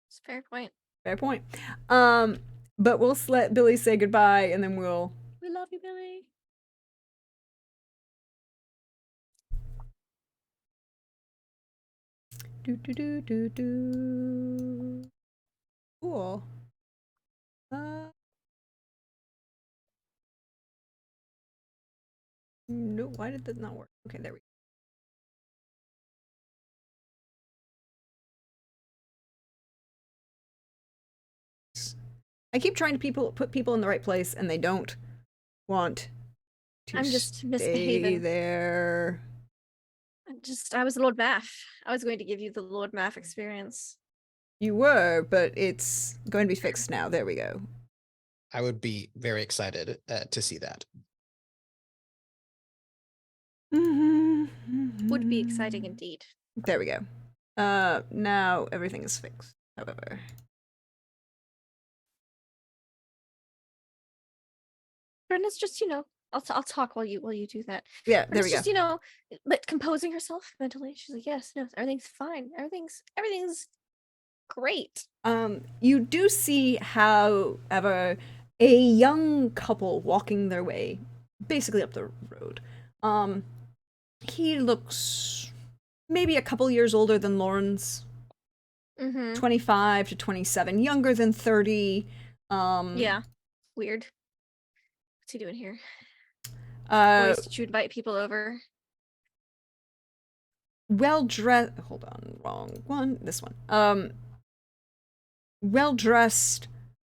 It's a fair point. fair point. But we'll let Billy say goodbye, and then we'll. We love you, Billy. Do. Cool. No, why did that not work? Okay, there we go. I keep trying to put people in the right place, and they don't want to I'm just stay misbehaving. there. I was Lord Math. I was going to give you the Lord Math experience. You were, but it's going to be fixed now. There we go. I would be very excited to see that. Would be exciting indeed. There we go. Now everything is fixed, however. Brenda's just, I'll talk while you do that. Yeah, there Brenda's we go. just, but composing herself mentally. She's like, yes, no, everything's fine. Everything's great. You do see, however, a young couple walking their way basically up the road. He looks maybe a couple years older than Lauren's. 25 to 27, younger than 30. Yeah. Weird. What's he doing here? Did you invite people over? Well dressed. Hold on, wrong one. This one. Well dressed,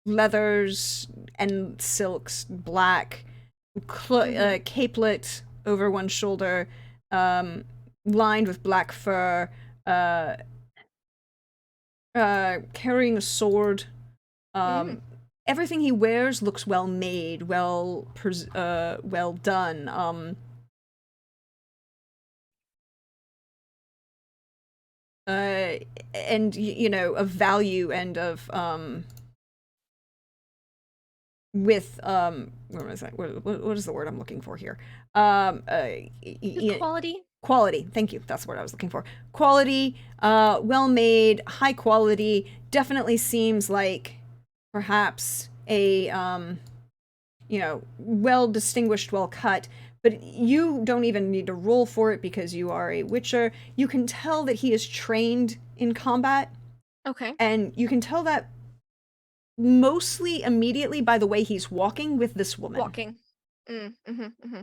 leathers and silks, black, capelet over one shoulder, lined with black fur, carrying a sword. Everything he wears looks well made, well done. And of value and of with what was that? What is the word I'm looking for here? Quality. Quality. Thank you. That's the word I was looking for. Quality. Well made. High quality. Definitely seems like perhaps a well distinguished, well cut. But you don't even need to roll for it because you are a Witcher. You can tell that he is trained in combat. Okay. And you can tell that mostly immediately by the way he's walking with this woman.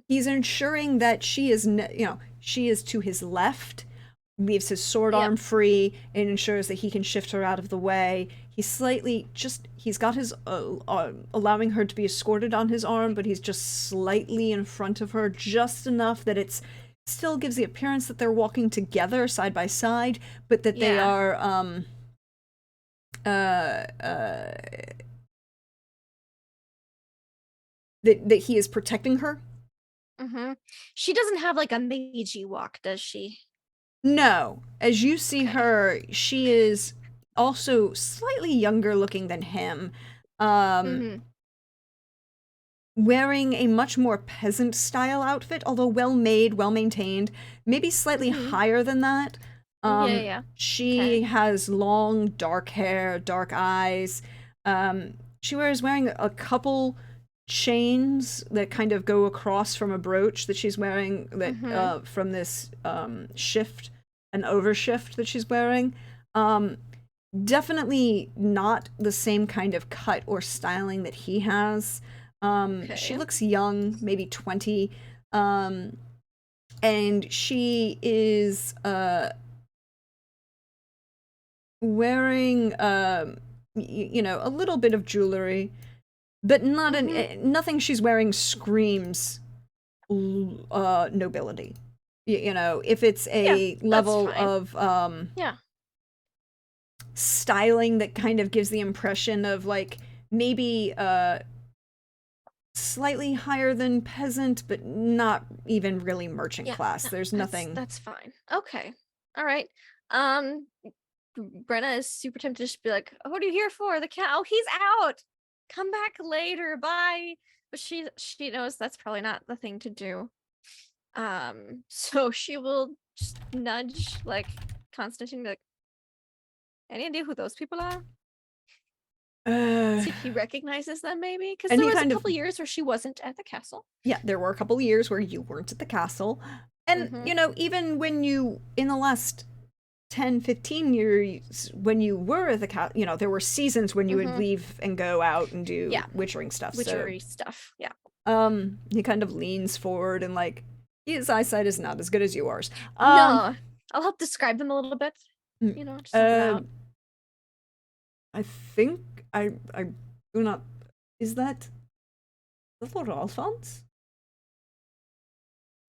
He's ensuring that she is, she is to his left, leaves his sword arm free, and ensures that he can shift her out of the way. He's got his, allowing her to be escorted on his arm, but he's just slightly in front of her, just enough that it's still gives the appearance that they're walking together side by side, but that they are, that he is protecting her. She doesn't have like a magey walk, does she? No. As you see her, she is also slightly younger looking than him. Wearing a much more peasant style outfit, although well made, well maintained, maybe slightly higher than that. She has long dark hair, dark eyes. She wearing a couple chains that kind of go across from a brooch that she's wearing, that from this shift, an overshift that she's wearing. Definitely not the same kind of cut or styling that he has. She looks young, maybe 20, and she is wearing a little bit of jewelry, but not nothing she's wearing screams nobility. If it's a level of styling that kind of gives the impression of like maybe slightly higher than peasant, but not even really merchant class. There's nothing. That's fine. Okay. All right. Brenna is super tempted to just be like, "What are you here for? The cat? Oh, he's out. Come back later. Bye." But she knows that's probably not the thing to do. So she will just nudge like Constantine, like, any idea who those people are? See if he recognizes them, maybe, because And there he was a kind of- couple years where she wasn't at the castle. Yeah, there were a couple of years where you weren't at the castle. And, Mhm. Even when you, in the last 10, 15 years, when you were at the castle, there were seasons when you would Mhm. leave and go out and do Yeah. witchering stuff. Witchery stuff. Yeah. So, he kind of leans forward and, like, his eyeyesight is not as good as yours. No, I'll help describe them a little bit. Just help them out. I think I do not. Is that Lord Alphonse?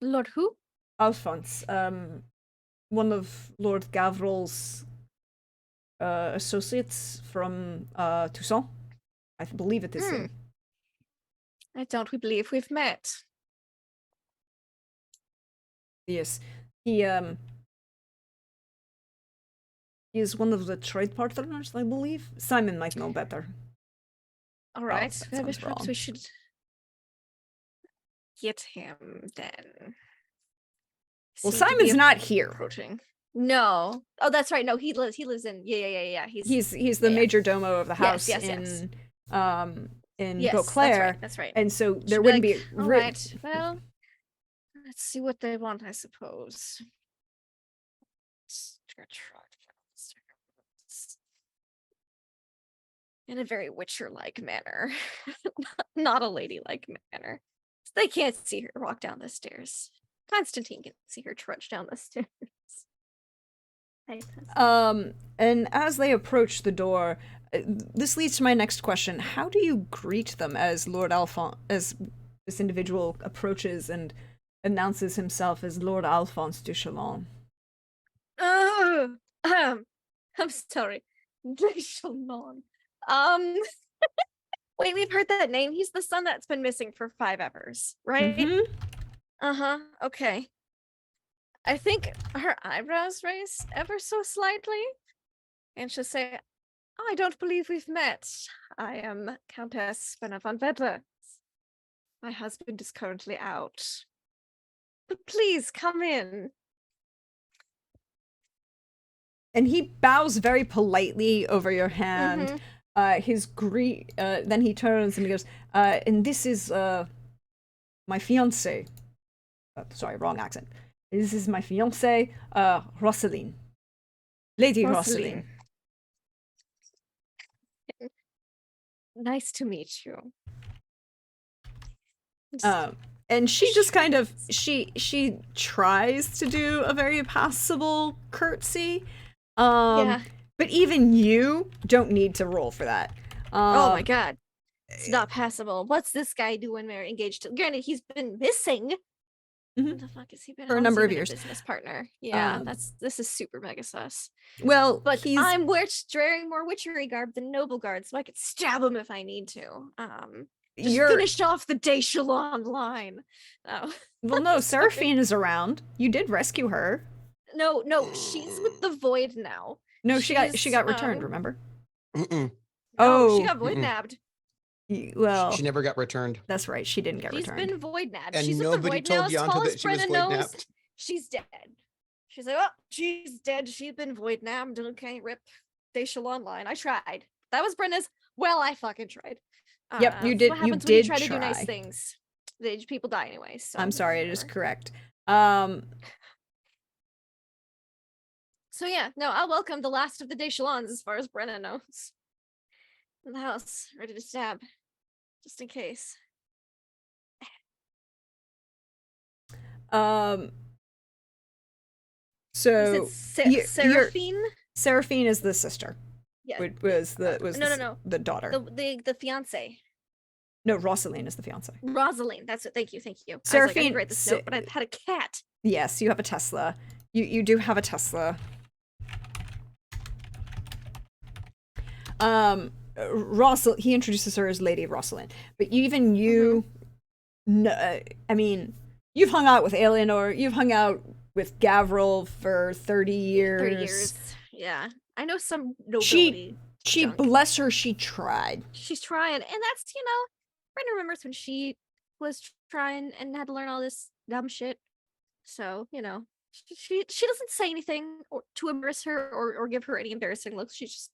Lord who? Alphonse, one of Lord Gavrol's associates from Toussaint. I believe it is him. I don't believe we've met. Yes, he is one of the trade partners, I believe. Simon might know better. All right, that maybe sounds perhaps wrong. we should get him then. Well, Seem to be Simon's not here. approaching. No. Oh, that's right. No, he lives in. Yeah. He's the yeah. major domo of the house Yes. in Yes, Beauclair. That's right. And so there Should wouldn't like, be all right. Well, let's see what they want, I suppose. In a very Witcher-like manner, not a ladylike manner. They can't see her walk down the stairs. Constantine can see her trudge down the stairs. And as they approach the door, this leads to my next question. How do you greet them as as this individual approaches and announces himself as Lord Alphonse de Chalon? I'm sorry. De Chalon. Wait, we've heard that name. He's the son that's been missing for 5 hours, right? Mm-hmm. Okay. I think her eyebrows raise ever so slightly, and she'll say, I don't believe we've met. I am Countess Spenna von Vedler. My husband is currently out. But please come in. And he bows very politely over your hand. Then he turns and he goes, and this is my fiance. Sorry, wrong accent. This is my fiance, Rosaline. Lady Rosaline. Nice to meet you. And she just kind of she tries to do a very passable curtsy. Yeah. But even you don't need to roll for that. Oh my god. It's not passable. What's this guy doing there engaged to? Granted, he's been missing. What the fuck has he been? For a How has number he of been years. Business partner. Yeah, this is super mega sus. Well, But I'm wearing more witchery garb than noble guard, so I could stab him if I need to. Just finish off the De Chalon line. Oh. Well, no, Seraphine is around. You did rescue her. No, she's with the Void now. No, she got returned. Remember? Mm-mm. No, she got void nabbed. Well, she never got returned. That's right. She didn't get returned. She's been void nabbed. And she's nobody with the void told now. Yanta As that she was Brenna void knows, nabbed. she's dead. She's like, oh, she's dead. She's been void nabbed. Okay, rip. De Chalon line. I tried. That was Brenna's. Well, I fucking tried. Yep, you did. What happens when you try to do nice things? People die anyways. So I'm sorry. It is correct. So yeah, no, I'll welcome the last of the De Chalons as far as Brenna knows. In the house, ready to stab. Just in case. So Seraphine? Seraphine is the sister. Yeah. No. The daughter. The fiance. No, Rosaline is the fiance. Rosaline. That's it. Thank you. Seraphine. I was like, I didn't write this note, but I had a cat. Yes, you have a Tesla. You do have a Tesla. He introduces her as Lady Rosaline, but even you, I mean, you've hung out with Eleanor, you've hung out with Gavril for 30 years. 30 years, yeah. I know some nobility. She bless her, she tried. She's trying, and that's, Brenda remembers when she was trying and had to learn all this dumb shit. So, she doesn't say anything or to embarrass her or give her any embarrassing looks. She's just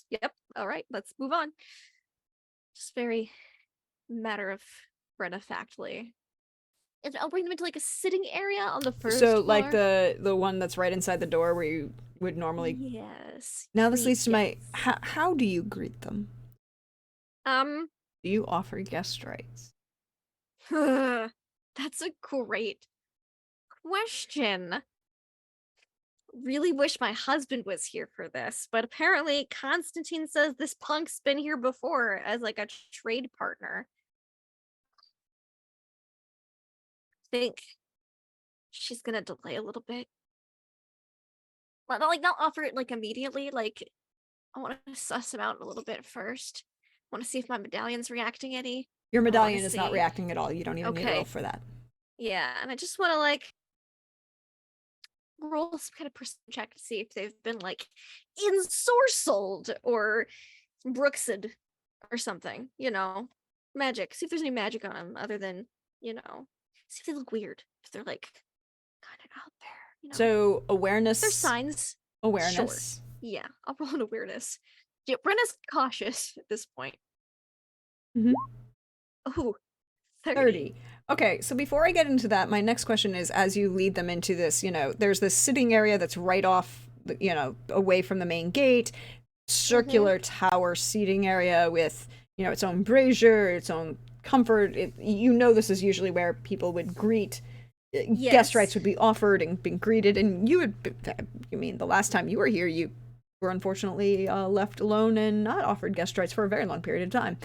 yep, all right, let's move on. Just very matter of factly. And I'll bring them into like a sitting area on the first So floor. like the one that's right inside the door where you would normally. Yes. Now this leads to my yes. how do you greet them? Um Do you offer guest rights? that's a great question. Really wish my husband was here for this, but apparently Constantine says this punk's been here before as like a trade partner. I think she's gonna delay a little bit. Well, not offer it like immediately. Like I want to suss him out a little bit first. Want to see if my medallion's reacting any. Your wanna medallion is not see. reacting at all. You don't even need to roll Okay. for that. Yeah, and I just want to like roll some kind of perception check to see if they've been like ensorcelled or brooksed or something, magic. See if there's any magic on them other than, see if they look weird, if they're like kind of out there, So awareness. there's signs. Awareness. Sure. Yeah, I'll roll an awareness. Yeah, Brenna's cautious at this point. Mhm. Oh, 30. Okay, so before I get into that, my next question is, as you lead them into this, there's this sitting area that's right off, away from the main gate, circular tower seating area with, its own brazier, its own comfort. This is usually where people would greet. Yes. Guest rights would be offered and been greeted, and the last time you were here, you were unfortunately left alone and not offered guest rights for a very long period of time.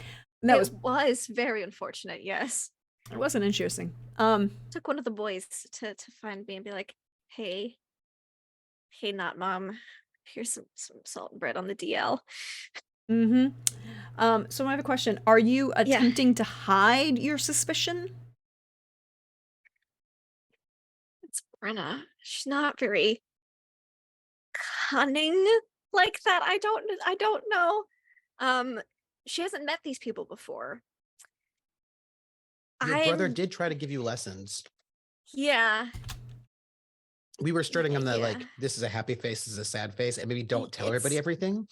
That was very unfortunate, yes. It wasn't interesting. Took one of the boys to find me and be like, hey, not mom, here's some salt and bread on the DL. So I have a question. Are you attempting to hide your suspicion? It's Brenna. She's not very cunning like that. I don't know. She hasn't met these people before. Your brother did try to give you lessons. Yeah. We were starting on the this is a happy face, this is a sad face, and maybe don't tell everybody everything.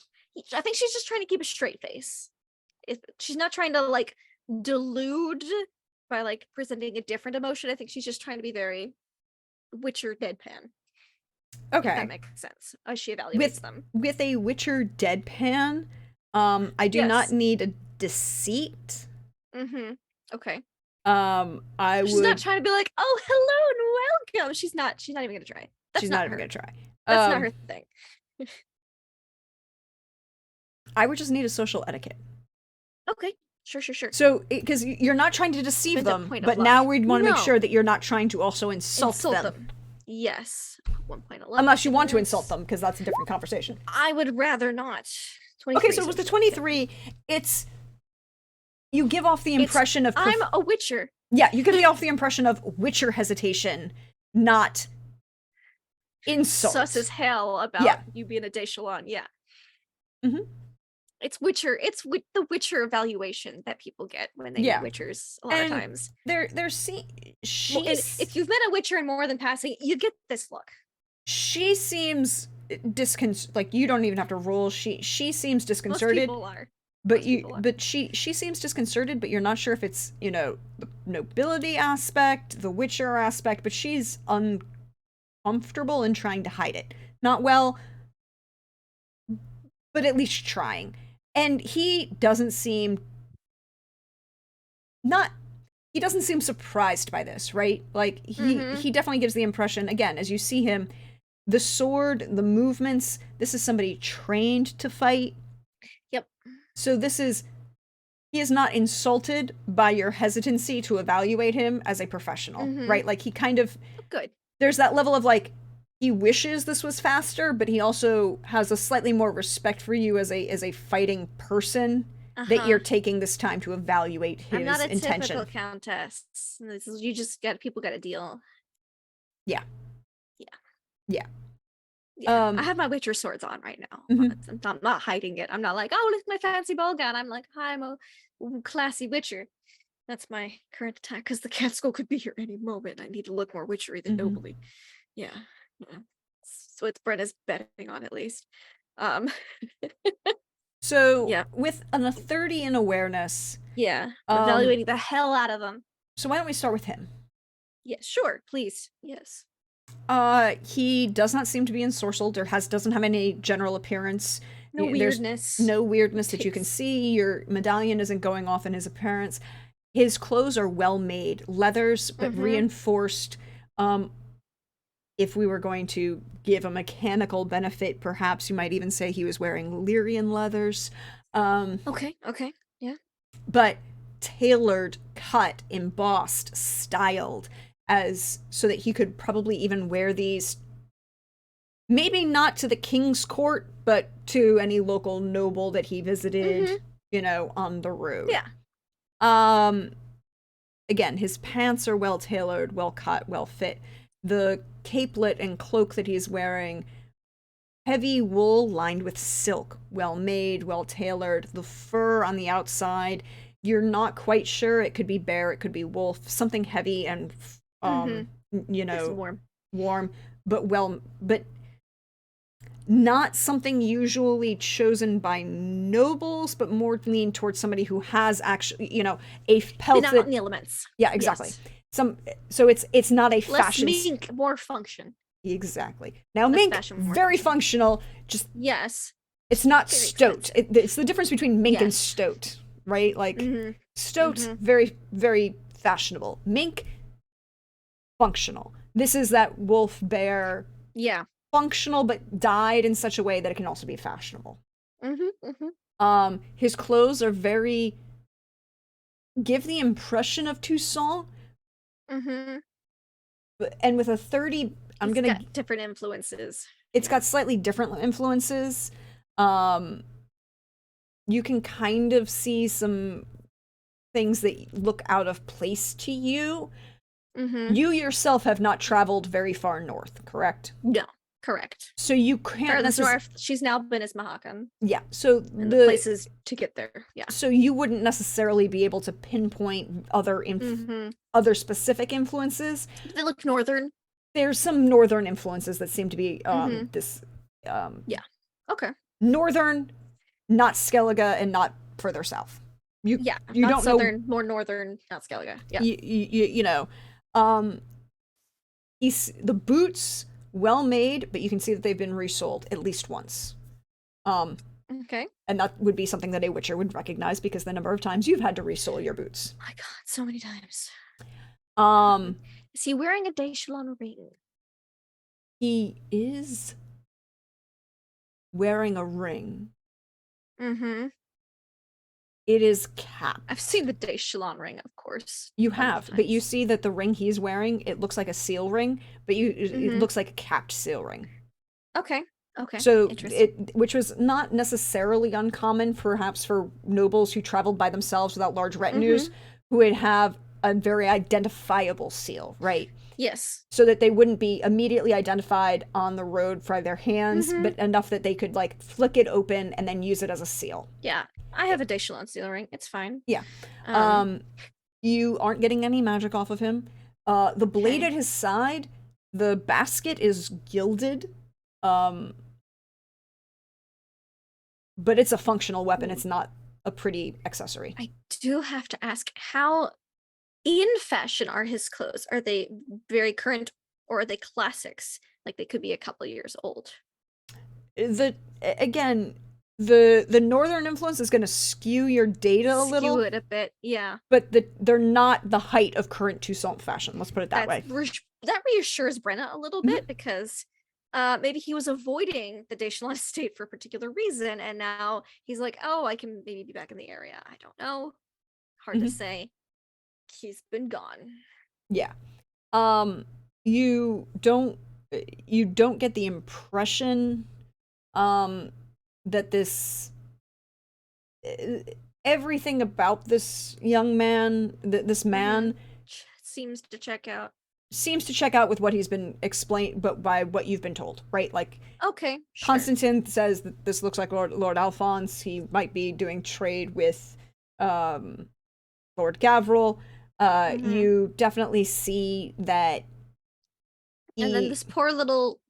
I think she's just trying to keep a straight face. She's not trying to like delude by like presenting a different emotion. I think she's just trying to be very Witcher deadpan. Okay. If that makes sense. As she evaluates them. With a Witcher deadpan, I do not need a deceit. Okay. She's not trying to be like, oh, hello and welcome. She's not even gonna try. She's not even gonna try. That's not her thing. I would just need a social etiquette. Okay. Sure. So, because you're not trying to deceive them, but now we'd want to make sure that you're not trying to also insult them. Yes. 1 point of luck. Unless you want to insult them, because that's a different conversation. I would rather not. Okay, so with the 23, it's you give off the impression of I'm a Witcher. Yeah, you give off the impression of Witcher hesitation, not insult. Sus as hell about you being a Deshalon. Yeah. It's Witcher. It's the Witcher evaluation that people get when they meet Witchers a lot of times. If you've met a Witcher in more than passing, you get this look. She seems like you don't even have to roll. She seems disconcerted. Most people are. But she seems disconcerted, but you're not sure if it's, the nobility aspect, the Witcher aspect, but she's uncomfortable in trying to hide it. Not well, but at least trying. And he doesn't seem surprised by this, right? Like he definitely gives the impression, again, as you see him, the sword, the movements, this is somebody trained to fight. Yep. So he is not insulted by your hesitancy to evaluate him as a professional, right? Like he kind of good. There's that level of like he wishes this was faster, but he also has a slightly more respect for you as a fighting person that you're taking this time to evaluate his intention. I'm not a typical countess. You just people got a deal. Yeah. I have my Witcher swords on right now. I'm not hiding it. I'm not like, oh, look at my fancy bow gun. I'm like, hi, I'm a classy Witcher. That's my current attack because the Catskill could be here any moment. I need to look more witchery than nobly. Yeah. So it's Brenna's betting on at least. Um, So Yeah. with a 30 in awareness, yeah, I'm evaluating the hell out of them. so why don't we start with him? Yeah, sure, please. Yes. He does not seem to be ensorcelled or doesn't have any general appearance. No There's weirdness. no weirdness that you can Takes- see. Your medallion isn't going off in his appearance. His clothes are well made, leathers but reinforced. If we were going to give a mechanical benefit, perhaps you might even say he was wearing Lyrian leathers. Okay. Yeah. But tailored, cut, embossed, styled, as so that he could probably even wear these, maybe not to the king's court, but to any local noble that he visited, on the road. Yeah. Again, his pants are well tailored, well cut, well fit. The capelet and cloak that he's wearing, heavy wool lined with silk, well made, well tailored. The fur on the outside, you're not quite sure. It could be bear, it could be wolf, something heavy and Nice and warm, but not something usually chosen by nobles, but more lean towards somebody who has actually, a pelt Been out that, in the elements. yeah, exactly. Yes. So it's not a Less fashion. mink, more function. Exactly. Now Less mink, fashion, more very function. functional. Just Yes. it's not Very stoat. It's the difference between mink and Yes. stoat, right? Like Mhm. stoat, Mhm. very very fashionable. Mink, functional. This is that wolf bear, Yeah. functional but dyed in such a way that it can also be fashionable. Mm-hmm. His clothes are very, give the impression of Toussaint, Mm-hmm. and with a 30, Got different influences. It's got slightly different influences. You can kind of see some things that look out of place to you. Mm-hmm. You yourself have not traveled very far north, correct? No, correct. So you can't Farthest necessarily. north, she's now been as Mahakan. Yeah. So And the places to get there. Yeah. So you wouldn't necessarily be able to pinpoint other other specific influences. They look northern. There's some northern influences that seem to be this. Yeah. Okay. Northern, not Skellige, and not further south. You not don't southern, know. more northern, not Skellige. Yeah. You know, the boots well made, but you can see that they've been resoled at least once. Okay. And that would be something that a Witcher would recognize because the number of times you've had to resole your boots. My God, so many times. Um, Is he wearing a Daishalon ring? He is wearing a ring. Mm-hmm. It is capped. I've seen the Daishalon ring, of course. You have, but you see that the ring he's wearing, it looks like a seal ring, but it looks like a capped seal ring. Okay. Okay. So which was not necessarily uncommon, perhaps for nobles who traveled by themselves without large retinues, who would have a very identifiable seal, right? Yes. So that they wouldn't be immediately identified on the road by their hands, but enough that they could like flick it open and then use it as a seal. Yeah, I have a Daishalon seal ring. It's fine. Yeah. You aren't getting any magic off of him. The blade at his side, the basket is gilded. But it's a functional weapon. It's not a pretty accessory. I do have to ask, how in fashion are his clothes? Are they very current or are they classics? Like they could be a couple years old. The northern influence is going to skew your data a little. Skew it a bit, yeah. But they're not the height of current Toussaint fashion. Let's put it that way. That reassures Brenna a little bit because maybe he was avoiding the Daishalon estate for a particular reason, and now he's like, oh, I can maybe be back in the area. I don't know. Hard to say. He's been gone. Yeah. You don't get the impression that this everything about this young man, this man seems to check out with what he's been explained, but by what you've been told, right? Like, okay, sure. Constantine says that this looks like Lord Alphonse. He might be doing trade with Lord Gavril. You definitely see that And then He- this poor little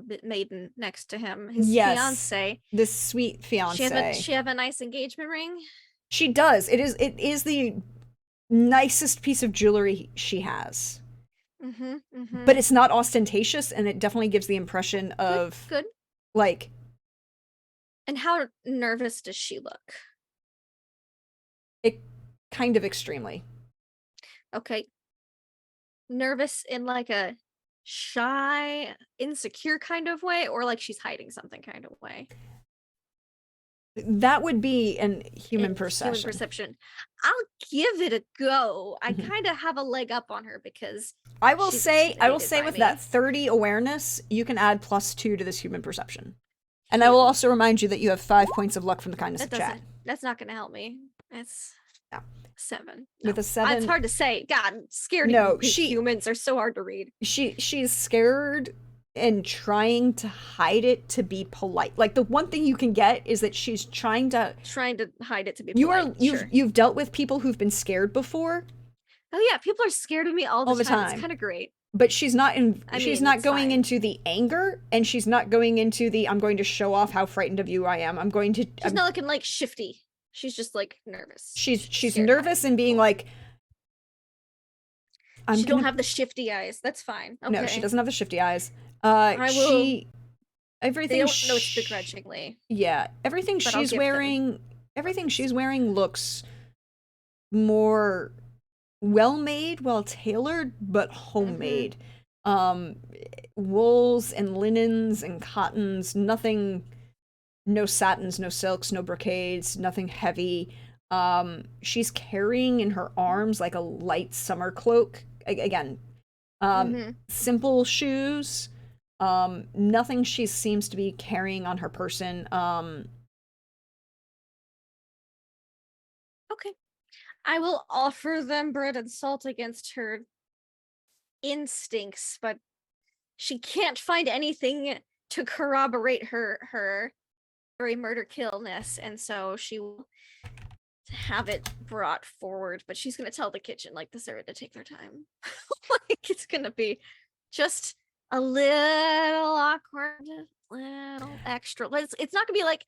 bit maiden next to him, his Yes. fiance. this sweet fiance. She have a nice engagement ring. She does. It is the nicest piece of jewelry she has. But it's not ostentatious, and it definitely gives the impression of Good. like. And how nervous does she look? It kind of extremely. Okay. Nervous in like a shy, insecure kind of way, or like she's hiding something kind of way? That would be an human It's perception. Human perception. I'll give it a go. I Mhm. kind of have a leg up on her because I will she's say intimidated by with me. that 30 awareness, you can add +2 to this human perception. And I will also remind you that you have 5 points of luck from the kindness that of chat. doesn't. That's not going to help me. It's No. 7. With a 7, it's hard to say. God, I'm scared. No, of humans are so hard to read. she's scared and trying to hide it to be polite. Like the one thing you can get is that she's trying to hide it to be. You've dealt with people who've been scared before. Oh yeah, people are scared of me all the time. It's kind of great. But she's not it's going fine. into the anger, and she's not going into the I'm going to show off how frightened of you I am. She's not looking like shifty. She's just like nervous. She's scared nervous and being like, she don't have the shifty eyes. That's fine. Okay. No, she doesn't have the shifty eyes. Everything they don't notice begrudgingly. Yeah, everything But I'll she's give wearing, everything she's wearing looks more well made, well tailored, but homemade. Wools and linens and cottons, nothing, no satins, no silks, no brocades, nothing heavy. She's carrying in her arms like a light summer cloak. Again, simple shoes. Nothing she seems to be carrying on her person. Okay. I will offer them bread and salt against her instincts, but she can't find anything to corroborate her very murder killness, and so she will have it brought forward, but she's gonna tell the kitchen like the servant to take their time. Like it's gonna be just a little awkward, little extra. It's not gonna be like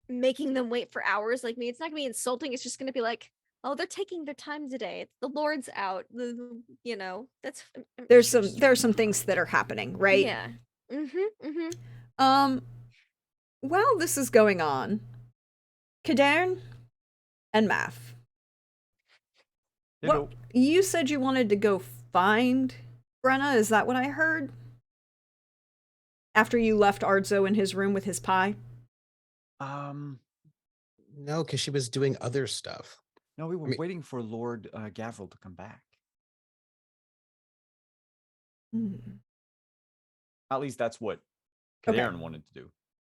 making them wait for hours like me. It's not gonna be insulting. It's just gonna be like, oh, they're taking their time today. The Lord's out. That's There's some things that are happening, right? Yeah. While this is going on, Kadern and Math. Hello. What you said you wanted to go find Brenna? Is that what I heard? After you left Ardzo in his room with his pie? No, because she was doing other stuff. No, we were waiting for Lord Gavril to come back. At least that's what Kadern wanted to do.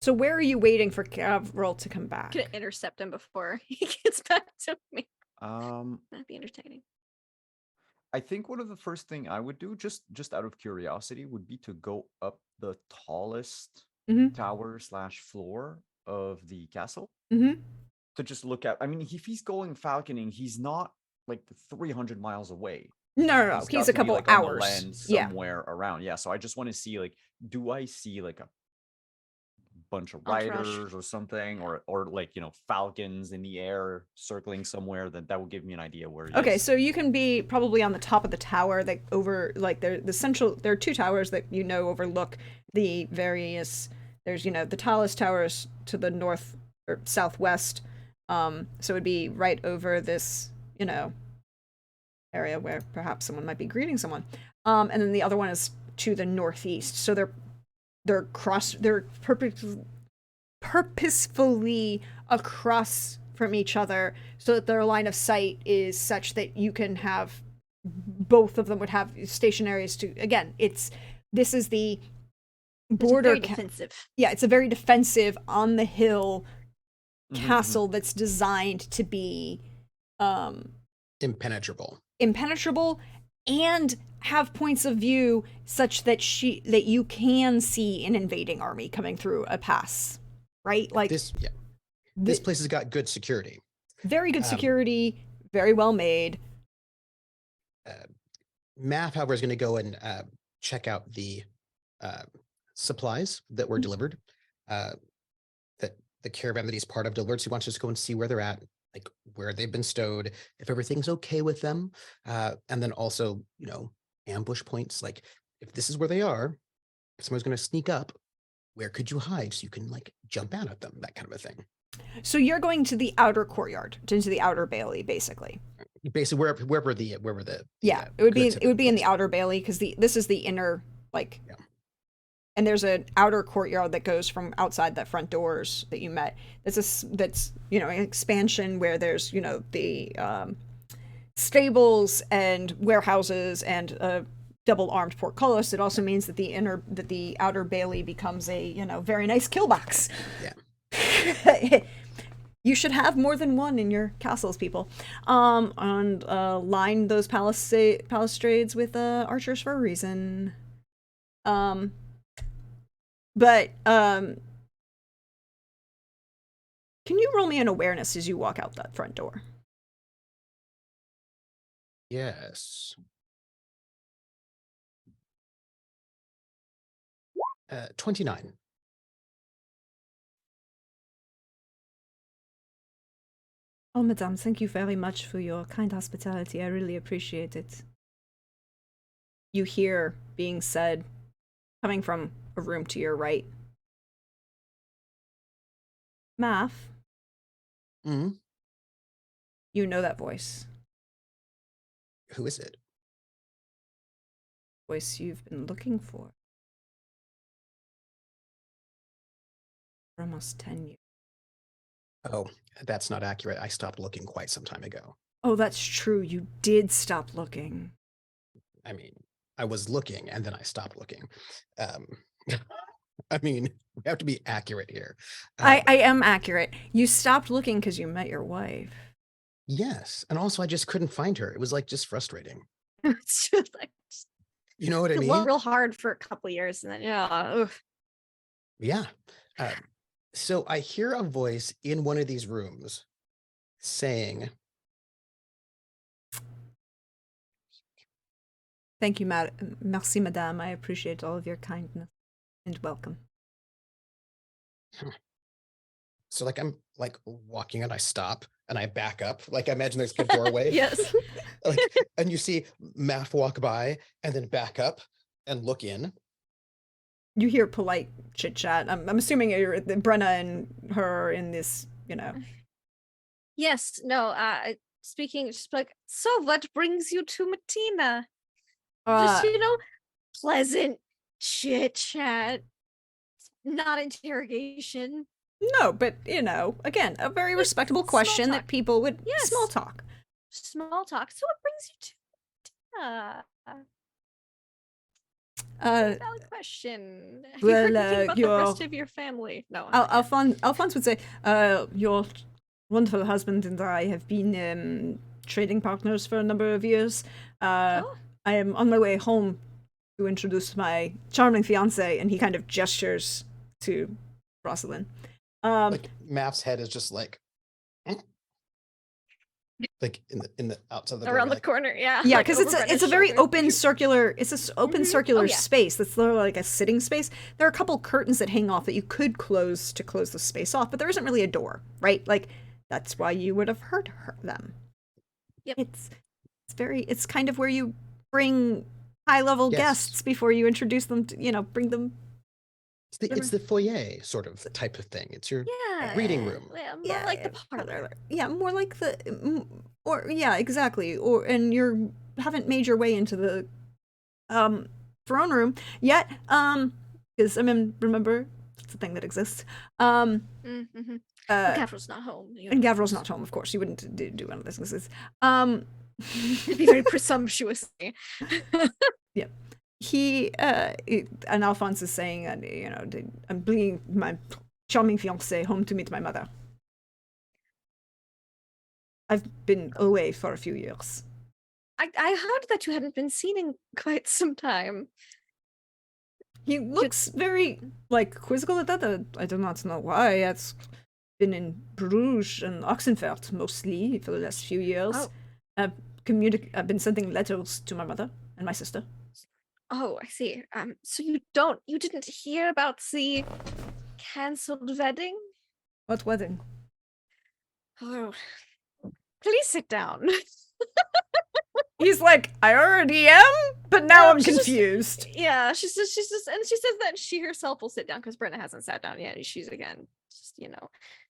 So where are you waiting for Gavril to come back? Gonna intercept him before he gets back to me. That'd be entertaining. I think one of the first thing I would do, just out of curiosity, would be to go up the tallest tower / floor of the castle. To just look at. I mean, if he's going falconing, he's not like 300 miles away. No. He's a couple hours. On the land somewhere around. Yeah. So I just want to see, like, do I see like a bunch of riders or something, or like, falcons in the air circling somewhere? That will give me an idea where he is. So you can be probably on the top of the tower that over, like, there are 2 towers that overlook the various. There's the tallest towers to the north or southwest. So it would be right over this area where perhaps someone might be greeting someone. And then the other one is to the northeast. So they're purposefully across from each other so that their line of sight is such that you can have both of them would have stationaries to. Again, this is the border. It's very defensive. Yeah, it's a very defensive on the hill castle that's designed to be impenetrable and have points of view such that you can see an invading army coming through a pass, right? Like this place has got good security, very good security, very well made. Math, however, is going to go and check out the supplies that were delivered, that the caravan that he's part of delivered. So he wants us to go and see where they're at, like where they've been stowed, if everything's okay with them, and then also, ambush points. Like if this is where they are, if someone's going to sneak up, where could you hide so you can like jump out at them, that kind of a thing. So you're going to the outer courtyard, into the outer bailey, basically. Basically, wherever the It would be goods in the placed. outer bailey because this is the inner like. Yeah. And there's an outer courtyard that goes from outside the front doors that you met. That's an expansion where there's the stables and warehouses and double armed portcullis. It also means that the outer bailey becomes a very nice kill box. Yeah. You should have more than one in your castles, people. And line those palistrades with archers for a reason. But can you roll me an awareness as you walk out that front door? Yes. 29. Oh, madame, thank you very much for your kind hospitality. I really appreciate it. You hear being said, coming from a room to your right. Math, Mm. you know that voice. Who is it? Voice you've been looking for almost 10 years. Oh, that's not accurate. I stopped looking quite some time ago. Oh, that's true. You did stop looking. I mean, I was looking and then I stopped looking. I mean, we have to be accurate here. I am accurate. You stopped looking because you met your wife. Yes. And also I just couldn't find her. It was like just frustrating. It's just like You know what I it mean? went real hard for a couple years, and then Yeah. So I hear a voice in one of these rooms saying, Thank you, merci, madame. I appreciate all of your kindness and welcome. so like I'm like walking and I stop and I back up. Like I imagine there's a doorway. yes. Like, and you see Math walk by and then back up and look in. You hear polite chit chat. I'm assuming you're Brenna and her are in this, Yes. No. Speaking, just like, so what brings you to Matina? Just pleasant chit chat, not interrogation. No, but again, a very respectable question that talk. people would Yes. small talk. Small talk. So what brings you to Matina? Valid question. Have you heard well, anything about the rest of your family? No. Alphonse would say, your wonderful husband and I have been trading partners for a number of years. Oh. I am on my way home to introduce my charming fiance, and he kind of gestures to Rosalind. Like Math's head is just like in the outside of the around door, the corner, yeah. Yeah, like because over it's Brenna's a very shoulder. open circular. It's an open circular Oh, yeah. space that's literally like a sitting space. There are a couple curtains that hang off that you could close to close the space off, but there isn't really a door, right? Like that's why you would have heard them. Yep. It's kind of where you bring high level Yes. guests before you introduce them to bring them. It's the foyer sort of type of thing. It's your Yeah. reading room. Yeah, more like the parlor. Yeah, more like exactly. And you haven't made your way into the throne room yet. Because remember, it's a thing that exists. Mm-hmm. Gavril's not home. And Gavril's not home, of course. You wouldn't do one of those things. It'd be very presumptuous. Yeah. And Alphonse is saying, I'm bringing my charming fiancé home to meet my mother. I've been away for a few years. I heard that you hadn't been seen in quite some time. He looks very quizzical at that. I do not know why. It's been in Bruges and Oxenfurt mostly for the last few years. Oh. I've been sending letters to my mother and my sister. Oh, I see. So you didn't hear about the cancelled wedding? What wedding? Oh, please sit down. He's like, I already am, but now I'm she's just- confused. Yeah, she's just, and she says that she herself will sit down because Brenna hasn't sat down yet. She's again just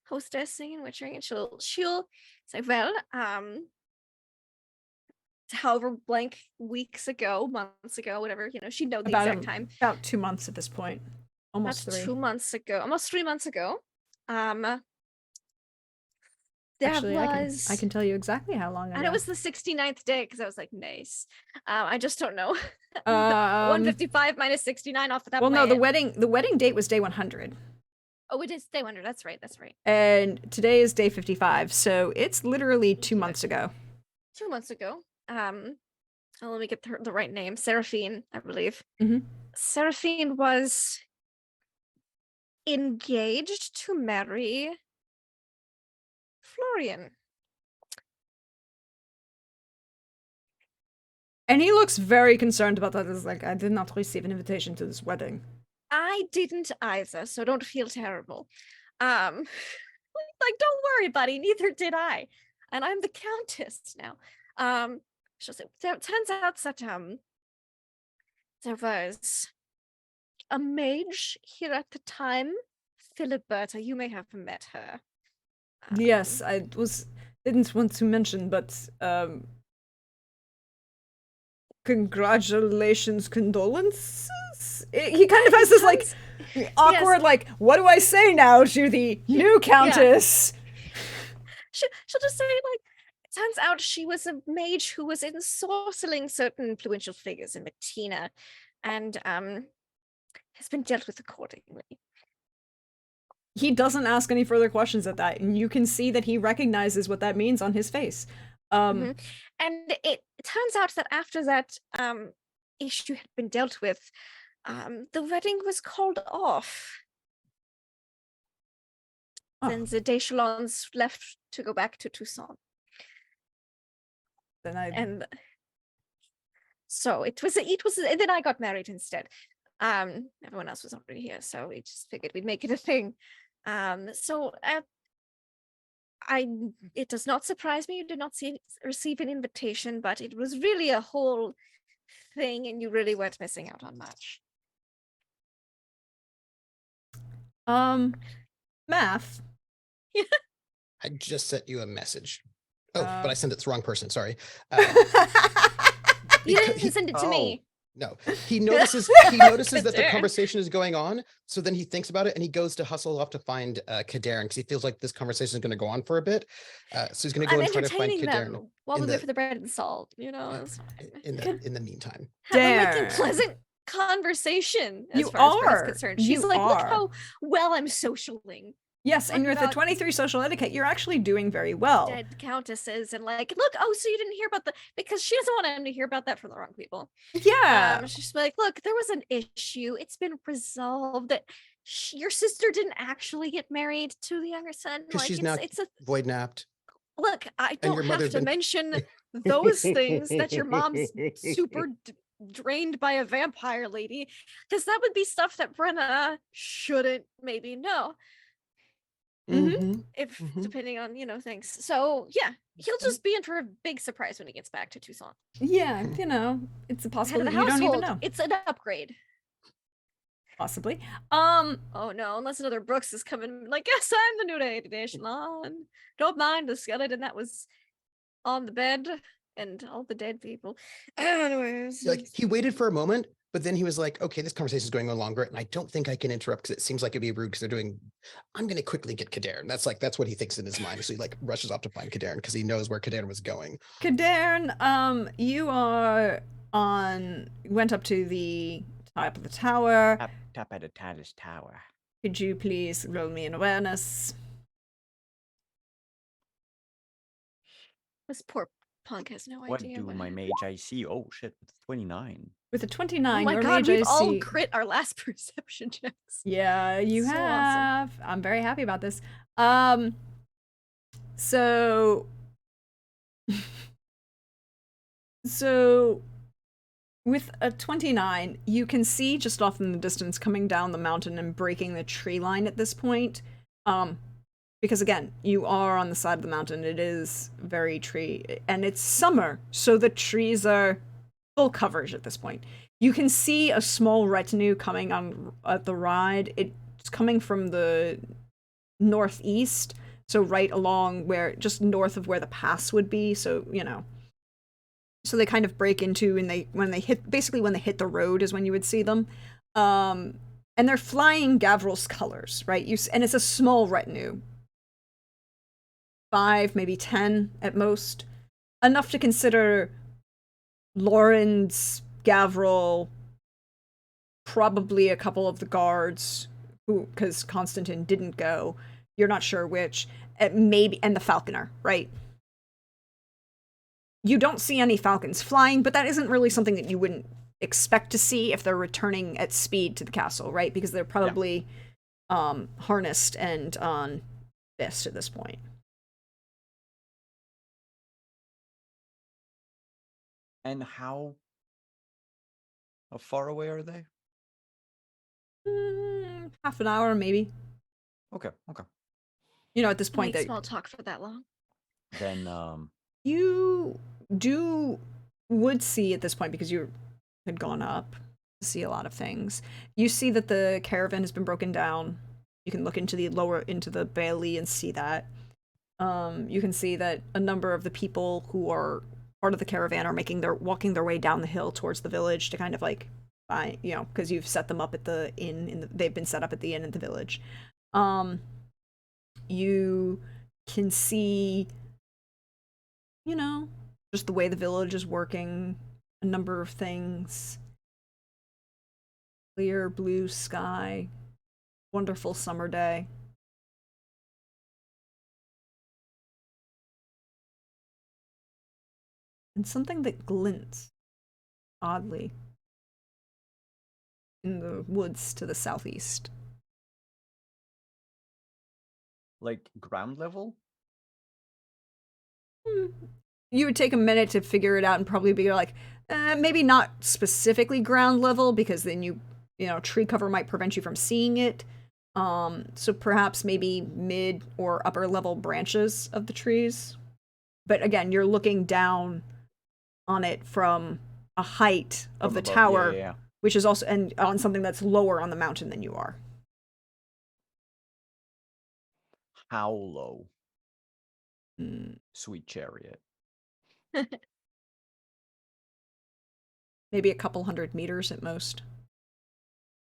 hostessing and witchering, and she'll say, well, however blank weeks ago, months ago, whatever, she'd know the exact time. About 2 months at this point. Almost That's 3. 2 months ago, almost 3 months ago. There Actually, was I can tell you exactly how long ago. and it was the 69th day because I was like, nice. I just don't know. 155 minus 69 off the top well, of my no, head. the wedding date was day 100. Oh, it is day 100. That's right. And today is day 55, so it's literally 2 months ago. 2 months ago. Let me get the right name. Seraphine, I believe. Mhm. Seraphine was engaged to marry Florian. And he looks very concerned about that. It's like, I did not receive an invitation to this wedding. I didn't either, so don't feel terrible. Like, don't worry, buddy. Neither did I. And I'm the countess now. She'll say, it turns out that there was a mage here at the time, Philiberta. You may have met her. Yes, I didn't want to mention, but congratulations, condolences. He kind of has this like awkward, like, what do I say now to the new countess? She'll just say, like, it turns out she was a mage who was ensorceling certain influential figures in Matina, and has been dealt with accordingly. He doesn't ask any further questions at that, and you can see that he recognizes what that means on his face. And it turns out that after that issue had been dealt with, the wedding was called off. Then the Deschalons left to go back to Tucson. And so it was, and then I got married instead. Everyone else was already here, so we just figured we'd make it a thing. It does not surprise me you did not receive an invitation, but it was really a whole thing, and you really weren't missing out on much. Math. I just sent you a message. Oh, but I sent it to the wrong person. Sorry. You didn't send it to me. No, he notices that the conversation is going on. So then he thinks about it and he goes to hustle off to find Kadarin because he feels like this conversation is going to go on for a bit. So he's going to go and try to find Kadarin while we wait for the bread and salt. in the meantime. Making pleasant conversation as far as Brett's concerned. She's like, look how well I'm socialing. Yes, and with the 23 social etiquette, you're actually doing very well. Dead countesses and like, look, oh, so you didn't hear about because she doesn't want him to hear about that from the wrong people. Yeah. She's like, look, there was an issue. It's been resolved. That your sister didn't actually get married to the younger son. Because like, she's now void napped. Look, I don't have to mention those things that your mom's super drained by a vampire lady, because that would be stuff that Brenna shouldn't maybe know. If depending on things. So yeah, he'll just be in for a big surprise when he gets back to Tucson. Yeah, it's a possibility you don't even know. It's an upgrade. Possibly. Oh no, unless another Brooks is coming like, yes, I'm the new lady Echelon. Don't mind the skeleton that was on the bed and all the dead people. Anyways. Like he waited for a moment, but then he was like, okay, this conversation is going on longer, and I don't think I can interrupt because it seems like it'd be rude because I'm going to quickly get Kadarin. That's what he thinks in his mind. So he like rushes off to find Kadarin because he knows where Kadarin was going. Kadarin, you went up to the top of the tower. Top of the tallest tower. Could you please roll me an awareness? This poor punk has no What idea. do my mage I see? Oh shit, with 29. With a 29, oh my your god, mage we've IC... all crit our last perception checks. Yeah, you so have. Awesome. I'm very happy about this. So With a 29, you can see just off in the distance coming down the mountain and breaking the tree line at this point. Because again, you are on the side of the mountain. It is very tree, and it's summer, so the trees are full coverage at this point. You can see a small retinue coming on at the ride. It's coming from the northeast, so right along where, just north of where the pass would be. So so they kind of break into, and when they hit the road is when you would see them. And they're flying Gavril's colors, right? And it's a small retinue. 5, maybe 10 at most. Enough to consider Lauren's, Gavril, probably a couple of the guards, because Constantine didn't go. You're not sure which. Maybe, and the falconer, right? You don't see any falcons flying, but that isn't really something that you wouldn't expect to see if they're returning at speed to the castle, right? Because they're probably harnessed and on fist at this point. And how far away are they? Half an hour, maybe. Okay. At this point, Make small talk for that long. Then you would see at this point, because you had gone up to see a lot of things. You see that the caravan has been broken down. You can look into the bailey and see that. You can see that a number of the people who are part of the caravan are walking their way down the hill towards the village to kind of like buy, because you've set them up at the inn. They've been set up at the inn in the village. You can see, just the way the village is working, a number of things. Clear blue sky, wonderful summer day. And something that glints, oddly, in the woods to the southeast. like ground level? You would take a minute to figure it out and probably be like, maybe not specifically ground level, because then tree cover might prevent you from seeing it. So perhaps maybe mid or upper level branches of the trees. But again, you're looking down on it from a height of From the above, tower, yeah. which is also, and on something that's lower on the mountain than you are. How low? Sweet chariot. Maybe a couple 100 meters at most.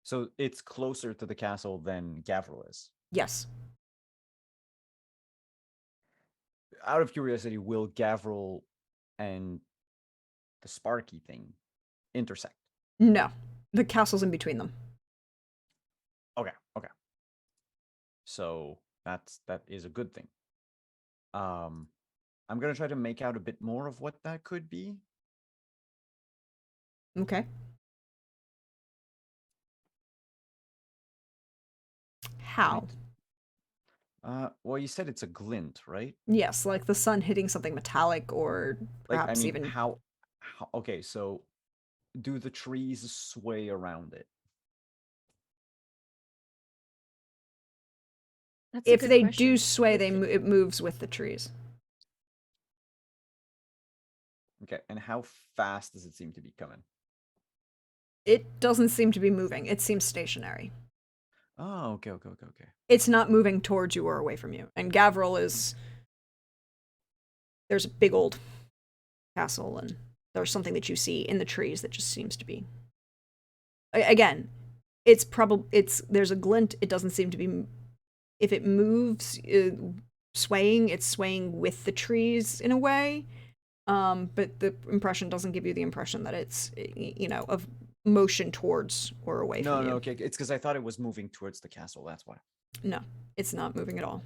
So it's closer to the castle than Gavril is. Yes. Out of curiosity, will Gavril and the Sparky thing intersect? No. The castle's in between them. Okay. So that is a good thing. I'm gonna try to make out a bit more of what that could be. Okay. How? Right. Well, you said it's a glint, right? Yes, like the sun hitting something metallic, or perhaps even how okay, so do the trees sway around it? That's a if good they question. do sway, it moves with the trees. Okay, and how fast does it seem to be coming? It doesn't seem to be moving. It seems stationary. Oh, okay. It's not moving towards you or away from you. And Gavril there's a big old castle, and there's something that you see in the trees that just seems to be. Again, there's a glint. It doesn't seem to be. If it moves, swaying, it's swaying with the trees in a way. But the impression doesn't give you the impression that it's, of motion towards or away from you. No, okay. It's because I thought it was moving towards the castle. That's why. No, it's not moving at all.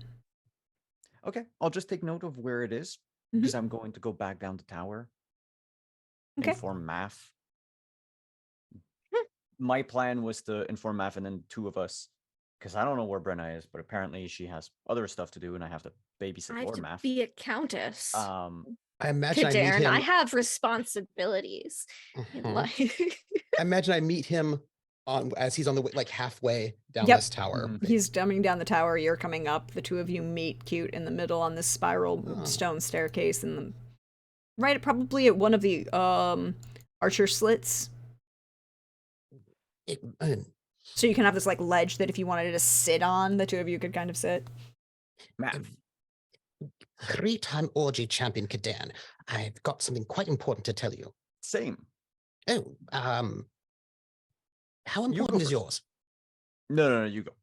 Okay, I'll just take note of where it is, because I'm going to go back down the tower. Okay. Inform Math. My plan was to inform Math and then two of us, because I don't know where Brenna is, but apparently she has other stuff to do, and I have to babysit I have Lord to Math. be a countess. I imagine I meet Kadarn, him. I have responsibilities in Mhm. life. I imagine I meet him as he's on the way, like halfway down Yep. this tower. Mhm. He's coming down the tower, you're coming up. The two of you meet cute in the middle on this spiral Oh. stone staircase in the right probably at one of the archer slits. It, So you can have this like ledge that if you wanted to sit on, the two of you could kind of sit. Math. Three-time orgy champion Kadan, I've got something quite important to tell you. Same. Oh, how go important is first. yours? No, you go.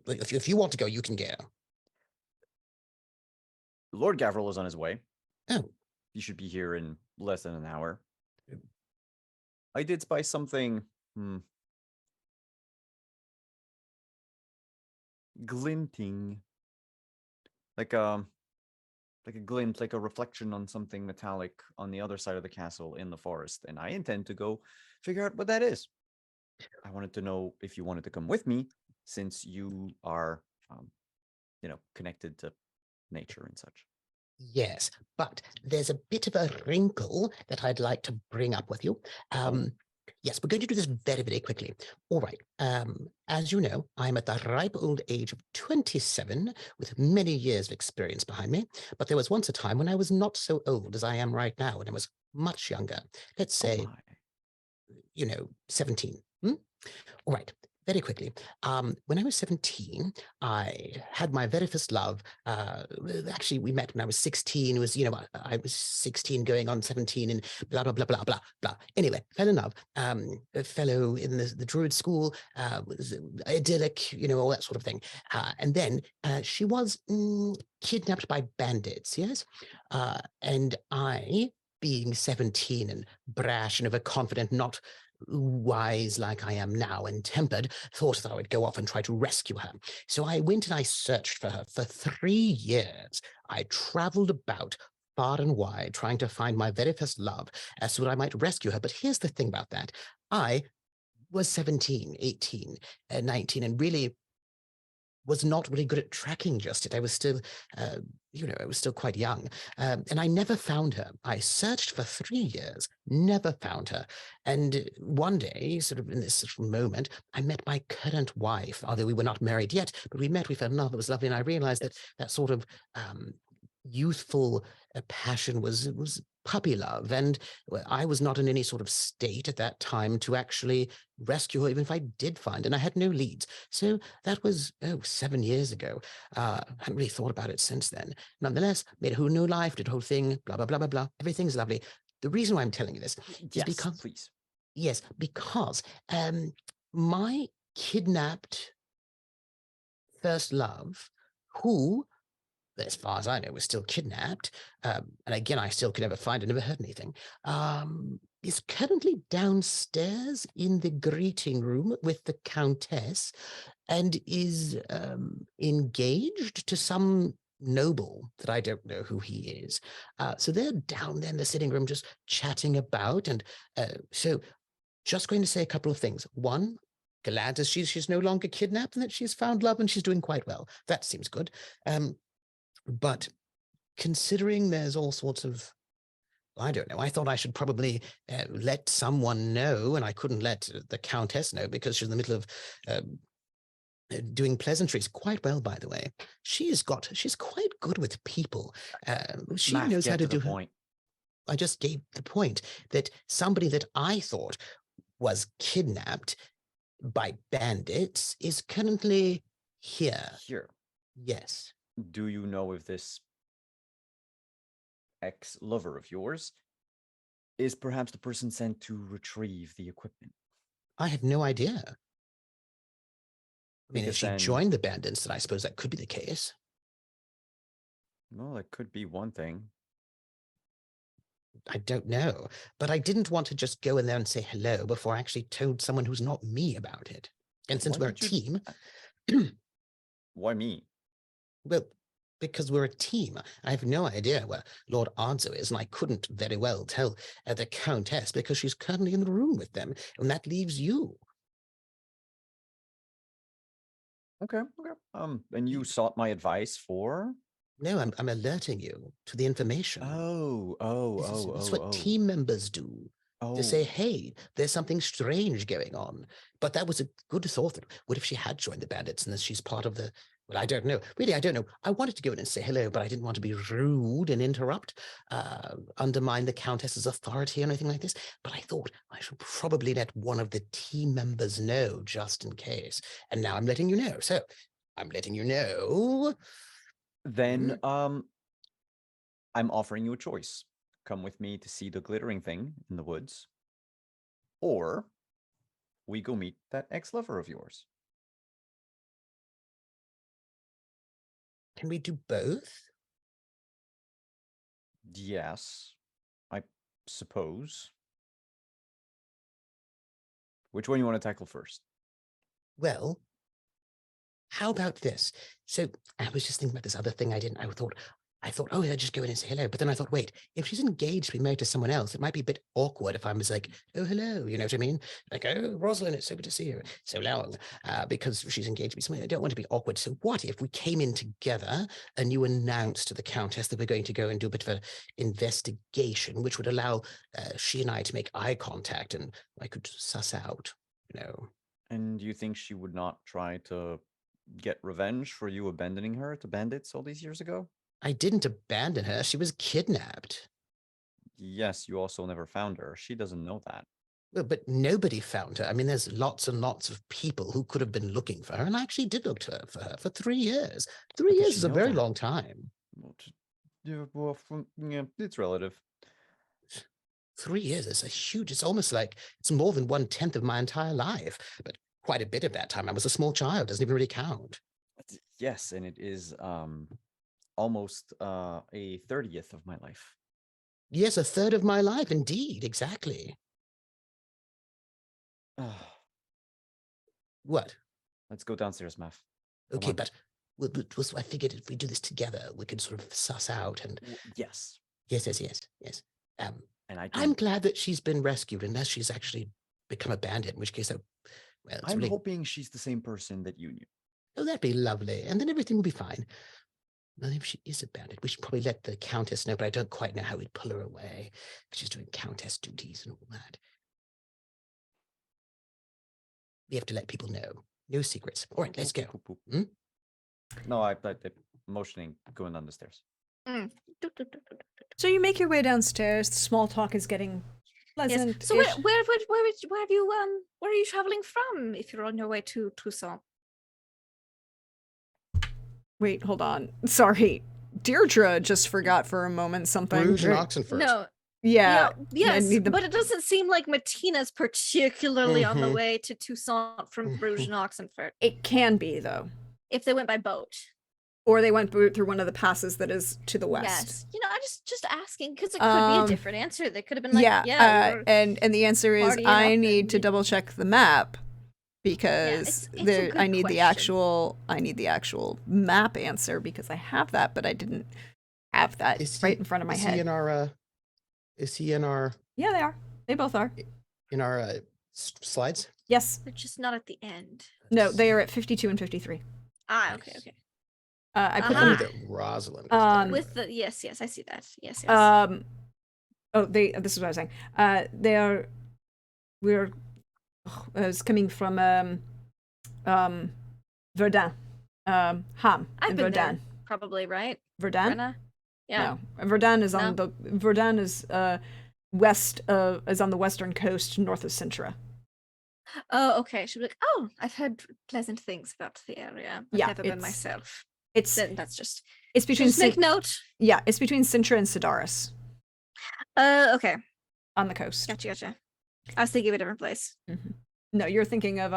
If you want to go, you can go. Lord Gavril is on his way. Oh, He should be here in less than an hour. I did spy something glinting. Like a glint, like a reflection on something metallic on the other side of the castle in the forest. And I intend to go figure out what that is. I wanted to know if you wanted to come with me, since you are connected to nature and such. yes, but there's a bit of a wrinkle that I'd like to bring up with you. Yes, we're going to do this very, very quickly. All right. As you know, I'm at the ripe old age of 27 with many years of experience behind me. But there was once a time when I was not so old as I am right now, and I was much younger. Let's say, 17. All right. Very quickly. When I was 17, I had my very first love. Actually, we met when I was 16. It was, I was 16 going on 17 and blah, blah, blah, blah, blah, blah. Anyway, fell in love. A fellow in the Druid school, was idyllic, all that sort of thing. And then she was kidnapped by bandits, yes? And I, being 17 and brash and overconfident, not wise like I am now and tempered, thought that I would go off and try to rescue her. So I went and I searched for her for 3 years. I traveled about far and wide trying to find my very first love so that I might rescue her. But here's the thing about that. I was 17, 18, 19, and really was not really good at tracking just yet. I was still, I was still quite young. And I never found her. I searched for 3 years, never found her. And one day, sort of in this sort of moment, I met my current wife, although we were not married yet, but we met, we fell in love, it was lovely. And I realized that that sort of youthful passion was puppy love. And I was not in any sort of state at that time to actually rescue her, even if I did find, and I had no leads. So that was 7 years ago. I haven't really thought about it since then. Nonetheless, made a whole new life, did a whole thing, blah, blah, blah, blah, blah. Everything's lovely. The reason why I'm telling you this is because, please. Yes, because my kidnapped first love, who, as far as I know, was still kidnapped, and again, I still could never find her, never heard anything, is currently downstairs in the greeting room with the Countess and is engaged to some noble that I don't know who he is. So they're down there in the sitting room just chatting about, and so just going to say a couple of things. One, glad that she's no longer kidnapped and that she's found love and she's doing quite well. That seems good. But considering there's all sorts of, I don't know, I thought I should probably let someone know, and I couldn't let the Countess know because she's in the middle of doing pleasantries quite well, by the way. She's quite good with people. She Math, knows how get to to do the point. I just gave the point that somebody that I thought was kidnapped by bandits is currently here. Here, Yes. do you know if this ex-lover of yours is perhaps the person sent to retrieve the equipment? I had no idea. I mean, if Because she then, joined the bandits, then I suppose that could be the case. well, that could be one thing. I don't know. But I didn't want to just go in there and say hello before I actually told someone who's not me about it. And since Why we're a did you- team, Why me? well, because we're a team. I have no idea where Lord Arzo is, and I couldn't very well tell the Countess because she's currently in the room with them, and that leaves you. Okay. And you sought my advice for? No, I'm alerting you to the information. This is what team members do. To say, hey, there's something strange going on. But that was a good thought. What if she had joined the bandits and then she's part of the... Well, I don't know. Really, I don't know. I wanted to go in and say hello, but I didn't want to be rude and interrupt, undermine the Countess's authority or anything like this. But I thought I should probably let one of the team members know just in case. And now I'm letting you know. So I'm letting you know. Then I'm offering you a choice. Come with me to see the glittering thing in the woods, or we go meet that ex-lover of yours. Can we do both? Yes, I suppose. Which one you want to tackle first? Well, how about this? So I was just thinking about this other thing I thought, oh, I'd just go in and say hello. But then I thought, wait, if she's engaged to be married to someone else, it might be a bit awkward if I was like, oh, hello, you know what I mean? Like, oh, Rosalind, it's so good to see you. So long, because she's engaged to be someone. I don't want to be awkward. So what if we came in together and you announced to the Countess that we're going to go and do a bit of an investigation, which would allow she and I to make eye contact and I could suss out, you know. And you think she would not try to get revenge for you abandoning her to bandits all these years ago? I didn't abandon her. She was kidnapped. Yes, you also never found her. She doesn't know that. Well, but nobody found her. I mean, there's lots and lots of people who could have been looking for her, and I actually did look for her for 3 years. 3 How does years she is a know very that? long time. Yeah, it's relative. 3 years is a huge. It's almost like it's more than 1/10 of my entire life. But quite a bit of that time, I was a small child. Doesn't even really count. Yes, and it is almost a 30th of my life. Yes, a third of my life, indeed, exactly. What? Let's go downstairs, Math. Okay, but I figured if we do this together, we could sort of suss out and yes. Yes. And I'm glad that she's been rescued, unless she's actually become a bandit, in which case, well, I'm hoping she's the same person that you knew. Oh, that'd be lovely, and then everything will be fine. Well, if she is a bandit, we should probably let the Countess know, but I don't quite know how we'd pull her away if she's doing Countess duties and all that. We have to let people know. No secrets. All right, let's go. No, I'm motioning going down the stairs. So you make your way downstairs. The small talk is getting pleasant. Yes. So where have you where are you traveling from if you're on your way to Toussaint? Wait, hold on. Sorry. Deirdre just forgot for a moment something. Bruges and Oxenfurt. No. Yeah. Yes, but it doesn't seem like Martina's particularly on the way to Toussaint from Bruges and Oxenfurt. It can be, though. If they went by boat. Or they went through one of the passes that is to the west. Yes. I'm just asking, because it could be a different answer. They could have been like, and the answer is I need to double check the map because I need the actual map answer because I have that, but I didn't have that right in front of my head. Is he in our? Yeah, they are. They both are. In our slides? Yes. They're just not at the end. No, they are at 52 and 53. Ah, okay. I put them that Rosalind. With the yes, I see that. Yes. This is what I was saying. I was coming from Verdun. Ham. I've been Verdun. there, probably, right? Verdun? Brenna? Yeah. No. Verdun is on west is on the western coast, north of Sintra. Oh, okay. She'll be like, oh, I've heard pleasant things about the area. I've never been myself. It's between make note. Yeah, it's between Sintra and Sidaris. Okay. On the coast. Gotcha. I was thinking of a different place. Mm-hmm. No, you're thinking of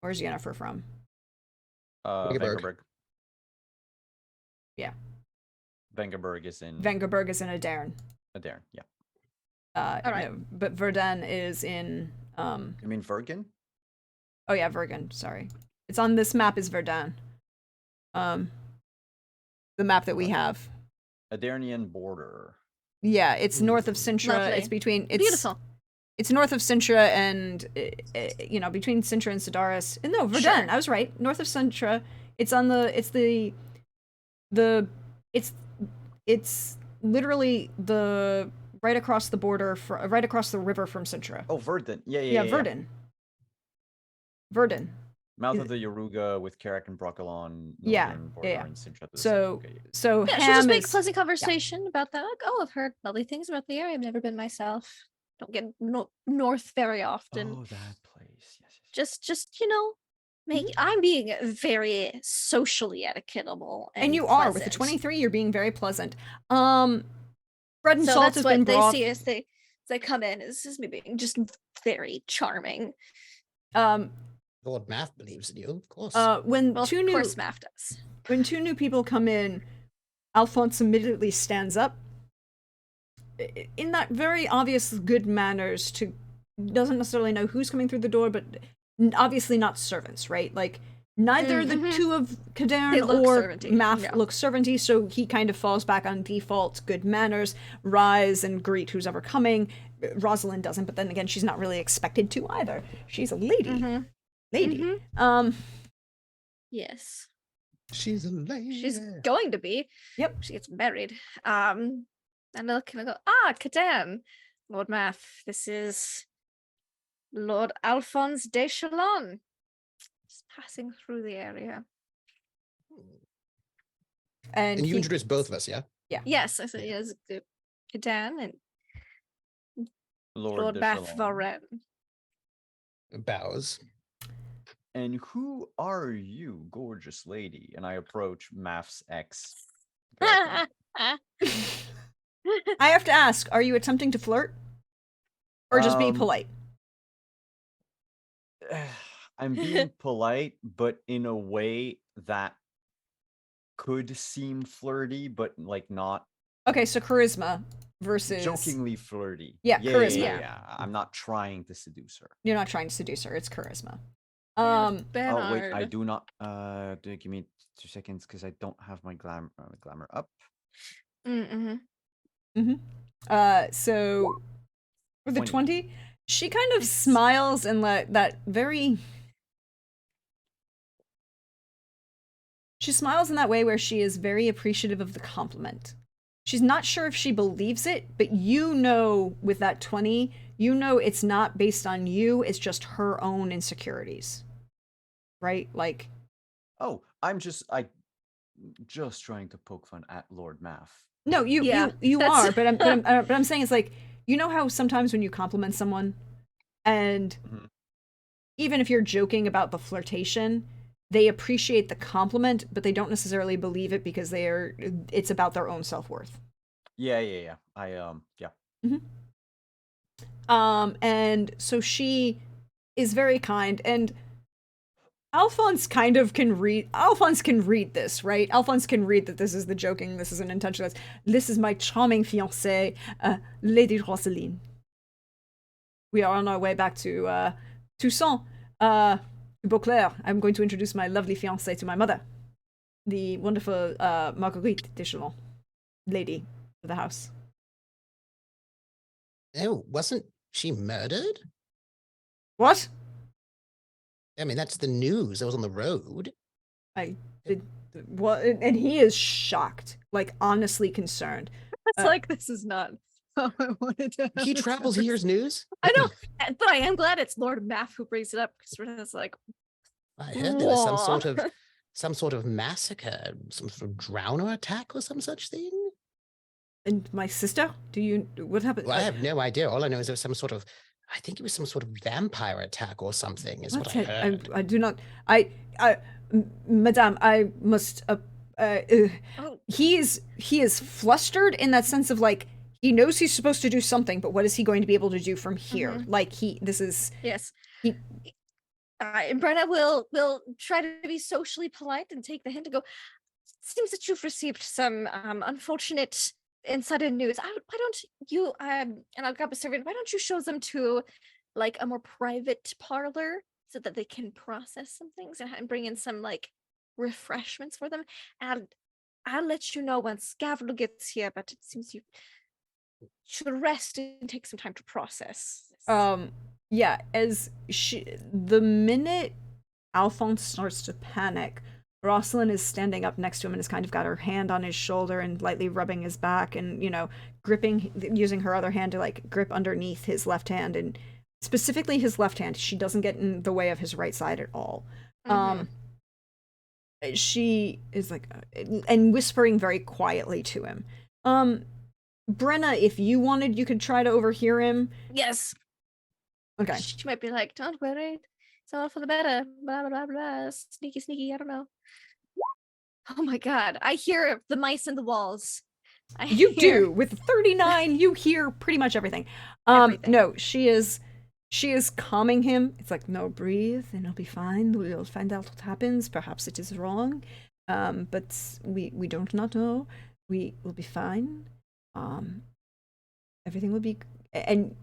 where's Yennefer from? Vengerberg. Yeah. Vengerberg is in Adairn. Adairn, yeah. All right. No, but Verdun is in You mean Vergen? Oh yeah, Vergen, sorry. It's on this map is Verdun. The map that we have. Adarnian border. Yeah, it's north of Sintra. Lovely. It's between Beautiful. It's north of Sintra and, between Sintra and Sedaris. No, Verdun. Sure. I was right. North of Sintra. It's literally the right across the border, right across the river from Sintra. Oh, Verdun. Yeah, Yeah, Verdun. Verdun. Mouth of the Yaruga with Karak and Broccolon, Yeah, northern border, yeah. and Sintra to the So, south. Okay. so Yeah, she'll Ham just make is pleasant conversation about that. Like, oh, I've heard lovely things about the area. I've never been myself. Don't get north very often. Oh, that place. Yes. Just I'm being very socially etiquetable, and you are with the pleasant. 23. You're being very pleasant. Bread and So salt that's has what been they brought. see as they come in. Is me being just very charming. Lord Math believes in you, of course. When Well, two of new course, Math does. when two new people come in, Alphonse immediately stands up in that very obvious good manners. Doesn't necessarily know who's coming through the door, but obviously not servants, right? Like neither the two of Cadern or servanty. Math Yeah. look servanty, so he kind of falls back on default good manners, rise and greet who's ever coming. Rosalind doesn't, but then again, she's not really expected to either. She's a lady. Lady. Yes. She's a lady. She's going to be. Yep. She gets married. And they'll kind of go, Cadern, Lord Math, this is Lord Alphonse de Chalon. Just passing through the area. And you introduced both of us, yeah? Yeah. Yes, I said yes. Cadern and Lord de Math Chalon. Varenne. Bows. And who are you, gorgeous lady? And I approach Math's ex. I have to ask, are you attempting to flirt? Or just be polite? I'm being polite, but in a way that could seem flirty, but like not. Okay, so charisma versus Jokingly flirty. Yeah, charisma. Yeah. I'm not trying to seduce her. You're not trying to seduce her, it's charisma. Oh wait, I do not. Give me 2 seconds because I don't have my glamour up. So for the 20. 20, she kind of smiles and that very. She smiles in that way where she is very appreciative of the compliment. She's not sure if she believes it, but with that 20, it's not based on you, it's just her own insecurities. Right? Like. Oh, I'm just trying to poke fun at Lord Math. No, you are, but I'm saying it's like, how sometimes when you compliment someone and even if you're joking about the flirtation, they appreciate the compliment, but they don't necessarily believe it because it's about their own self-worth. Yeah. Yeah. And so she is very kind, and Alphonse can read this, right? Alphonse can read that this is the joking, this is an intention. This is my charming fiancée, Lady Rosaline. We are on our way back to Toussaint, Beauclair. I'm going to introduce my lovely fiancée to my mother, the wonderful Marguerite de Chalon, lady of the house. Oh, wasn't she murdered? What? I mean, that's the news. I was on the road. And he is shocked, like honestly concerned. It's like, this is not how I wanted to. He travels, he hears news. I know, but I am glad it's Lord Math who brings it up, because it's like, I heard there was some sort of massacre, some sort of drowner attack or some such thing. And my sister? What happened? Well, I have no idea. All I know is there was some sort of, I think it was some sort of vampire attack or something, is what I heard. I do not. Madame, I must. He is flustered in that sense of like, he knows he's supposed to do something, but what is he going to be able to do from here? Like yes. Brenna will try to be socially polite and take the hint and go, seems that you've received some unfortunate insider news. Why don't you and I'll grab a servant, why don't you show them to like a more private parlor so that they can process some things and bring in some like refreshments for them, and I'll let you know once Gavril gets here, but it seems should rest and take some time to process. Yeah, the minute Alphonse starts to panic, Rosalind is standing up next to him and has kind of got her hand on his shoulder and lightly rubbing his back and, gripping, using her other hand to like grip underneath his left hand, and specifically his left hand. She doesn't get in the way of his right side at all. She is like, and whispering very quietly to him. Brenna, if you wanted, you could try to overhear him. Yes. Okay. She might be like, don't worry, it's all for the better, blah, blah, blah, blah, sneaky, sneaky, I don't know. Oh my god, I hear the mice in the walls. You do. With 39, you hear pretty much everything. Everything. No, she is calming him. It's like, no, breathe, and it'll be fine. We'll find out what happens. Perhaps it is wrong. But we don't not know. We will be fine. Everything will be, and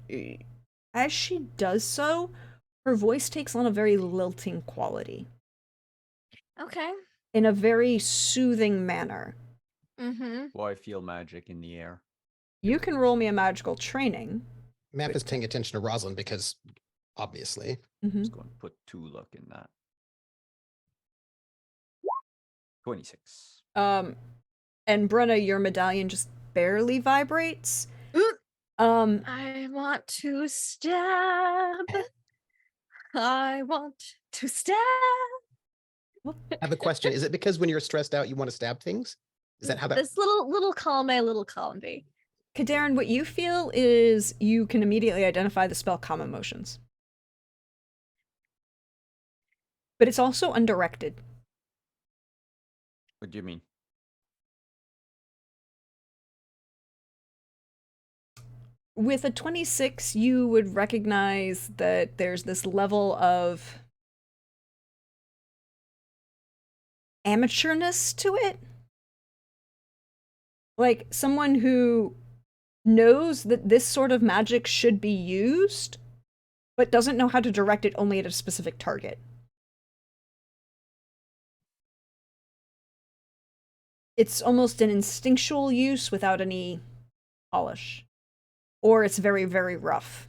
as she does so, her voice takes on a very lilting quality. Okay. In a very soothing manner. Well, I feel magic in the air. You can roll me a magical training. Matt is paying attention to Rosalind because, obviously. Just going to put 2 luck in that. 26. And Brenna, your medallion just barely vibrates. I want to stab. I want to stab. I have a question. Is it because when you're stressed out, you want to stab things? Is that how that? This little column A, little column B. Kadarin, what you feel is you can immediately identify the spell Calm Emotions. But it's also undirected. What do you mean? With a 26, you would recognize that there's this level of amateurness to it. Like someone who knows that this sort of magic should be used, but doesn't know how to direct it only at a specific target. It's almost an instinctual use without any polish. Or it's very, very rough.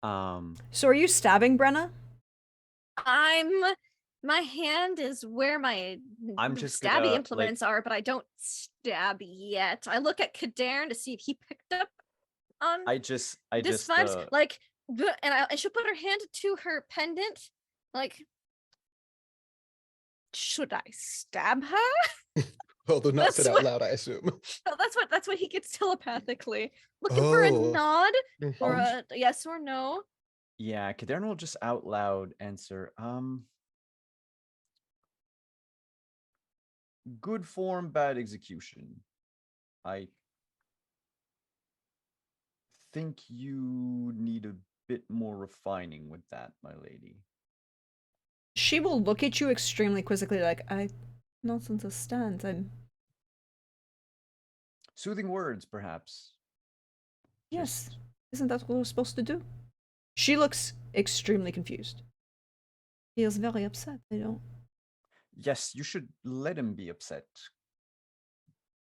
So are you stabbing Brenna? My hand is where my I'm just stabby gonna, implements are, but I don't stab yet. I look at Kadarin to see if he picked up on this vibes. And she'll put her hand to her pendant, like, should I stab her? Although not said out loud, I assume. No, that's what he gets telepathically. Looking for a nod or a yes or no. Yeah, Kadarin will just out loud answer, good form, bad execution. I think you need a bit more refining with that, my lady. She will look at you extremely quizzically like, I not understand. I'm... Soothing words, perhaps. Yes. Isn't that what we're supposed to do? She looks extremely confused. He is very upset. I don't... Yes, you should let him be upset.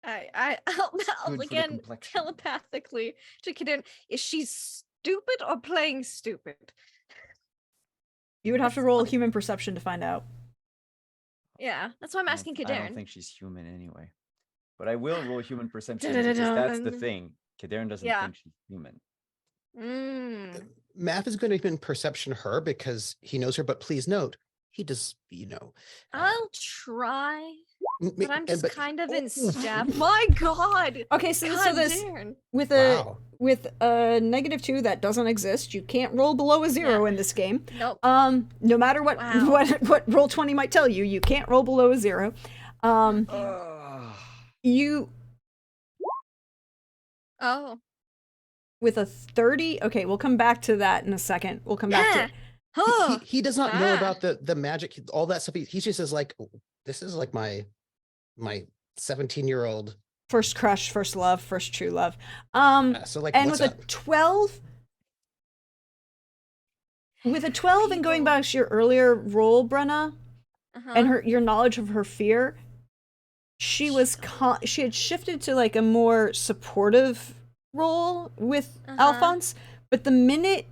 I'll again telepathically to Kadarin, is she stupid or playing stupid? You would have to roll human perception to find out. Yeah, that's why I'm asking Kadarin. I don't think she's human anyway. But I will roll human perception because that's the thing. Kadarin doesn't think she's human. Math is going to even perception her because he knows her, but please note, he does, I'll try. But I'm just kind of in stab. Oh. My god! Okay, so this darn. with a -2 that doesn't exist, you can't roll below a 0 in this game. Nope. No matter what roll 20 might tell you, you can't roll below a 0. You with a 30. Okay, we'll come back to that in a second. We'll come back to it. He does not know about the magic, all that stuff. He just is like, this is like my 17-year-old first crush, first love, first true love. So like, and what's with up? a 12, and going back to your earlier roll, Brenna, and your knowledge of her fear, she was she had shifted to like a more supportive role with Alphonse, but the minute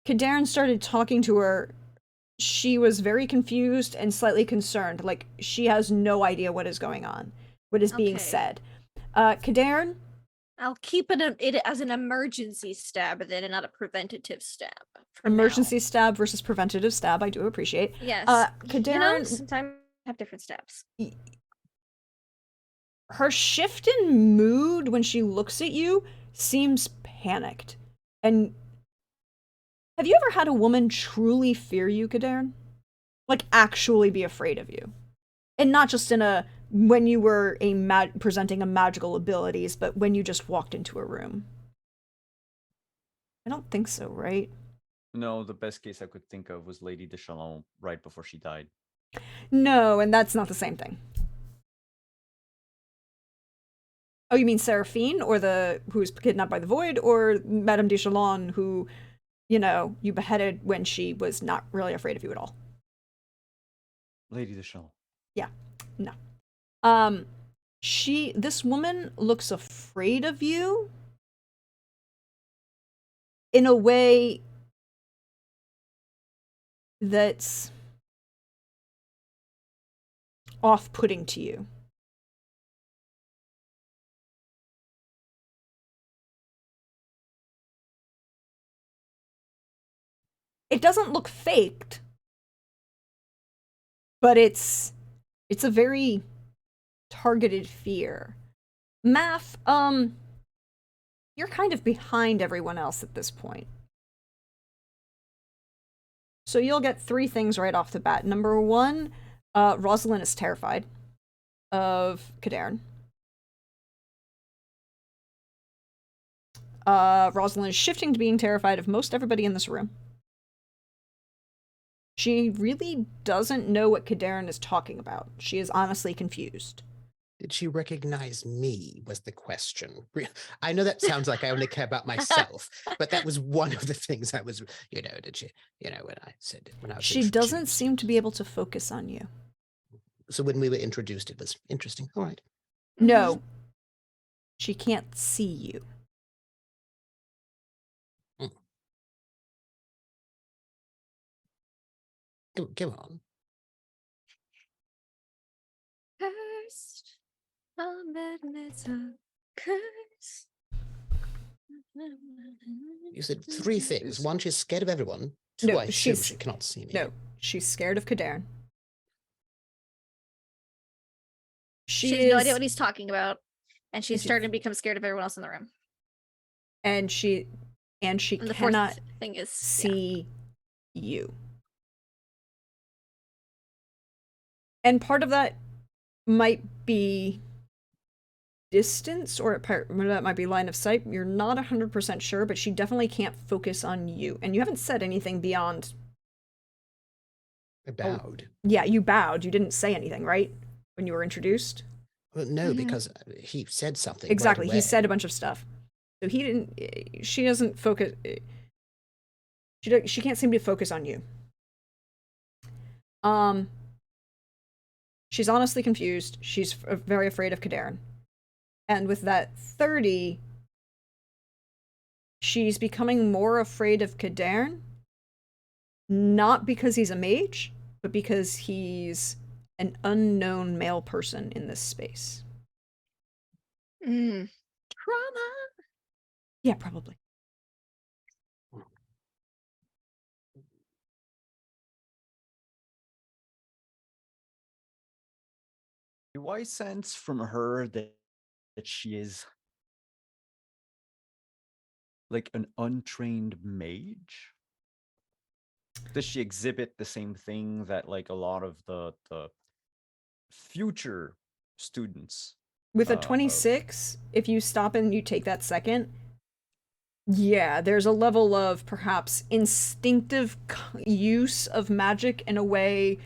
Kadarin started talking to her, she was very confused and slightly concerned. Like, she has no idea what is going on, what is being said. Kadarin? I'll keep it as an emergency stab then and not a preventative stab. Emergency stab versus preventative stab, I do appreciate. Yes. Kadarin, sometimes have different stabs. Her shift in mood when she looks at you seems panicked. And have you ever had a woman truly fear you, Kadarin? Like, actually be afraid of you? And not just in a, when you were presenting a magical abilities, but when you just walked into a room. I don't think so, right? No, the best case I could think of was Lady de Chalon right before she died. No, and that's not the same thing. Oh, you mean Seraphine, or who was kidnapped by the Void, or Madame de Chalon, who, you know, you beheaded when she was not really afraid of you at all? Lady de Chalon. Yeah, no. This woman looks afraid of you in a way that's off-putting to you. It doesn't look faked, but it's a very targeted fear. Math, you're kind of behind everyone else at this point. So you'll get 3 things right off the bat. Number 1, Rosalind is terrified of Kadarin. Rosalind is shifting to being terrified of most everybody in this room. She really doesn't know what Kadarin is talking about. She is honestly confused. Did she recognize me was the question. I know that sounds like I only care about myself, but that was one of the things I was, did she, when I was She doesn't seem to be able to focus on you. So when we were introduced, it was interesting. All right. No. She can't see you. Go on. Cursed. It's a curse. You said 3 things. 1, she's scared of everyone. 2, No, I assume she cannot see me. No, she's scared of Kadarin. She has no idea what he's talking about, and she's starting to become scared of everyone else in the room. And she the cannot thing is see you. And part of that might be distance, or that might be line of sight. You're not 100% sure, but she definitely can't focus on you. And you haven't said anything beyond... I bowed. Yeah, you bowed. You didn't say anything, right? When you were introduced? Well, no, because he said something. Exactly, right he said a bunch of stuff. So she doesn't focus... She can't seem to focus on you. She's honestly confused. She's very afraid of Kadarin. And with that 30, she's becoming more afraid of Kadarin, not because he's a mage, but because he's an unknown male person in this space. Trauma. Yeah, probably. Do I sense from her that she is like an untrained mage? Does she exhibit the same thing that like a lot of the future students? With a 26, if you stop and you take that second, yeah, there's a level of perhaps instinctive use of magic in a way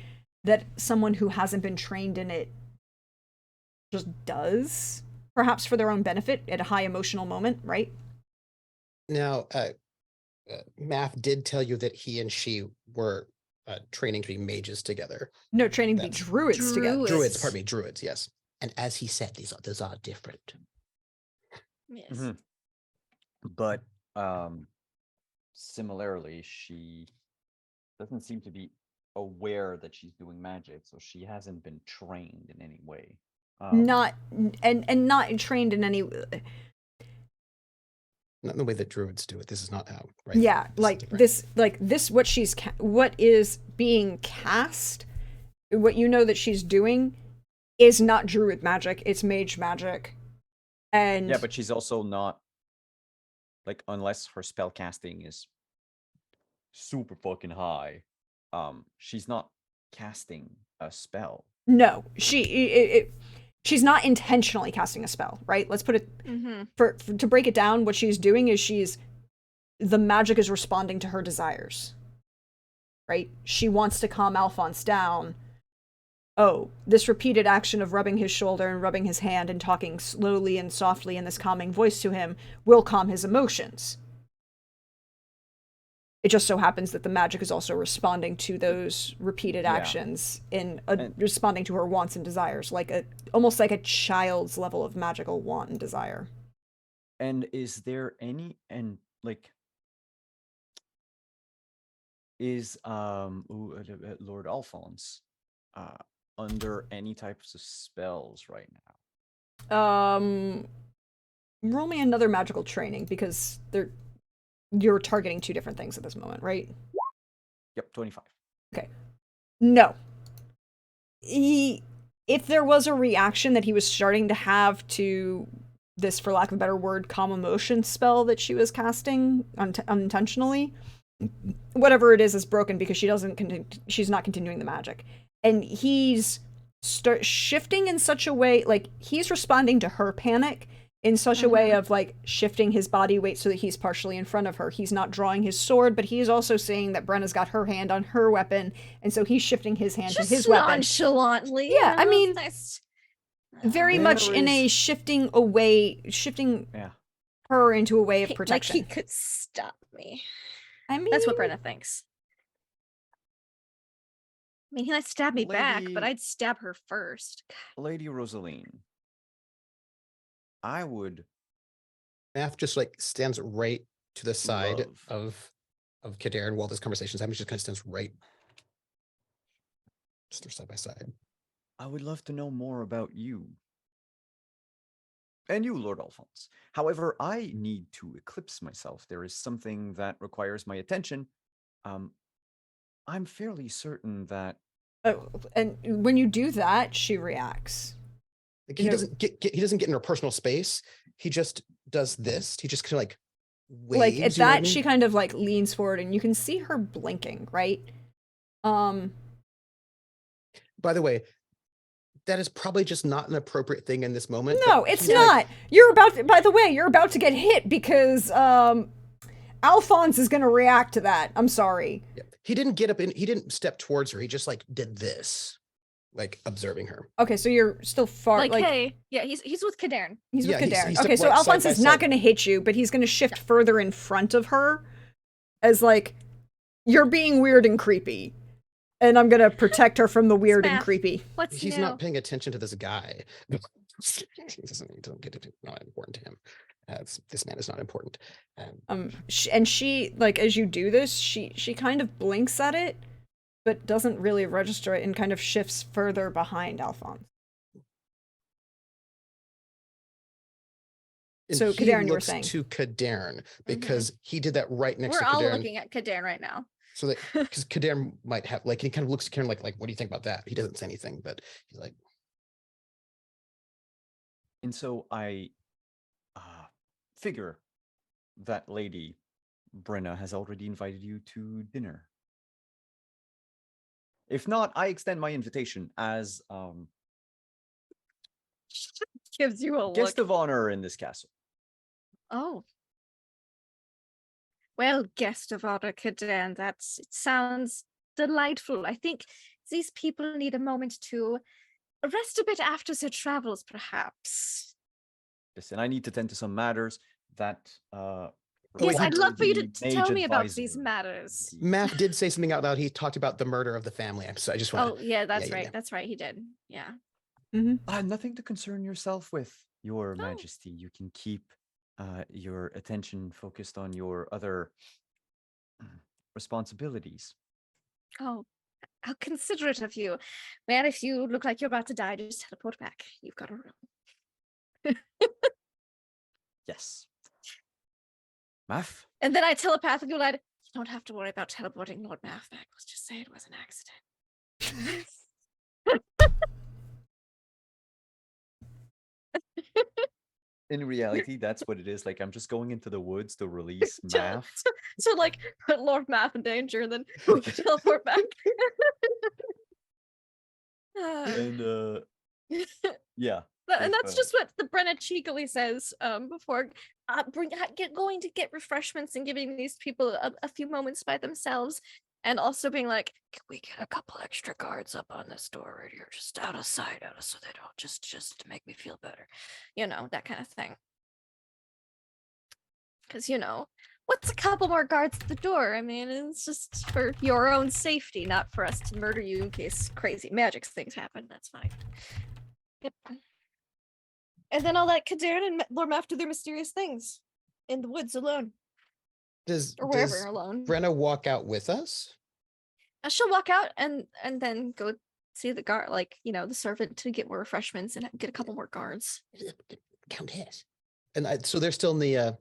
that someone who hasn't been trained in it just does, perhaps for their own benefit at a high emotional moment, right? Now, Math did tell you that he and she were training to be mages together. No, training to be druids together. Druids, pardon me, druids, yes. And as he said, those are different. Yes. Mhm. But similarly, she doesn't seem to be aware that she's doing magic, so she hasn't been trained in any way. Not not trained in any. Not in the way that druids do it. This is not how, right? Yeah, This is different. this what is being cast, what you know that she's doing is not druid magic, it's mage magic. And Yeah, but she's also not, like, unless her spell casting is super fucking high, she's not casting a spell. no, she's not intentionally casting a spell, right? Let's put it for to break it down, what she's doing is the magic is responding to her desires. Right? She wants to calm Alphonse down. Oh, this repeated action of rubbing his shoulder and rubbing his hand and talking slowly and softly in this calming voice to him will calm his emotions. It just so happens that the magic is also responding to those repeated actions in responding to her wants and desires, almost like a child's level of magical want and desire. And is there any, and like, is Lord Alphonse under any types of spells right now? Roll me another magical training, because you're targeting two different things at this moment, right? Yep, 25. Okay. No. If there was a reaction that he was starting to have to this, for lack of a better word, calm emotion spell that she was casting unintentionally, whatever it is broken, because she's not continuing the magic. And he's shifting in such a way, like, he's responding to her panic in such a way of, like, shifting his body weight so that he's partially in front of her. He's not drawing his sword, but he's also seeing that Brenna's got her hand on her weapon, and so he's shifting his hand to his weapon. Nonchalantly. Yeah, I mean, nice. very much in a shifting her into a way of protection. Like he could stop me. I mean, that's what Brenna thinks. I mean, he might stab me back, but I'd stab her first. Lady Rosaline, I would. Math just like stands right to the side of Kader, and while this conversation is happening, just kind of stands right, just they're side by side. I would love to know more about you. And you, Lord Alphonse. However, I need to eclipse myself. There is something that requires my attention. I'm fairly certain that. And when you do that, she reacts. Like, he doesn't get in her personal space. He just does this. He just kind of like waves. Like at that, she kind of like leans forward, and you can see her blinking, right? By the way, that is probably just not an appropriate thing in this moment. No, it's not. By the way, you're about to get hit because Alphonse is going to react to that. I'm sorry. Yeah. He didn't get up he didn't step towards her. He just like did this, like observing her. Okay, so you're still far. Like hey, yeah, he's with Kadarn. He's with Kadarn. Okay, so Alphonse is not going to hit you, but he's going to shift further in front of her, as like, you're being weird and creepy, and I'm going to protect her from the weird and creepy. He's not paying attention to this guy. He doesn't get it. Not important to him. This man is not important. And she, like, as you do this, she kind of blinks at it, but doesn't really register it, and kind of shifts further behind Alphonse. So Kadarn, you were saying to Kadarn because he did that right next to Kadarn. We're all looking at Kadarn right now. So that because Kadarn might have, like, he kind of looks at Kadarn like, what do you think about that? He doesn't say anything, but he's like. And so I figure that Lady Brenna has already invited you to dinner. If not, I extend my invitation as gives you a guest look. of honor in this castle. Oh. Well, guest of honor, Kadarn, it sounds delightful. I think these people need a moment to rest a bit after their travels, perhaps. Listen, I need to tend to some matters that yes, I'd love for you to tell me about these matters. Math did say something out loud. He talked about the murder of the family. So I just want. Oh, yeah, that's right. Yeah. That's right. He did. Yeah. Nothing to concern yourself with, Your Oh. Majesty. You can keep your attention focused on your other responsibilities. Oh, how considerate of you. Man, if you look like you're about to die, just teleport back. You've got a room. Yes. Math? And then I telepathically lied, you don't have to worry about teleporting Lord Math back. Let's just say it was an accident. In reality, that's what it is. Like, I'm just going into the woods to release So- Math. So like put Lord Math in danger and then teleport back. And yeah. And if, that's just what the Brenna cheekily says before going to get refreshments and giving these people a few moments by themselves, and also being like, can we get a couple extra guards up on this door right here, just out of sight, so they don't just to make me feel better, that kind of thing. Because what's a couple more guards at the door? I mean, it's just for your own safety, not for us to murder you in case crazy magic things happen. That's fine. Yep. And then I'll let Kadarin and Lord Math do their mysterious things in the woods alone. Or wherever alone. Brenna walk out with us? She'll walk out and then go see the guard, the servant, to get more refreshments and get a couple more guards. Countess. And so they're still in the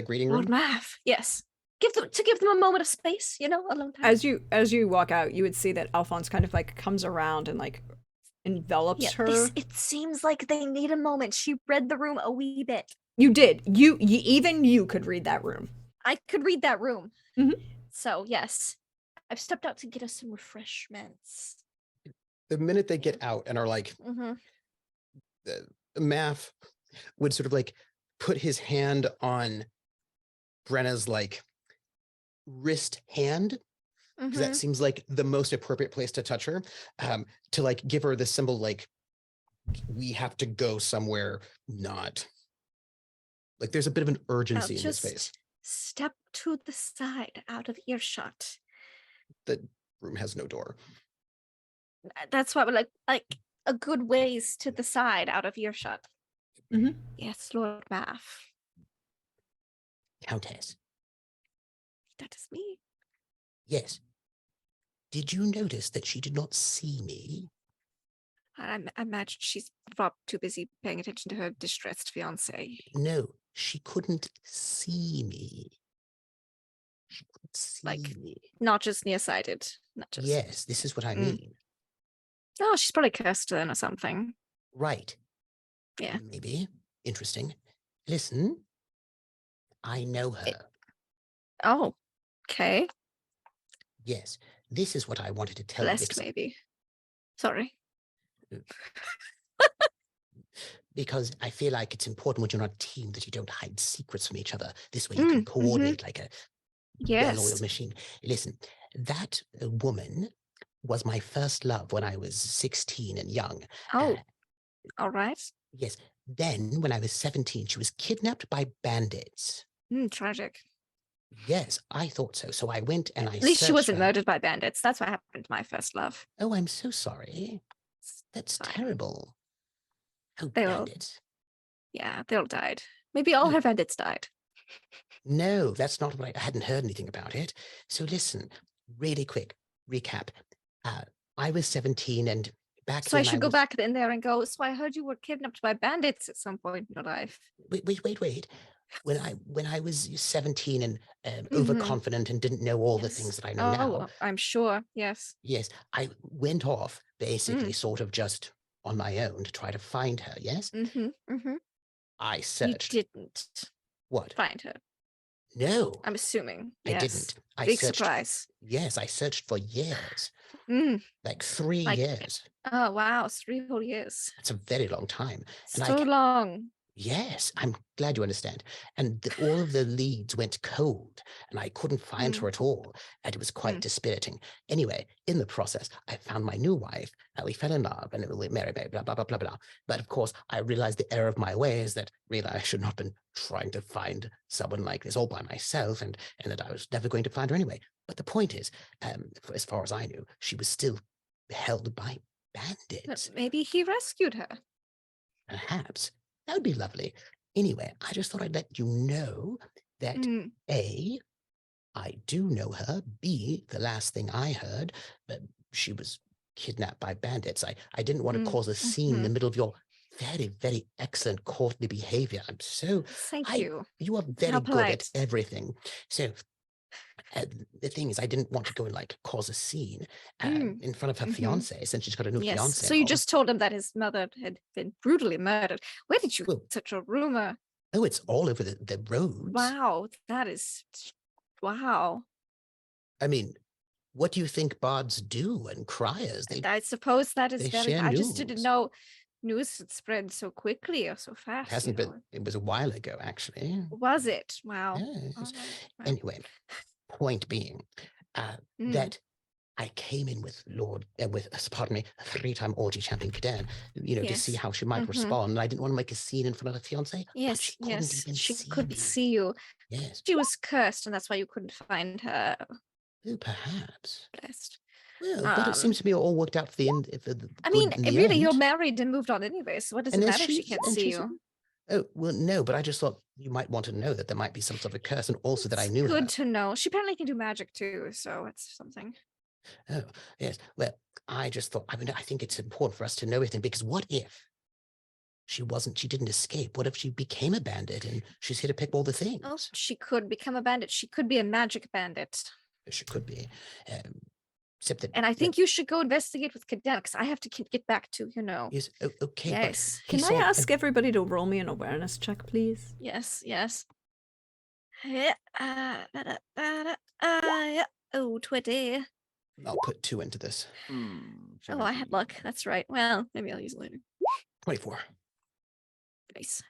greeting room? Lord Math, yes. Give them a moment of space, alone time. As you walk out, you would see that Alphonse kind of comes around and envelops her. It seems like they need a moment. She read the room a wee bit. You did. You even you could read that room. I could read that room. Mhm. So yes, I've stepped out to get us some refreshments. The minute they get out and are Math would sort of put his hand on Brenna's wrist hand, because that seems like the most appropriate place to touch her, to give her the symbol we have to go somewhere, not there's a bit of an urgency in his face. Step to the side, out of earshot. The room has no door. That's why we're like a good ways to the side, out of earshot. Mm-hmm. Yes, Lord Math. Countess. That is me. Yes. Did you notice that she did not see me? I imagine she's far too busy paying attention to her distressed fiance. No, she couldn't see me. She couldn't see me. Not just nearsighted. Not just. Yes, this is what I mean. Oh, she's probably cursed then or something. Right. Yeah. Maybe. Interesting. Listen, I know her. Oh, okay. Yes, this is what I wanted to tell Blessed, you. maybe. Sorry. Because I feel like it's important when you're on a team that you don't hide secrets from each other. This way you can coordinate like a well-oiled machine. Listen, that woman was my first love when I was 16 and young. Oh, all right. Yes. Then when I was 17, she was kidnapped by bandits. Tragic. Yes, I thought so. So I went and I At least she wasn't her. murdered by bandits. That's what happened to my first love. Oh, I'm so sorry. That's terrible. Oh, bandits. They all died. Maybe all her bandits died. No, that's not what I hadn't heard anything about it. So listen, really quick recap. I was 17 and back so I should go back in there and go, so I heard you were kidnapped by bandits at some point in your life. Wait. When I was 17 and overconfident and didn't know all the things that I know now. I'm sure. Yes. Yes. I went off basically sort of just on my own to try to find her. Yes. I searched. You didn't. What? Find her. No. I'm assuming. Yes. I didn't. Big surprise. Yes. I searched for years. 3 years. Oh, wow. 3 whole years. That's a very long time. So long. Yes, I'm glad you understand. And all of the leads went cold and I couldn't find her at all. And it was quite dispiriting. Anyway, in the process, I found my new wife and we fell in love and we were married, blah, blah, blah, blah, blah. But of course, I realized the error of my ways that really I should not have been trying to find someone like this all by myself and that I was never going to find her anyway. But the point is, as far as I knew, she was still held by bandits. Maybe he rescued her. Perhaps. That would be lovely. Anyway, I just thought I'd let you know that Mm, A, I do know her. B, the last thing I heard, she was kidnapped by bandits. I didn't want to cause a scene in the middle of your very, very excellent courtly behavior. I'm so Thank you. you are very How good at polite. everything. So the thing is, I didn't want to go and like cause a scene in front of her fiance, since she's got a new Yes. fiance. So you just told him that his mother had been brutally murdered. Where did you Well, get such a rumor? oh, it's all over the roads. Wow, that is wow. I mean, what do you think bards do and criers? I suppose that is they very. share I just didn't news. know news had spread so quickly or so fast. It hasn't been. It was a while ago, actually. Was it? Wow. Yes. All right, well. Anyway, point being that I came in with pardon me, a 3-time orgy champion Kadan, to see how she might respond. And I didn't want to make a scene in front of her fiance. Yes, but she couldn't see you. Yes. She was cursed, and that's why you couldn't find her. Oh, perhaps. Blessed. Well, but it seems to be all worked out for the end. I mean, really, you're end. married and moved on anyway, so what does it matter if she can't see you? Oh, well, no, but I just thought you might want to know that there might be some sort of curse, and also that I knew her. Good to know. She apparently can do magic too, so it's something. Oh, yes. Well, I just thought, I think it's important for us to know everything, because what if she didn't escape? What if she became a bandit and she's here to pick all the things? Oh, she could become a bandit. She could be a magic bandit. She could be. Except that, and I think you should go investigate with Kaden, because I have to get back to, Yes, okay. Yes. But Can I ask everybody to roll me an awareness check, please? Yes. Oh, 20. I'll put 2 into this. Oh, I had luck. That's right. Well, maybe I'll use it later. 24. Nice.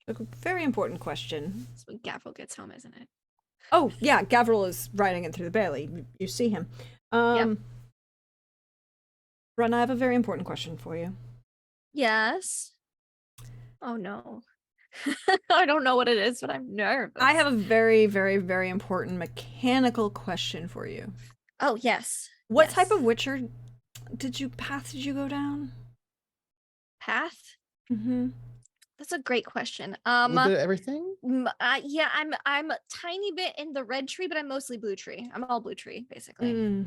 A very important question. That's when Gavril gets home, isn't it? Oh, yeah, Gavril is riding in through the bailey. You see him. Yep. Brenna, I have a very important question for you. Yes. Oh, no. I don't know what it is, but I'm nervous. I have a very, very, very important mechanical question for you. Oh, yes. What type of witcher path did you go down? Path? Mm-hmm. That's a great question. A little bit of everything? Yeah, I'm a tiny bit in the red tree, but I'm mostly blue tree. I'm all blue tree, basically.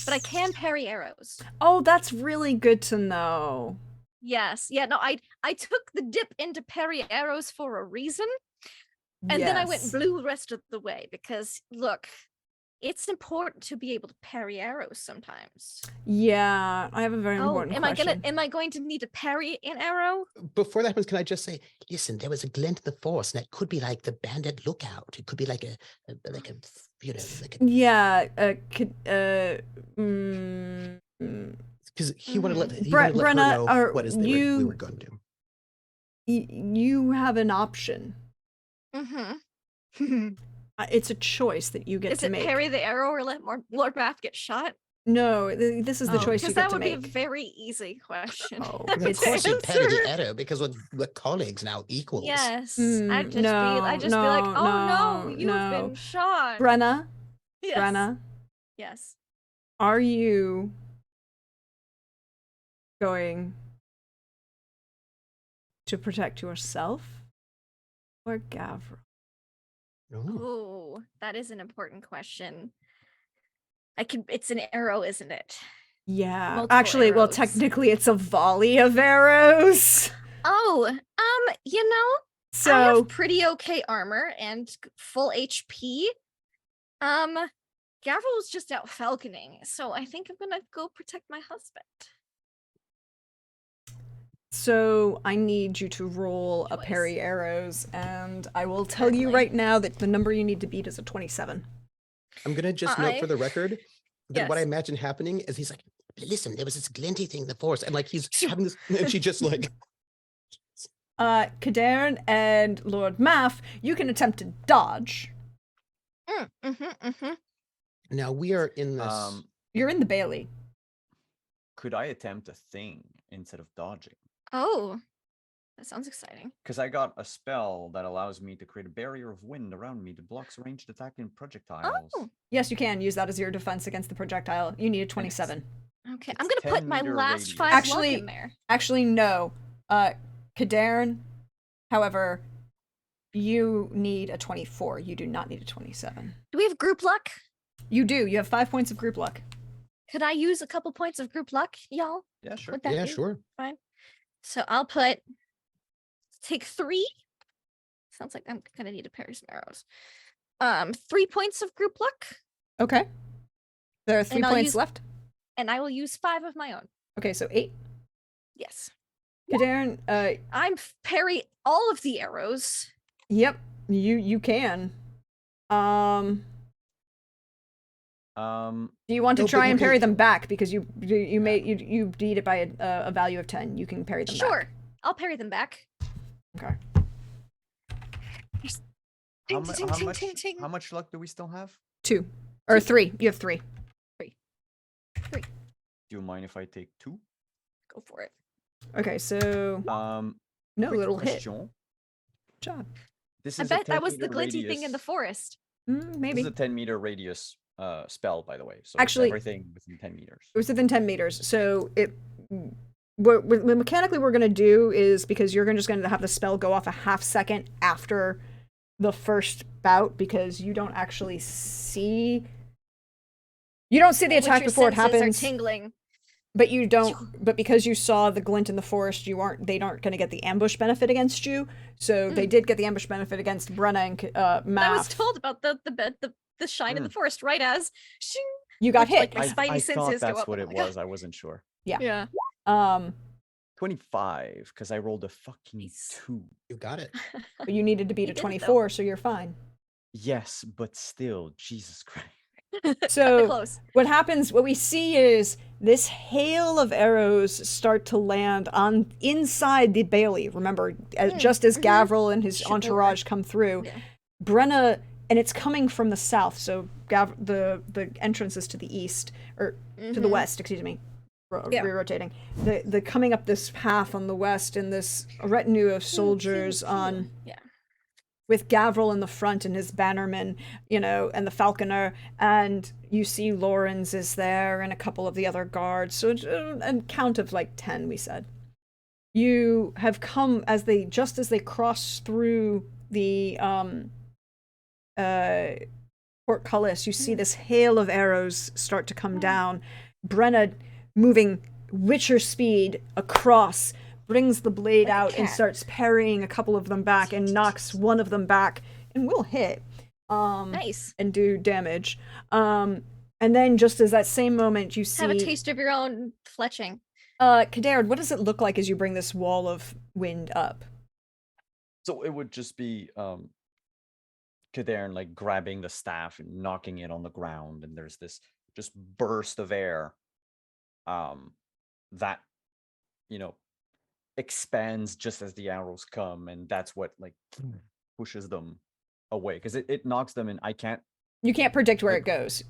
But I can parry arrows. Oh, that's really good to know. Yes. Yeah, no, I took the dip into parry arrows for a reason. And then I went blue the rest of the way, because look, it's important to be able to parry arrows sometimes. Yeah, I have a very important question. Am I going to need to parry an arrow? Before that happens, can I just say, listen, there was a glint in the forest, and it could be like the bandit lookout. It could be like because he wanted to let her know what is we were going to do. You have an option. Mm-hmm. It's a choice that you get to make. Is it parry the arrow or let Lord Bath get shot? No, this is the choice you get to make. Because that would be a very easy question. Oh, of course you parry the arrow, because we're colleagues now, equals. Yes. I'd just be like, oh no, you've been shot. Brenna? Yes. Brenna? Yes. Are you going to protect yourself or Gavril? Oh, that is an important question. It's an arrow, isn't it? Yeah. Multiple Actually, arrows. well, technically it's a volley of arrows. Oh, so I have pretty okay armor and full HP. Gavril was just out falconing, so I think I'm gonna go protect my husband. So I need you to roll a parry arrows, and I will tell you right now that the number you need to beat is a 27. I'm gonna just note for the record that what I imagine happening is he's like, listen, there was this glinty thing in the forest, and like he's having this, and she just like Kadarn and Lord Maff, you can attempt to dodge. Now we are in this. You're in the bailey. Could I attempt a thing instead of dodging? Oh, That sounds exciting. Because I got a spell that allows me to create a barrier of wind around me that blocks ranged attack and projectiles. Oh, Yes, you can use that as your defense against the projectile. You need a it's- 27. okay. It's I'm gonna put 10 my meter last radius. 5 Actually- luck in there. Actually, no. Cadarn, however, you need a 24. You do not need a 27. Do we have group luck? You do. You have 5 points of group luck. Could I use a couple points of group luck, y'all? Yeah, sure. Would that Yeah, be sure. fine? So I'll take 3. Sounds like I'm gonna need a pair of some arrows. 3 points of group luck, Okay. There are 3 And I'll points use- left. and I will use 5 of my own. Okay, so 8. Yes. Cadarn, I'm parry all of the arrows. yep, you can. Do you want to No, but try you and parry can- them back because you beat it by a value of 10. You can parry them Sure. back. I'll parry them back. Okay. How, Ting, mu- ting, how ting, much? ting, ting. How much luck do we still have? 2 or 3. You have 3. Do you mind if I take 2? Go for it. Okay, so no, Quick it'll hit. question. Good job. This I is a bet that was the 10-meter glinty thing in the radius- forest. This Maybe is a 10-meter radius spell, by the way. So Actually- it's everything within 10 meters. it was within 10 meters. So what mechanically we're gonna do is, because you're just gonna have the spell go off a half second after the first bout, because you don't actually see. You don't see the Which attack your before it senses happens. Are tingling. But you don't. But because you saw the glint in the forest, they aren't going to get the ambush benefit against you. So they did get the ambush benefit against Brenna and Math. I was told about the shine in the forest right as shing. You got Which, hit. like, my spidey I senses thought go that's up. what Oh it my God. was. I wasn't sure. Yeah. 25, because I rolled a fucking Nice. 2. You got it. But you needed to beat You a did it, though. 24, so you're fine. Yes, but still, Jesus Christ. So Close. what we see is this hail of arrows start to land on inside the Bailey. Remember, just as Gavril and his Shoot over. entourage come through, Yeah. Brenna, and it's coming from the south. So the entrance is to the east, or to the west, excuse me. Yeah. Re-rotating. The coming up this path on the west, and this retinue of soldiers on. Yeah. With Gavril in the front and his bannerman, and the falconer, and you see Lawrence is there and a couple of the other guards. So it's a count of like 10, we said. You have come as they cross through the portcullis. You see this hail of arrows start to come down. Brenna moving witcher speed across, brings the blade Like a out and cat. starts parrying a couple of them back and knocks one of them back and will hit Nice. and do damage. And then just as that same moment you see Have a taste of your own fletching. Kadard, what does it look like as you bring this wall of wind up? So it would just be Kadarn like grabbing the staff and knocking it on the ground, and there's this just burst of air that expands just as the arrows come, and that's what like pushes them away, because it knocks them, and You can't predict where Like- it goes.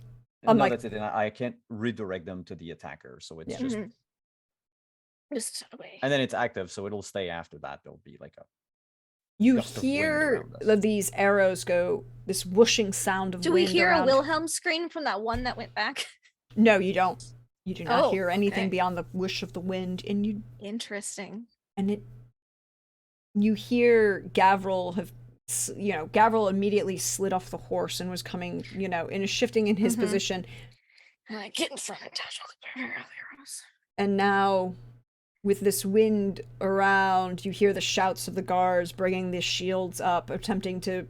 no, Unlike- that's it, and I can't redirect them to the attacker, so it's Yeah. just Just away. and then it's active, so it'll stay after that. There'll be like a You gust of wind hear around us. these arrows go, this whooshing sound of Do we wind hear around. a Wilhelm scream from that one that went back? No, you don't. You do not Oh, hear anything okay. beyond the whoosh of the wind, and Interesting. you hear Gavril Gavril immediately slid off the horse and was coming, and is shifting in his Mhm. position, Get in front of Dash all the arrows. and now with this wind around, you hear the shouts of the guards bringing the shields up, attempting to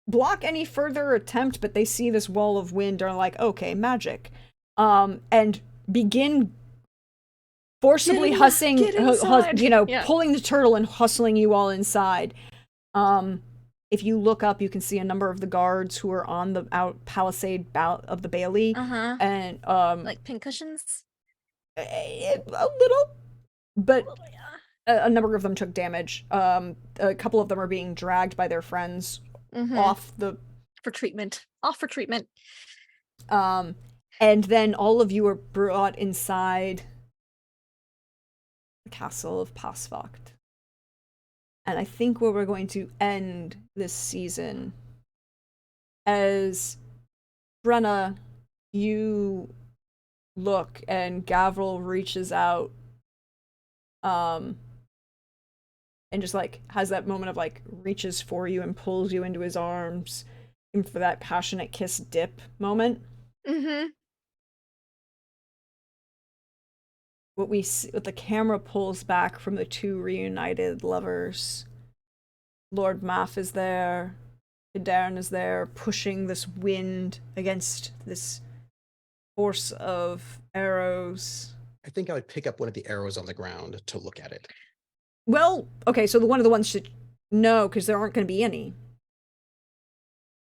block any further attempt, but they see this wall of wind and are like, okay, magic, and begin forcibly Get inside. Yeah. pulling the turtle and hustling you all inside. If you look up, you can see a number of the guards who are on the palisade of the Bailey, Uh-huh. and Like pincushions? a little, but Oh, yeah. a number of them took damage. A couple of them are being dragged by their friends Mhm. off the For treatment. Off for treatment. and then all of you are brought inside the castle of Pasvacht. And I think where we're going to end this season, as Brenna, you look and Gavril reaches out, and just like has that moment of like reaches for you and pulls you into his arms, and for that passionate kiss dip moment. Mm-hmm. What we see, what the camera pulls back from the two reunited lovers. Lord Maff is there. Kadarin is there, pushing this wind against this force of arrows. I think I would pick up one of the arrows on the ground to look at it. Well, okay, so one of the ones should no, because there aren't going to be any.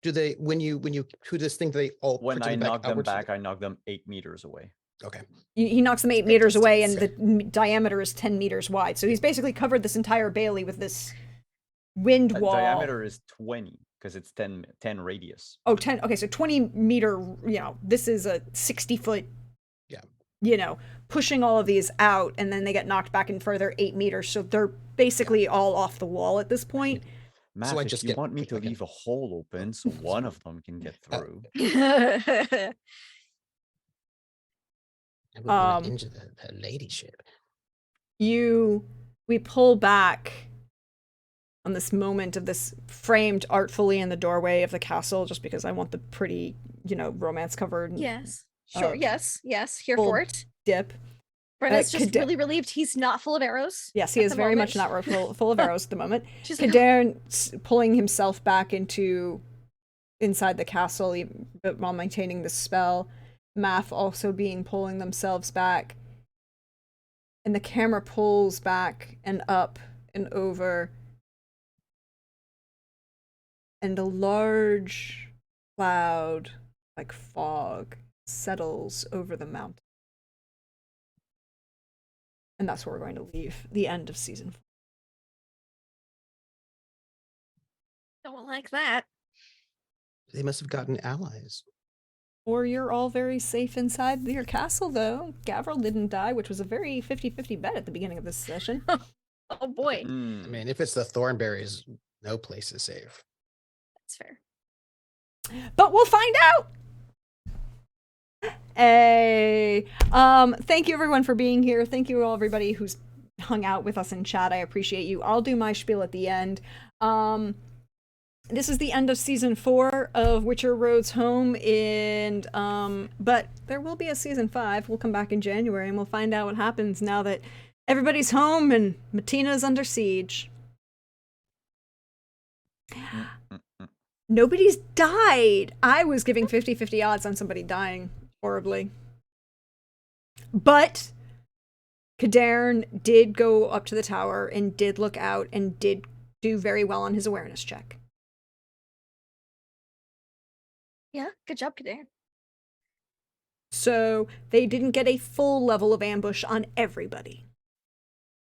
Do they, when you do this thing, do they all When put I them knock them outwards? back, I knock them 8 meters away. Okay. He knocks them 8 Good meters away, and distance. the diameter is 10 meters wide. So he's basically covered this entire bailey with this wind wall. Diameter is 20 because it's 10 radius. Oh, 10. Okay, so 20 meter, this is a 60-foot, pushing all of these out, and then they get knocked back in further 8 meters. So they're basically all off the wall at this point. Matt, So I if just you get want me to like a- leave a hole open so one of them can get through. I would want to injure the ladyship. We pull back on this moment of this framed artfully in the doorway of the castle, just because I want the pretty, romance covered Yes. Sure. Yes. Here full for it. dip. Brenna's just Kada- really relieved he's not full of arrows. Yes, he at is the very much moment. not full of arrows at the moment. She's like, Kadarin pulling himself back inside the castle, but while maintaining the spell. Math also pulling themselves back. And the camera pulls back and up and over. And a large cloud, like fog, settles over the mountain. And that's where we're going to leave the end of season 4. don't like that. They must have gotten allies. Or you're all very safe inside your castle, though. Gavril didn't die, which was a very 50-50 bet at the beginning of this session. Oh boy. I mean, if it's the Thornberries, no place is safe. That's fair. But we'll find out! Hey, thank you everyone for being here. Thank you all everybody who's hung out with us in chat. I appreciate you. I'll do my spiel at the end. This is the end of season 4 of Witcher Roads Home, and but there will be a season 5. We'll come back in January and we'll find out what happens now that everybody's home and Matina's under siege. Nobody's died. I was giving 50-50 odds on somebody dying horribly. But Kadarin did go up to the tower and did look out and did do very well on his awareness check. Yeah, good job, Kadarin. So they didn't get a full level of ambush on everybody.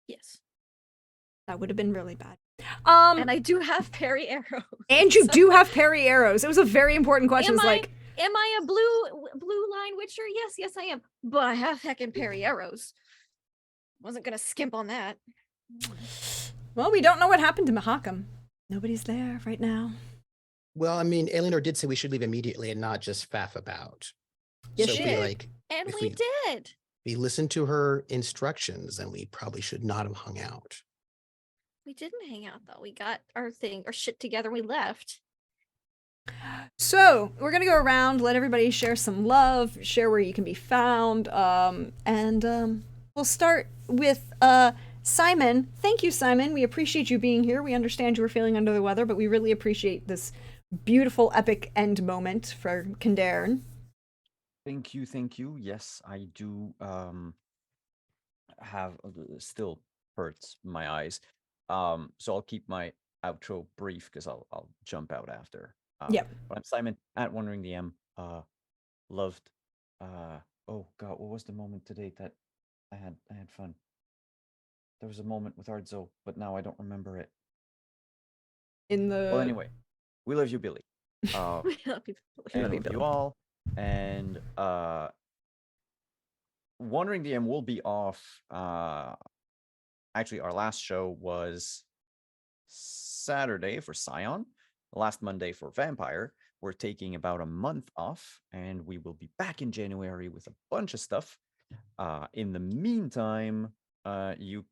Yes. That would have been really bad. And I do have parry arrows. And you do have parry arrows. It was a very important question. Am I a blue line witcher? Yes, I am. But I have heckin' parry arrows. Wasn't gonna skimp on that. Well, we don't know what happened to Mahakam. Nobody's there right now. Well, I mean, Eleanor did say we should leave immediately and not just faff about. Yes, so she if we, did. like, And if we did. we listened to her instructions, then we probably should not have hung out. We didn't hang out though. We got our shit together. We left. So we're gonna go around, let everybody share some love, share where you can be found, and we'll start with Simon. Thank you, Simon. We appreciate you being here. We understand you were feeling under the weather, but we really appreciate this beautiful, epic end moment for Kadarin. Thank you. Yes, I do have still hurts my eyes. So I'll keep my outro brief because I'll jump out after. Yep. But I'm Simon at Wandering DM. Loved. Oh God, what was the moment today that I had fun? There was a moment with Ardzo, but now I don't remember it. Well, anyway, we love you, Billy. We love you. I love you all. And Wandering DM will be off. Actually, our last show was Saturday for Seaon, last Monday for Vampire. We're taking about a month off, and we will be back in January with a bunch of stuff. In the meantime, you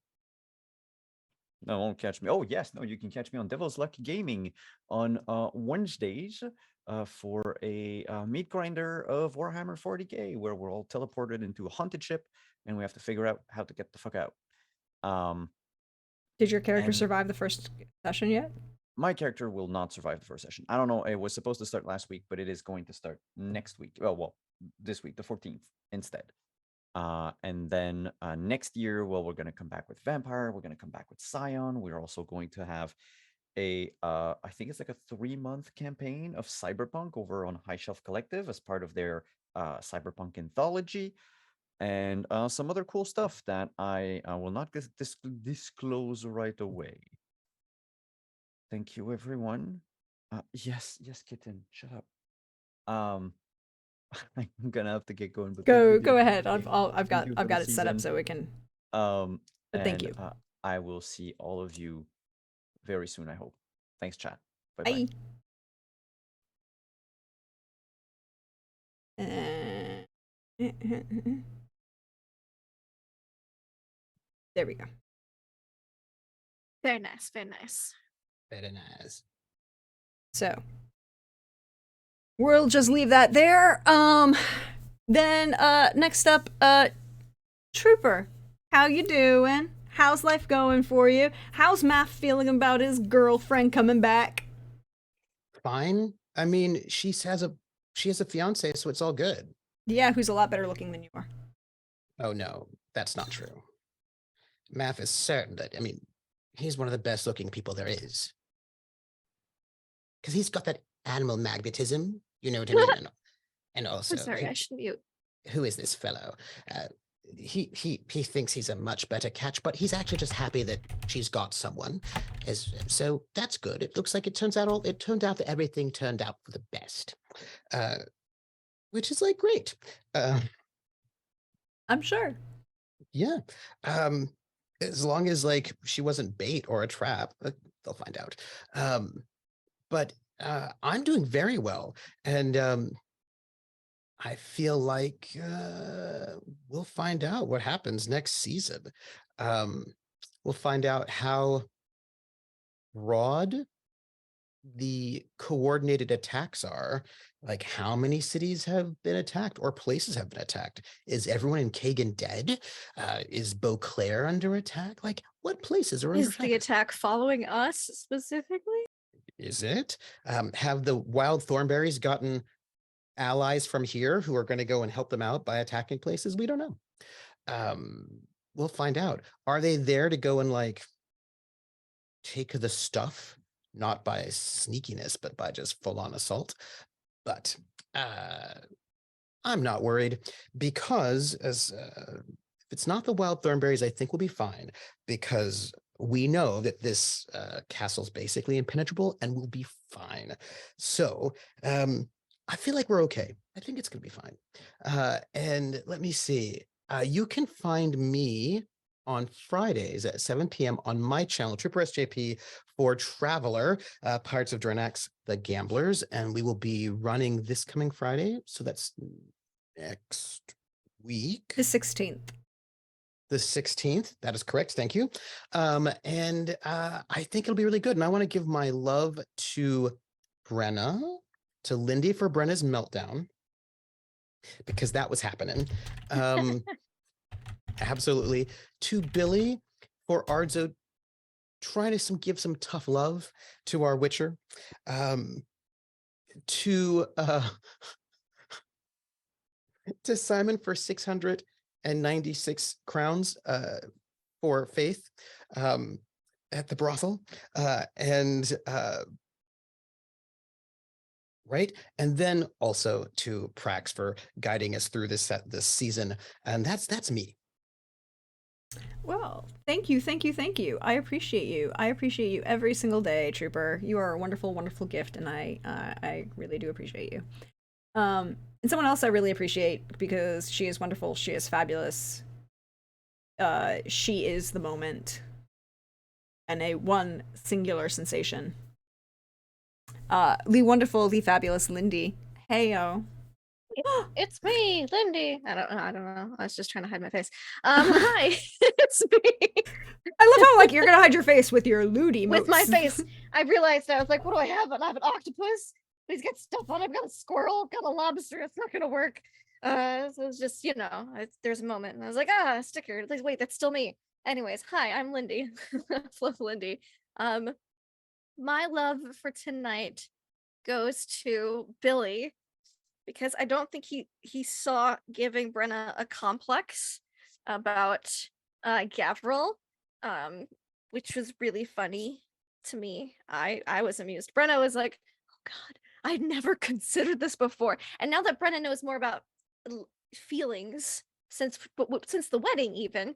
won't catch me. Oh yes, no, you can catch me on Devil's Luck Gaming on Wednesdays for a meat grinder of Warhammer 40k, where we're all teleported into a haunted ship, and we have to figure out how to get the fuck out. Did your character and survive the first session yet? My character will not survive the first session. I don't know. It was supposed to start last week, but it is going to start next week. Well, this week, the 14th instead. And then next year, well, we're going to come back with Vampire. We're going to come back with Seaon. We're also going to have I think it's like a 3-month campaign of Cyberpunk over on High Shelf Collective as part of their Cyberpunk anthology, and some other cool stuff that I will not disclose right away. Thank you, everyone. Yes, kitten, shut up. I'm gonna have to get going. But Go ahead. I've got it set up season. so we can. But thank you. I will see all of you very soon, I hope. Thanks, chat. Bye. There we go. Very nice, very nice. Very nice. So we'll just leave that there. Then next up, Trooper, how you doing? How's life going for you? How's Math feeling about his girlfriend coming back? Fine. I mean, she has a fiance, so it's all good. Yeah, who's a lot better looking than you are. Oh no, that's not true. Math is certain that, I mean, he's one of the best looking people there is. Because he's got that animal magnetism, you know what I mean? And also, I'm sorry, I should mute. Who is this fellow? He thinks he's a much better catch, but he's actually just happy that she's got someone. So that's good. It looks like it turned out that everything turned out for the best. Which is like great. I'm sure. Yeah. As long as like she wasn't bait or a trap, they'll find out. But I'm doing very well, and I feel like we'll find out what happens next season. We'll find out how broad the coordinated attacks are, like how many cities have been attacked or places have been attacked. Is everyone in Kagan dead? Is Beauclair under attack? Like what places are under attack? Is the attack following us specifically? Is it? Have the wild thornberries gotten allies from here who are going to go and help them out by attacking places? We don't know. We'll find out. Are they there to go and like take the stuff? Not by sneakiness, but by just full-on assault. But I'm not worried, because if it's not the wild thornberries, I think we'll be fine, because we know that this castle's basically impenetrable and we'll be fine. So I feel like we're okay. I think it's gonna be fine. And let me see. You can find me on Fridays at 7 p.m. on my channel, Trooper SJP, for Traveler, Pirates of Draenix, The Gamblers, and we will be running this coming Friday, so that's next week. The 16th. The 16th, that is correct, thank you. And I think it'll be really good, and I want to give my love to Brenna, to Lindy for Brenna's meltdown, because that was happening. Absolutely. To Billy for Ardzo trying to give some tough love to our Witcher. To Simon for 696 crowns for Faith at the brothel. Right, and then also to Prax for guiding us through this season, and that's me. Well, thank you. I appreciate you. I appreciate you every single day, Trooper. You are a wonderful, wonderful gift, and I really do appreciate you. And someone else I really appreciate, because she is wonderful. She is fabulous. She is the moment. and a one singular sensation. Lee Wonderful, Lee Fabulous, Lindy. Heyo. It's me, Lindy. I don't know. I was just trying to hide my face. Hi, it's me. I love how like you're gonna hide your face with your lewd With my face. I realized I was like, what do I have? I have an octopus. He's got stuff on. I've got a squirrel. I've got a lobster. It's not gonna work. So it's just, there's a moment, and I was like, sticker. Like, wait, that's still me. Anyways, hi, I'm Lindy. Love Lindy. My love for tonight goes to Billy, because I don't think he saw giving Brenna a complex about Gavril, which was really funny to me. I was amused. Brenna was like, oh God, I'd never considered this before. And now that Brenna knows more about feelings since the wedding, even,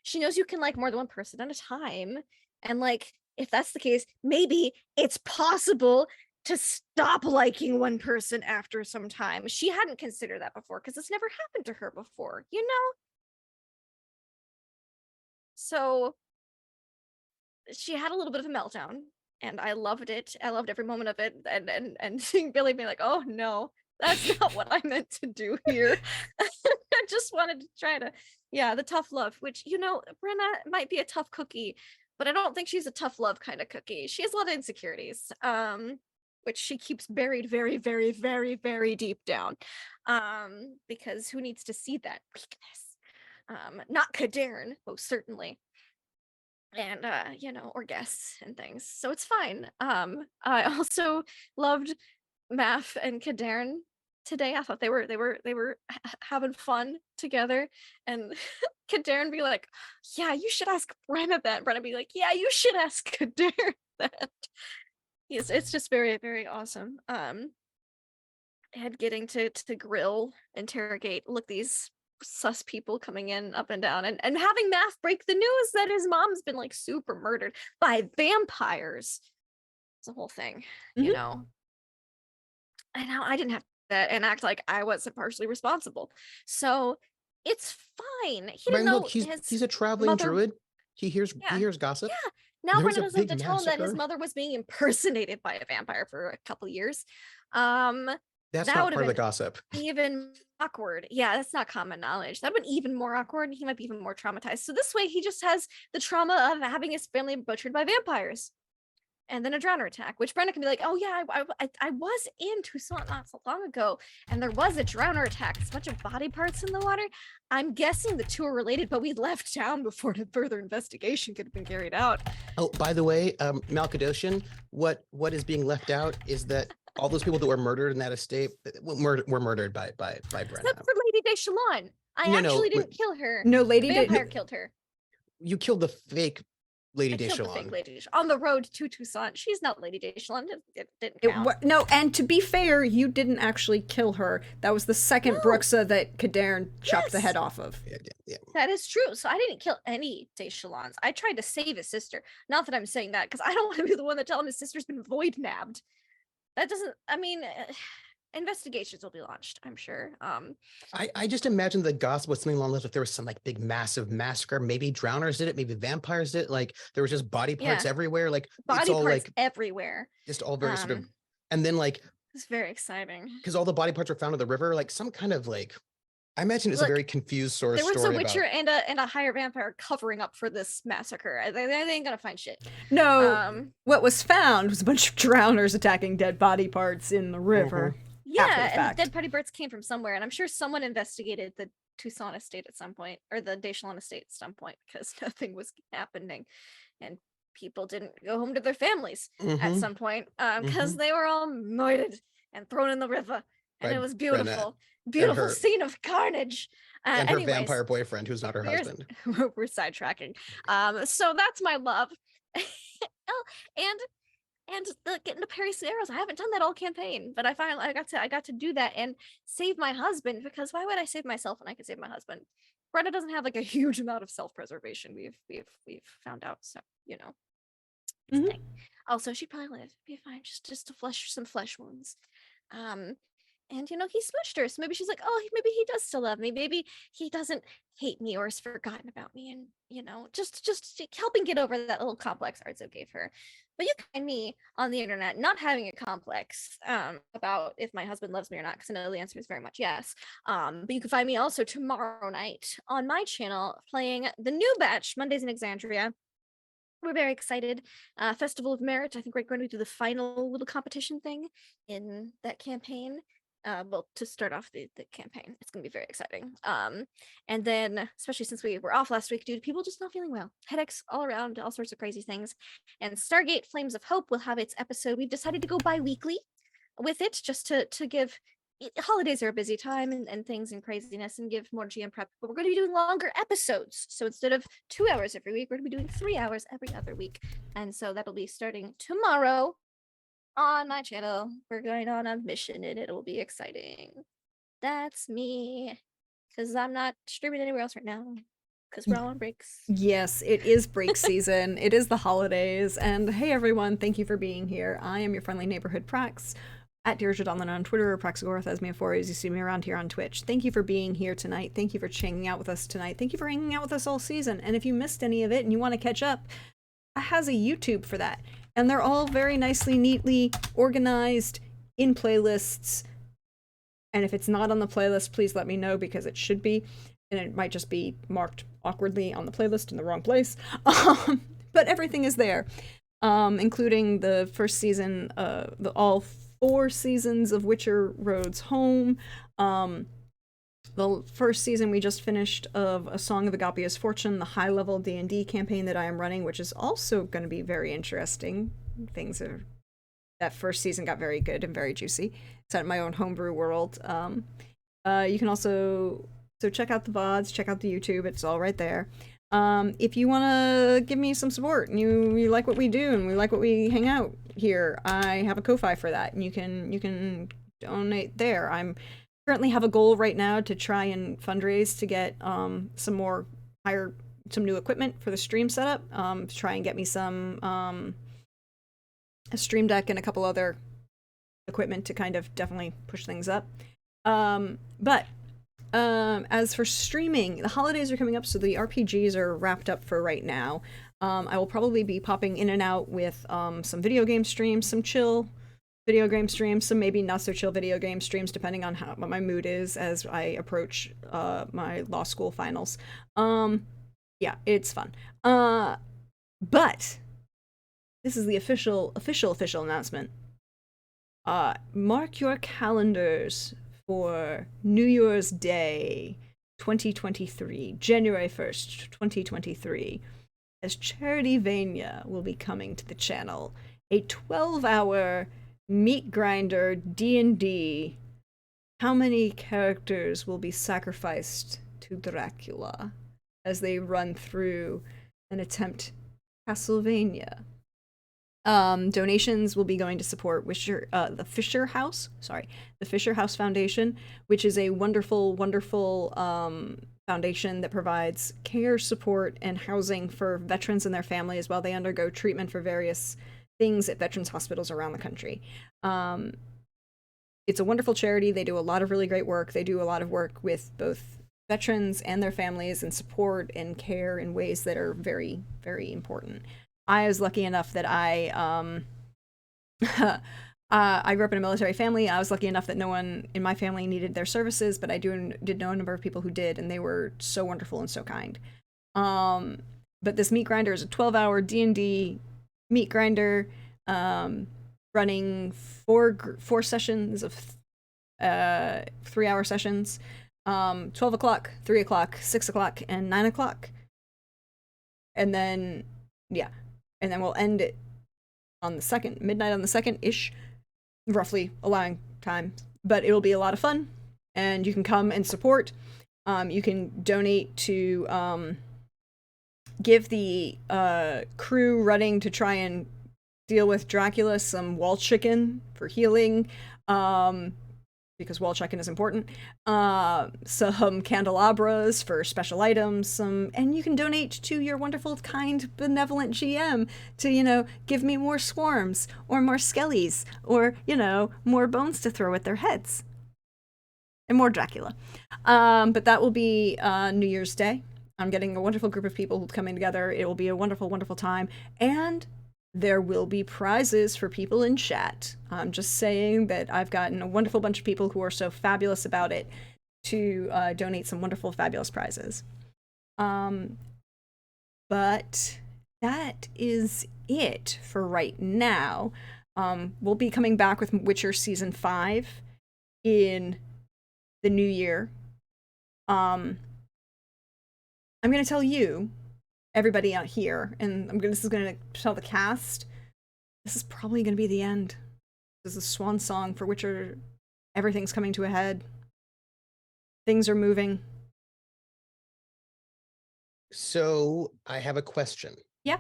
she knows you can like more than one person at a time. And like, if that's the case, maybe it's possible to stop liking one person after some time. She hadn't considered that before because it's never happened to her before, So she had a little bit of a meltdown, and I loved it. I loved every moment of it. And seeing Billy be like, oh no, that's not what I meant to do here. I just wanted to try to, the tough love, which, Brenna might be a tough cookie, but I don't think she's a tough love kind of cookie. She has a lot of insecurities. Which she keeps buried very, very, very, very deep down. Because who needs to see that weakness? Not Kadarn, most certainly. And or guests and things. So it's fine. I also loved Math and Kadarn today. I thought they were having fun together. And Kadarn be like, yeah, you should ask Brenna that. Brenna be like, yeah, you should ask Kadarn that. Yes, it's just very, very awesome. And getting to grill, interrogate, look, these sus people coming in up and down, and having Math break the news that his mom's been like super murdered by vampires. It's a whole thing, Mhm. And now I didn't have that and act like I wasn't partially responsible. So it's fine. He Right, didn't know look, he's his a traveling mother. druid. He hears Yeah. gossip. Yeah. Now There was Brenna a doesn't have big to tell him that his massacre. mother was being impersonated by a vampire for a couple years. That's That not would have part of the been gossip. even awkward. Yeah, that's not common knowledge. That'd been even more awkward, and he might be even more traumatized. So this way, he just has the trauma of having his family butchered by vampires, and then a drowner attack. Which Brenda can be like, "Oh yeah, I was in Tucson not so long ago, and there was a drowner attack. It's a bunch of body parts in the water. I'm guessing the two are related, but we left town before the further investigation could have been carried out." Oh, by the way, Malkadoshan, what is being left out is that all those people that were murdered in that estate were murdered by Brenna. Except for Lady Deshalon. I No, actually wait. didn't kill her. No, The Lady vampire killed her. You killed the fake Lady I killed the fake Deshalon. Lady Deshalon on the road to Tucson. She's not Lady Deshalon. It didn't count. No, and to be fair, you didn't actually kill her. That was the second No. Bruxa that Kadarn chopped the Yes. head off of. Yeah. That is true. So I didn't kill any Deshalons. I tried to save his sister. Not that I'm saying that, because I don't want to be the one that tell him his sister's been void nabbed. That doesn't, investigations will be launched, I'm sure. I just imagine the gossip was something along those lines. If there was some like big massive massacre, maybe drowners did it, maybe vampires did it. Like there was just body parts everywhere. Like body it's all parts like everywhere. just all very sort of, and then like It's very exciting. because all the body parts were found in the river, like some kind of like, I imagine it's a very confused sort of There was story a witcher about... and a higher vampire covering up for this massacre. They ain't gonna find shit. No, what was found was a bunch of drowners attacking dead body parts in the river. Yeah, and the dead body parts came from somewhere, and I'm sure someone investigated the Tucson estate at some point, or the Deshalon estate at some point, because nothing was happening, and people didn't go home to their families at some point, because they were all murdered and thrown in the river, and it was beautiful. Beautiful scene of carnage. And her vampire boyfriend, who's not her husband. We're sidetracking. So that's my love. And getting to parry some arrows. I haven't done that all campaign, but I finally I got to do that and save my husband, because why would I save myself when I could save my husband? Brenda doesn't have like a huge amount of self-preservation. We've found out, so Also, she'd probably live, be fine, just to flesh some flesh wounds. and he smooshed her, so maybe she's like, oh, maybe he does still love me, maybe he doesn't hate me or has forgotten about me, and just helping get over that little complex Arzo gave her. But you can find me on the internet not having a complex about if my husband loves me or not, because I know the answer is very much yes. But you can find me also tomorrow night on my channel playing the new batch, Mondays in Exandria. We're very excited. Festival of Merit. I think we're going to do the final little competition thing in that campaign. Well, to start off the campaign, it's going to be very exciting. And then, especially since we were off last week due to people just not feeling well, headaches all around, all sorts of crazy things. And Stargate Flames of Hope will have its episode. We've decided to go bi-weekly with it, just to give holidays are a busy time and things and craziness, and give more GM prep, but we're going to be doing longer episodes. So instead of 2 hours every week, we're going to be doing 3 hours every other week. And so that'll be starting tomorrow on my channel. We're going on a mission and it'll be exciting. That's me, because I'm not streaming anywhere else right now, because we're all on breaks. Yes, it is break season. It is the holidays. And hey, everyone, thank you for being here. I am your friendly neighborhood Prax, at Deirdre Donlin on Twitter, or Praxagorth as me for as you see me around here on Twitch. Thank you for being here tonight. Thank you for hanging out with us tonight. Thank you for hanging out with us all season. And if you missed any of it and you want to catch up, it has a YouTube for that. And they're all very nicely, neatly organized in playlists. And if it's not on the playlist, please let me know, because it should be. And it might just be marked awkwardly on the playlist in the wrong place. But everything is there, including the first season, all 4 seasons of Witcher Roads Home. The first season we just finished of A Song of Agapia's Fortune, the high-level D&D campaign that I am running, which is also going to be very interesting. That first season got very good and very juicy. It's at my own homebrew world. You can also check out the VODs, check out the YouTube. It's all right there. If you want to give me some support and you like what we do and we like what we hang out here, I have a Ko-Fi for that, and you can donate there. I'm currently have a goal right now to try and fundraise to get some new equipment for the stream setup, to try and get me some a stream deck and a couple other equipment to kind of definitely push things up. But as for streaming, the holidays are coming up, so the RPGs are wrapped up for right now. I will probably be popping in and out with some video game streams, some chill video game streams, some maybe not so chill video game streams, depending on what my mood is as I approach my law school finals. Yeah, it's fun. But this is the official announcement. Mark your calendars for New Year's Day 2023, January 1st, 2023, as Charity Vania will be coming to the channel. A 12-hour meat grinder D&D. How many characters will be sacrificed to Dracula as they run through and attempt Castlevania? Donations will be going to support the Fisher House Foundation, which is a wonderful foundation that provides care, support, and housing for veterans and their families while they undergo treatment for various things at veterans hospitals around the country. It's a wonderful charity. They do a lot of really great work. They do a lot of work with both veterans and their families and support and care in ways that are very, very important. I was lucky enough that I grew up in a military family. I was lucky enough that no one in my family needed their services, but I did know a number of people who did, and they were so wonderful and so kind. But this meat grinder is a 12-hour D&D meat grinder, running four sessions of 3-hour sessions, 12 o'clock, 3 o'clock, 6 o'clock, and 9 o'clock. And then, yeah. And then we'll end it on the 2nd, midnight on the 2nd-ish, roughly allowing time. But it'll be a lot of fun, and you can come and support. You can donate to give the crew running to try and deal with Dracula some wall chicken for healing, because wall chicken is important. Some candelabras for special items, and you can donate to your wonderful, kind, benevolent GM to, give me more swarms, or more skellies, or, more bones to throw at their heads. and more Dracula. But that will be New Year's Day. I'm getting a wonderful group of people coming together. It will be a wonderful, wonderful time. And there will be prizes for people in chat. I'm just saying that I've gotten a wonderful bunch of people who are so fabulous about it to donate some wonderful, fabulous prizes. But that is it for right now. We'll be coming back with Witcher Season 5 in the new year. I'm going to tell you, everybody out here, and this is going to tell the cast, this is probably going to be the end. This is a swan song for Witcher. Everything's coming to a head. Things are moving. So I have a question. Yeah.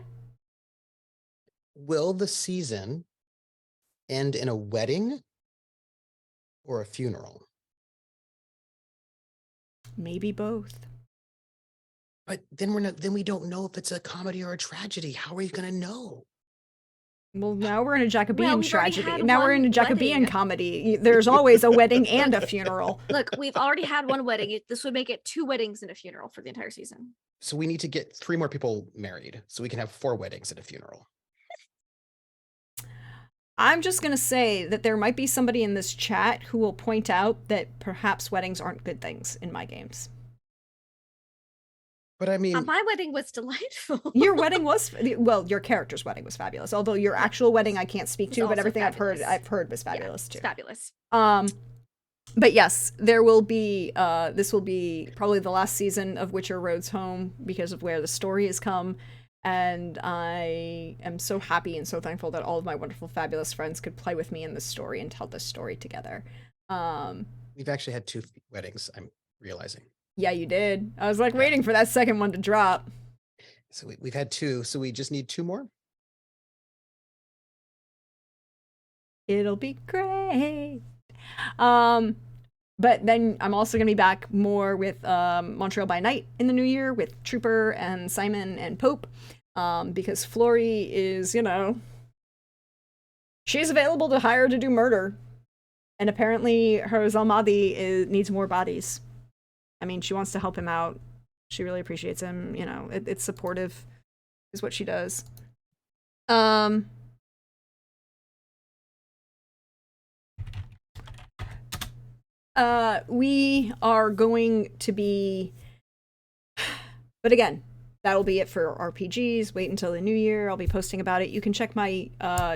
Will the season end in a wedding or a funeral? Maybe both. But then we don't know if it's a comedy or a tragedy. How are you going to know? Well, now we're in a Jacobean we've already tragedy. had Now we're in a one Jacobean wedding. comedy. There's always a wedding and a funeral. Look, we've already had one wedding. This would make it 2 weddings and a funeral for the entire season. So we need to get 3 more people married so we can have 4 weddings and a funeral. I'm just going to say that there might be somebody in this chat who will point out that perhaps weddings aren't good things in my games. But I mean, My wedding was delightful. Your wedding was, well, your character's wedding was fabulous. Although your actual wedding I can't speak It's to, but also everything fabulous. I've heard was fabulous It's too. fabulous. But yes, there will be, this will be probably the last season of Witcher Roads Home because of where the story has come. And I am so happy and so thankful that all of my wonderful, fabulous friends could play with me in this story and tell this story together. we've actually had 2 weddings, I'm realizing. Yeah, you did. I was like waiting for that second one to drop. So we've had 2, so we just need 2 more? It'll be great. But then I'm also going to be back more with Montreal by Night in the new year with Trooper and Simon and Pope. Because Flory is, she's available to hire to do murder. And apparently her Zalmadi needs more bodies. I mean, she wants to help him out. She really appreciates him. It's supportive is what she does. We are going to be, but again, that'll be it for RPGs. Wait until the new year. I'll be posting about it. You can check my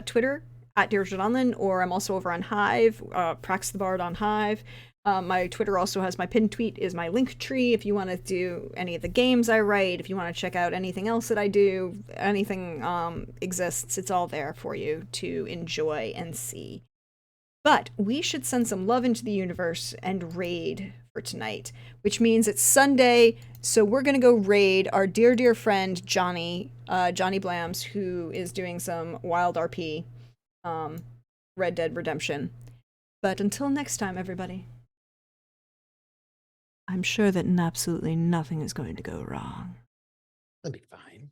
Twitter at Deirdre Donlin, or I'm also over on Hive, Prax the Bard on Hive. My Twitter also has my pinned tweet is my link tree. If you want to do any of the games I write, if you want to check out anything else that I do, anything exists, it's all there for you to enjoy and see. But we should send some love into the universe and raid for tonight, which means it's Sunday, so we're going to go raid our dear, dear friend Johnny Blams, who is doing some wild RP, Red Dead Redemption. But until next time, everybody, I'm sure that absolutely nothing is going to go wrong. That'll be fine.